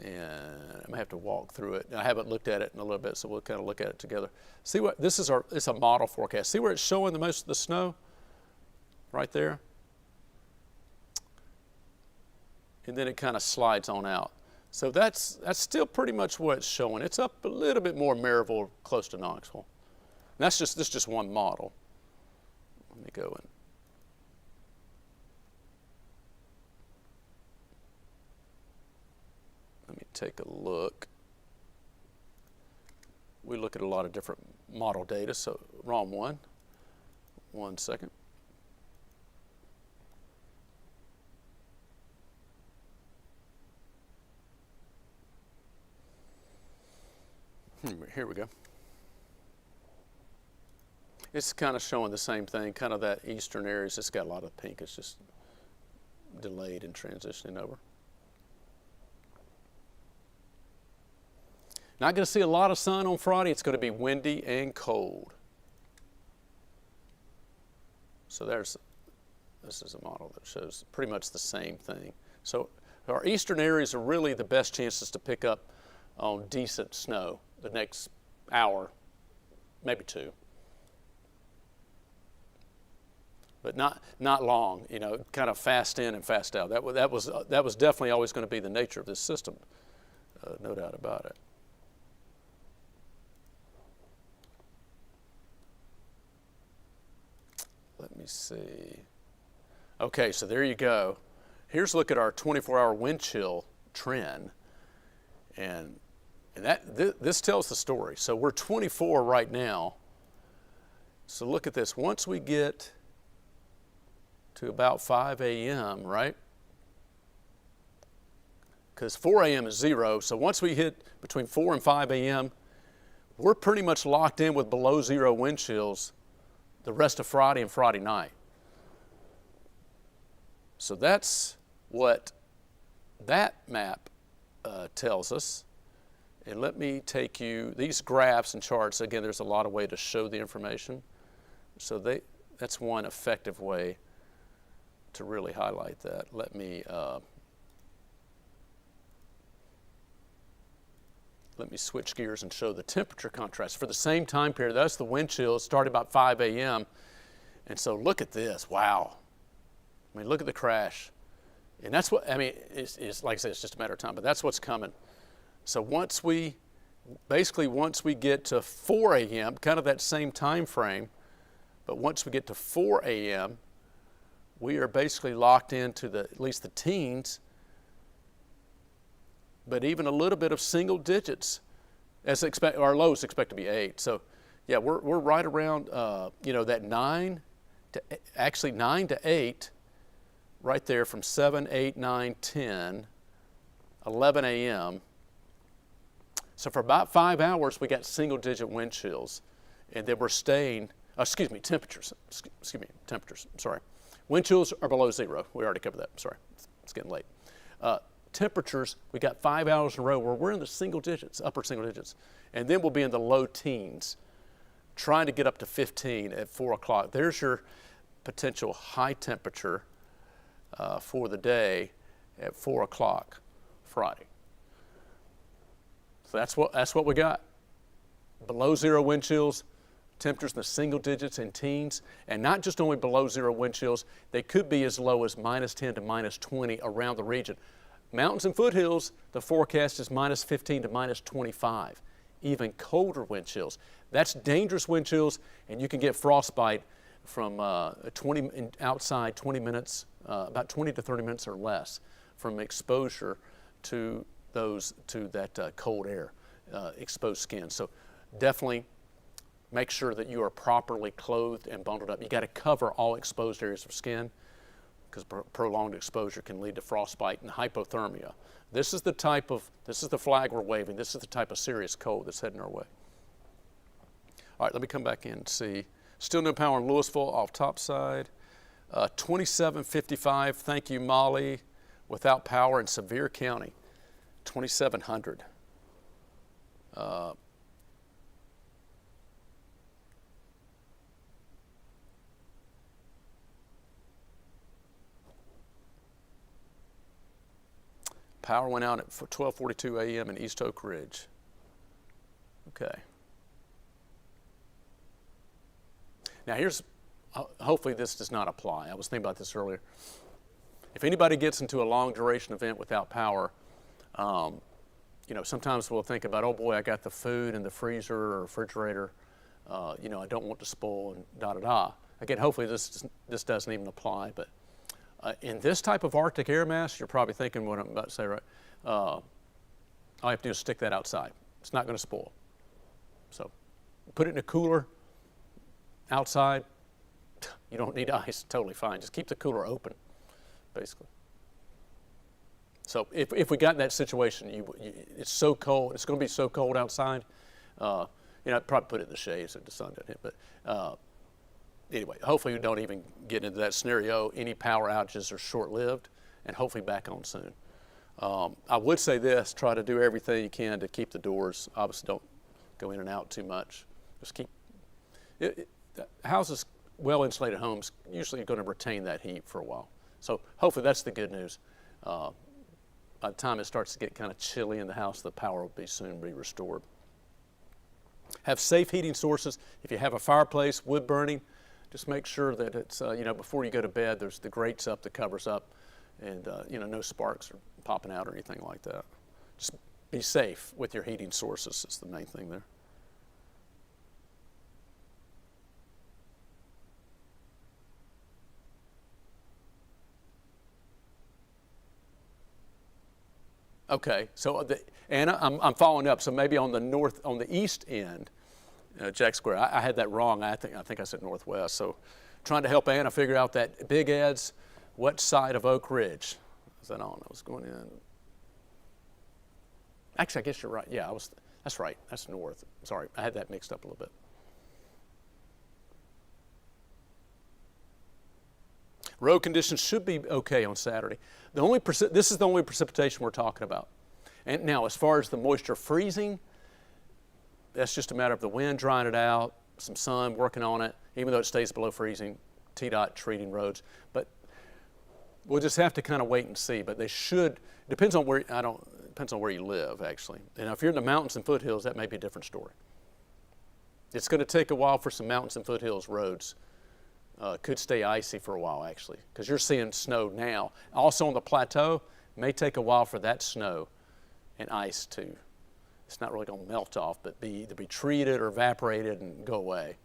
And I may have to walk through it. I haven't looked at it in a little bit, so we'll kind of look at it together. See what, it's a model forecast. See where it's showing the most of the snow? Right there. and then it kind of slides on out. So that's still pretty much what it's showing. It's up a little bit more Maryville, close to Knoxville. And this is just one model. Let me go in. Let me take a look. We look at a lot of different model data, so wrong one. 1 second. Here we go. It's kind of showing the same thing, kind of that eastern areas. It's got a lot of pink. It's just delayed in transitioning over. Not going to see a lot of sun on Friday. It's going to be windy and cold. So this is a model that shows pretty much the same thing. So our eastern areas are really the best chances to pick up on decent snow the next hour, maybe 2. But not long, you know, kind of fast in and fast out. That was definitely always going to be the nature of this system, no doubt about it. Let me see. Okay, so there you go. Here's a look at our 24-hour wind chill trend, and this tells the story. So we're 24 right now. So look at this. Once we get to about 5 a.m., right? Because 4 a.m. is 0. So once we hit between 4 and 5 a.m., we're pretty much locked in with below 0 wind chills the rest of Friday and Friday night. So that's what that map tells us. And let me take you, these graphs and charts, again, there's a lot of ways to show the information. So that's one effective way to really highlight that. Let me switch gears and show the temperature contrast. For the same time period, that's the wind chills, started about 5 a.m. And so look at this, wow. I mean, look at the crash. And that's what, I mean, it's like I said, it's just a matter of time, but that's what's coming. So once we get to 4 a.m., kind of that same time frame, but once we get to 4 a.m., we are basically locked into at least the teens, but even a little bit of single digits. Our lows expect to be 8. So yeah, we're right around that 9 to 8, right there from 7, 8, 9, 10, 11 a.m. So for about 5 hours, we got single digit wind chills, and then we're staying, temperatures, sorry. Wind chills are below 0. We already covered that, sorry, it's getting late. Temperatures, we got 5 hours in a row where we're in the single digits, upper single digits, and then we'll be in the low teens, trying to get up to 15 at 4 o'clock. There's your potential high temperature for the day at 4 o'clock Friday. So that's what we got. Below 0 wind chills, temperatures in the single digits and teens, and not just only below 0 wind chills, they could be as low as -10 to -20 around the region. Mountains and foothills, the forecast is -15 to -25, even colder wind chills. That's dangerous wind chills, and you can get frostbite from outside 20 minutes, about 20 to 30 minutes or less from exposure to that cold air, exposed skin. So definitely make sure that you are properly clothed and bundled up. You got to cover all exposed areas of skin, because prolonged exposure can lead to frostbite and hypothermia. This is the flag we're waving. This is the type of serious cold that's heading our way. All right, let me come back in and see. Still no power in Louisville off top side. 2755, thank you, Molly. Without power in Sevier County, 2700. Power went out at 12:42 a.m. in East Oak Ridge. Okay. Now hopefully this does not apply. I was thinking about this earlier. if anybody gets into a long duration event without power, sometimes we'll think about, oh boy, I got the food in the freezer or refrigerator, I don't want to spoil and da-da-da. Again, hopefully this doesn't even apply, but in this type of Arctic air mass, you're probably thinking what I'm about to say, right? All you have to do is stick that outside. It's not going to spoil. So put it in a cooler outside. You don't need ice, totally fine. Just keep the cooler open, basically. So if we got in that situation, it's so cold, it's going to be so cold outside, I'd probably put it in the shade so the sun doesn't hit. But anyway, hopefully you don't even get into that scenario. Any power outages are short-lived and hopefully back on soon. I would say this, try to do everything you can to keep the doors, obviously don't go in and out too much. Just keep, houses, well-insulated homes, usually going to retain that heat for a while. So hopefully that's the good news. By the time it starts to get kind of chilly in the house, the power will soon be restored. Have safe heating sources. If you have a fireplace, wood burning, just make sure that it's, before you go to bed, there's the grates up, the covers up, and, no sparks are popping out or anything like that. Just be safe with your heating sources is the main thing there. Okay, so Anna, I'm following up. So maybe on the east end, Jack Square. I had that wrong. I think I said northwest. So, trying to help Anna figure out that Big Ed's, what side of Oak Ridge is that on? I was going in. Actually, I guess you're right. Yeah, that's right. That's north. Sorry, I had that mixed up a little bit. Road conditions should be okay on Saturday. This is the only precipitation we're talking about. And now, as far as the moisture freezing, that's just a matter of the wind drying it out, some sun working on it, even though it stays below freezing, TDOT treating roads. But we'll just have to kind of wait and see. But they should, depends on where you live, actually. And if you're in the mountains and foothills, that may be a different story. It's going to take a while for some mountains and foothills roads. Could stay icy for a while, actually, because you're seeing snow now. Also on the plateau, it may take a while for that snow and ice to, it's not really going to melt off, but either be treated or evaporated and go away.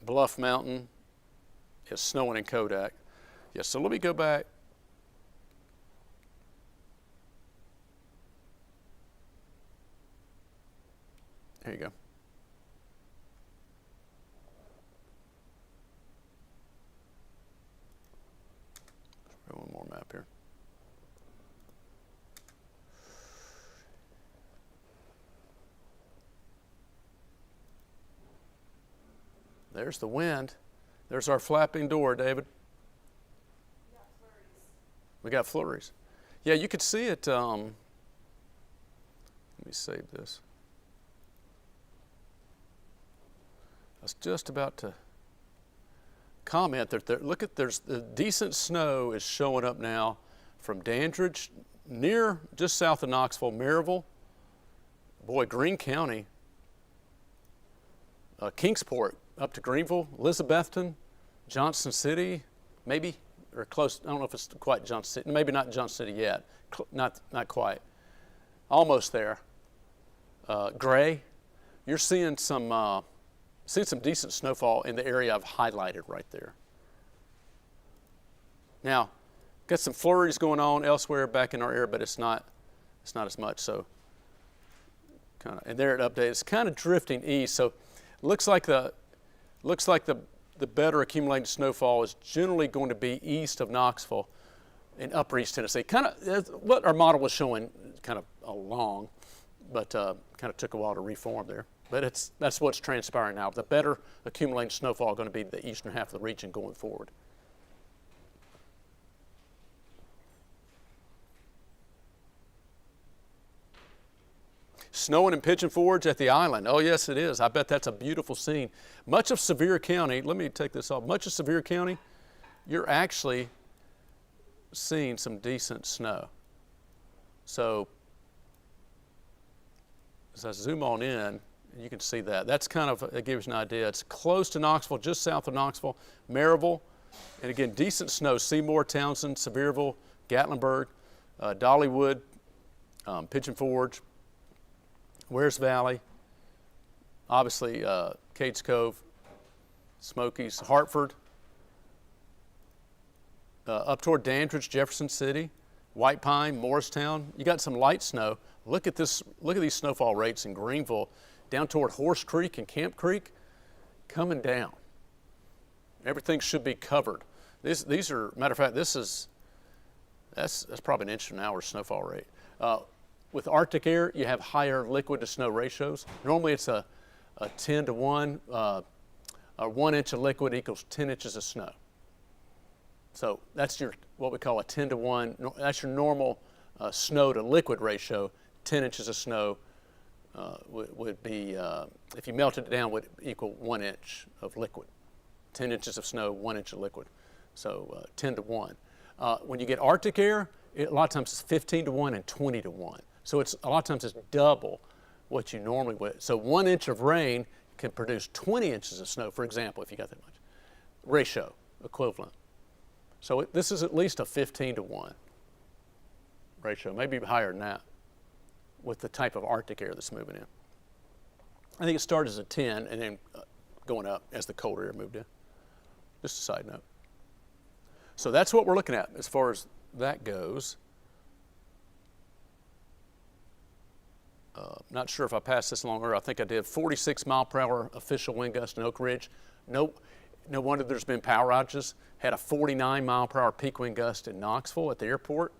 Bluff Mountain is snowing in Kodak. Yeah, so let me go back. There you go. One more map here. There's the wind. There's our flapping door, David. We got flurries. Yeah, you could see it. Let me save this. I was just about to comment that look at there's the decent snow is showing up now from Dandridge, near just south of Knoxville, Maryville, boy, Greene County, Kingsport up to Greenville, Elizabethton, Johnson City, maybe or close. I don't know if it's quite Johnson City. Maybe not Johnson City yet. Not quite. Almost there. Gray, you're seeing some. Seen some decent snowfall in the area I've highlighted right there. Now, got some flurries going on elsewhere back in our area, but it's not as much. So, and there it updates. It's kind of drifting east. So, looks like the better accumulated snowfall is generally going to be east of Knoxville in upper East Tennessee. Kind of what our model was showing, kind of along, but kind of took a while to reform there. But that's what's transpiring now. The better accumulating snowfall is going to be the eastern half of the region going forward. Snowing in Pigeon Forge at the island. Oh, yes, it is. I bet that's a beautiful scene. Much of Sevier County, let me take this off. Much of Sevier County, you're actually seeing some decent snow. So as I zoom on in, you can see that. That's kind of, it gives you an idea. It's close to Knoxville, just south of Knoxville. Maryville, And again, decent snow, Seymour, Townsend, Sevierville, Gatlinburg, Dollywood, Pigeon Forge, Wares Valley, obviously Cades Cove, Smokies, Hartford, up toward Dandridge, Jefferson City, White Pine, Morristown. You got some light snow. Look at this. Look at these snowfall rates in Greenville, down toward Horse Creek and Camp Creek, coming down. Everything should be covered. These are, matter of fact, that's probably an inch an hour snowfall rate. With Arctic air, you have higher liquid to snow ratios. Normally it's a 10 to 1. 1 inch of liquid equals 10 inches of snow. So that's your, what we call a 10 to 1. That's your normal snow to liquid ratio. 10 inches of snow would be, if you melted it down, would equal 1 inch of liquid. 10 inches of snow, 1 inch of liquid. So 10 to 1. When you get Arctic air, a lot of times it's 15 to 1 and 20 to 1. So it's a lot of times it's double what you normally would. So 1 inch of rain can produce 20 inches of snow, for example, if you got that much. Ratio, equivalent. So this is at least a 15 to 1 ratio, maybe higher than that, with the type of Arctic air that's moving in. I think it started as a 10 and then going up as the colder air moved in. Just a side note. So that's what we're looking at as far as that goes. Not sure if I passed this along earlier. I think I did. 46 mile per hour official wind gust in Oak Ridge. No wonder there's been power outages. Had a 49 mile per hour peak wind gust in Knoxville at the airport.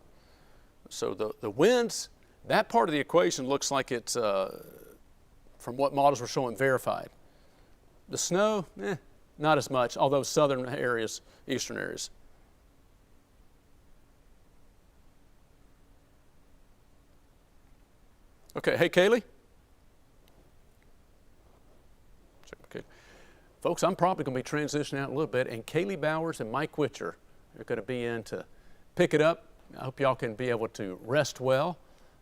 So the winds, that part of the equation looks like it's, from what models were showing, verified. The snow, not as much, although southern areas, eastern areas. Okay, hey Kaylee. Okay. Folks, I'm probably going to be transitioning out a little bit, and Kaylee Bowers and Mike Witcher are going to be in to pick it up. I hope y'all can be able to rest well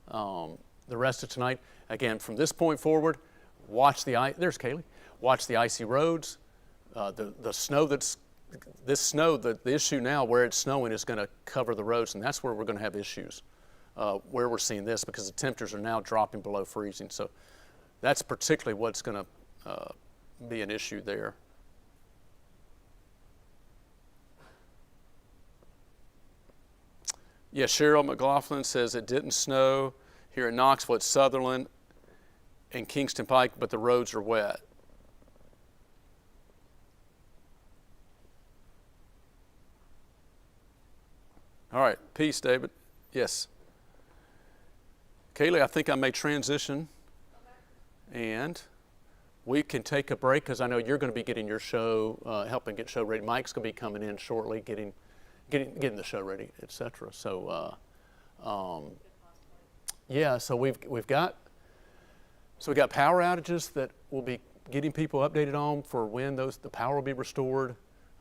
the rest of tonight. Again, from this point forward, watch the ice. There's Kaylee. Watch the icy roads. The snow that's this snow. The issue now where it's snowing is going to cover the roads, and that's where we're going to have issues. Where we're seeing this because the temperatures are now dropping below freezing. So that's particularly what's going to be an issue there. Yeah, Cheryl McLaughlin says it didn't snow here in Knoxville, at Sutherland and Kingston Pike, but the roads are wet. All right, peace, David. Yes. Kaylee, I think I may transition, and we can take a break because I know you're going to be getting your show, helping get show ready. Mike's going to be coming in shortly, getting the show ready, etc. So, yeah. So we got power outages that we'll be getting people updated on for when the power will be restored.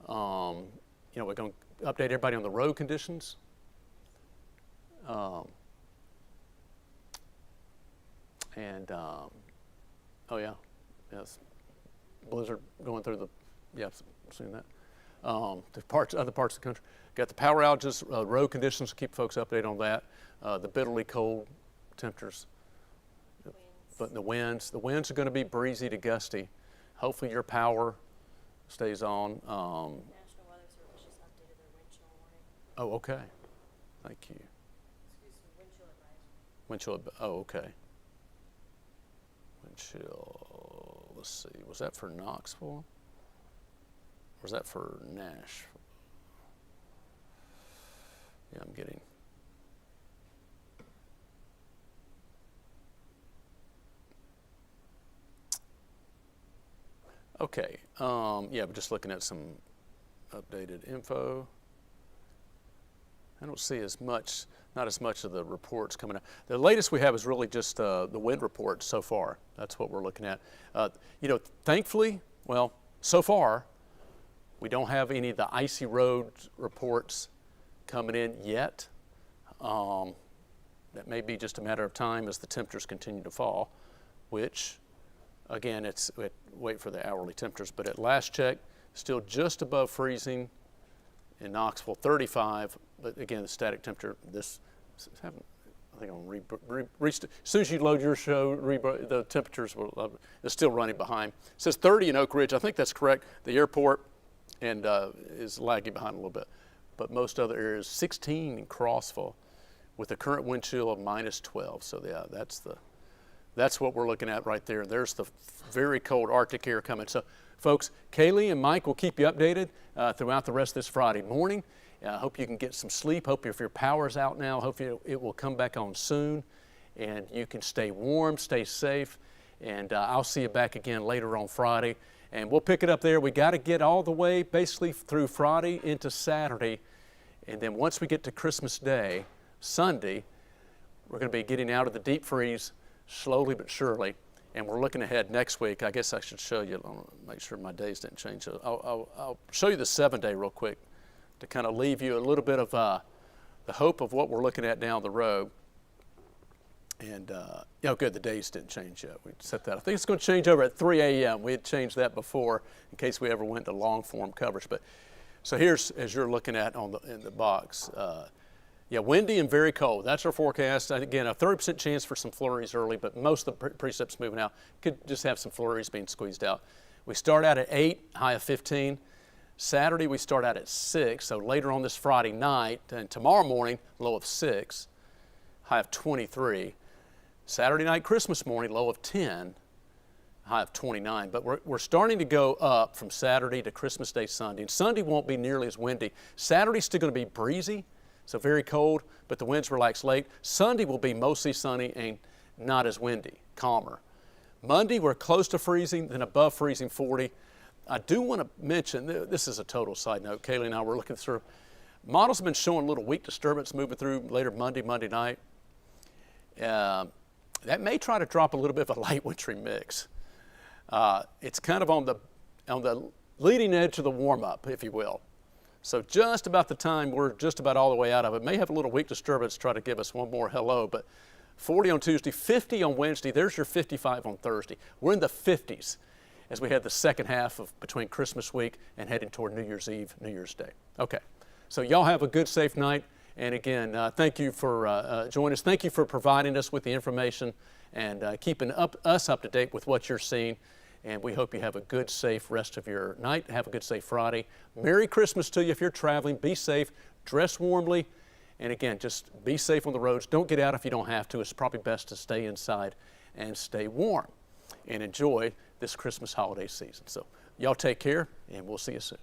We're going to update everybody on the road conditions. Oh yeah, yes, blizzard going through seen that. Other parts of the country. Got the power outages, road conditions, keep folks updated on that. The bitterly cold temperatures. But the winds are going to be breezy to gusty. Hopefully your power stays on. National Weather Service just updated their wind chill warning. Oh, okay. Thank you. Excuse me, wind chill advisory. Wind chill, oh, okay. Wind chill, let's see, was that for Knoxville? Or was that for Nashville? Yeah, I'm getting. Okay, yeah, but just looking at some updated info. I don't see not as much of the reports coming out. The latest we have is really just the wind reports so far. That's what we're looking at. Thankfully, well, so far, we don't have any of the icy road reports coming in yet. That may be just a matter of time as the temperatures continue to fall, which, again, wait for the hourly temperatures, but at last check, still just above freezing In Knoxville, 35, but again, the static temperature, this, I think I'm as soon as you load your show, the temperatures will, it's still running behind. It says 30 in Oak Ridge. I think that's correct. The airport and is lagging behind a little bit. But most other areas, 16 in Crossville with a current wind chill of -12. So yeah, that's what we're looking at right there. There's the very cold Arctic air coming. So folks, Kaylee and Mike will keep you updated throughout the rest of this Friday morning. I hope you can get some sleep. Hope if your power's out now, hope it will come back on soon. And you can stay warm, stay safe. And I'll see you back again later on Friday. And we'll pick it up there. We got to get all the way basically through Friday into Saturday. And then once we get to Christmas Day, Sunday, we're going to be getting out of the deep freeze slowly but surely. And we're looking ahead next week. I guess I should show you, make sure my days didn't change. I'll show you the 7-day real quick to kind of leave you a little bit of the hope of what we're looking at down the road. And, good, the days didn't change yet. We set that. I think it's going to change over at 3 a.m. We had changed that before in case we ever went to long form coverage. But so here's, as you're looking at in the box, windy and very cold. That's our forecast. Again, a 30% chance for some flurries early, but most of the precip's moving out. Could just have some flurries being squeezed out. We start out at 8, high of 15. Saturday, we start out at 6. So later on this Friday night and tomorrow morning, low of 6, high of 23. Saturday night, Christmas morning, low of 10, high of 29. But we're starting to go up from Saturday to Christmas Day, Sunday. And Sunday won't be nearly as windy. Saturday's still going to be breezy, so very cold, but the winds relax late. Sunday will be mostly sunny and not as windy, calmer. Monday, we're close to freezing, then above freezing 40. I do want to mention, this is a total side note. Kaylee and I were looking through. Models have been showing a little weak disturbance moving through later Monday night. That may try to drop a little bit of a light wintry mix. It's kind of on the leading edge of the warm-up, if you will. So just about the time we're just about all the way out of it. May have a little weak disturbance try to give us one more hello, but 40 on Tuesday, 50 on Wednesday. There's your 55 on Thursday. We're in the 50s as we had the second half of between Christmas week and heading toward New Year's Eve, New Year's Day. Okay, so y'all have a good, safe night. And again, thank you for joining us. Thank you for providing us with the information and keeping us up to date with what you're seeing. And we hope you have a good, safe rest of your night. Have a good, safe Friday. Merry Christmas to you if you're traveling. Be safe. Dress warmly. And again, just be safe on the roads. Don't get out if you don't have to. It's probably best to stay inside and stay warm and enjoy this Christmas holiday season. So y'all take care, and we'll see you soon.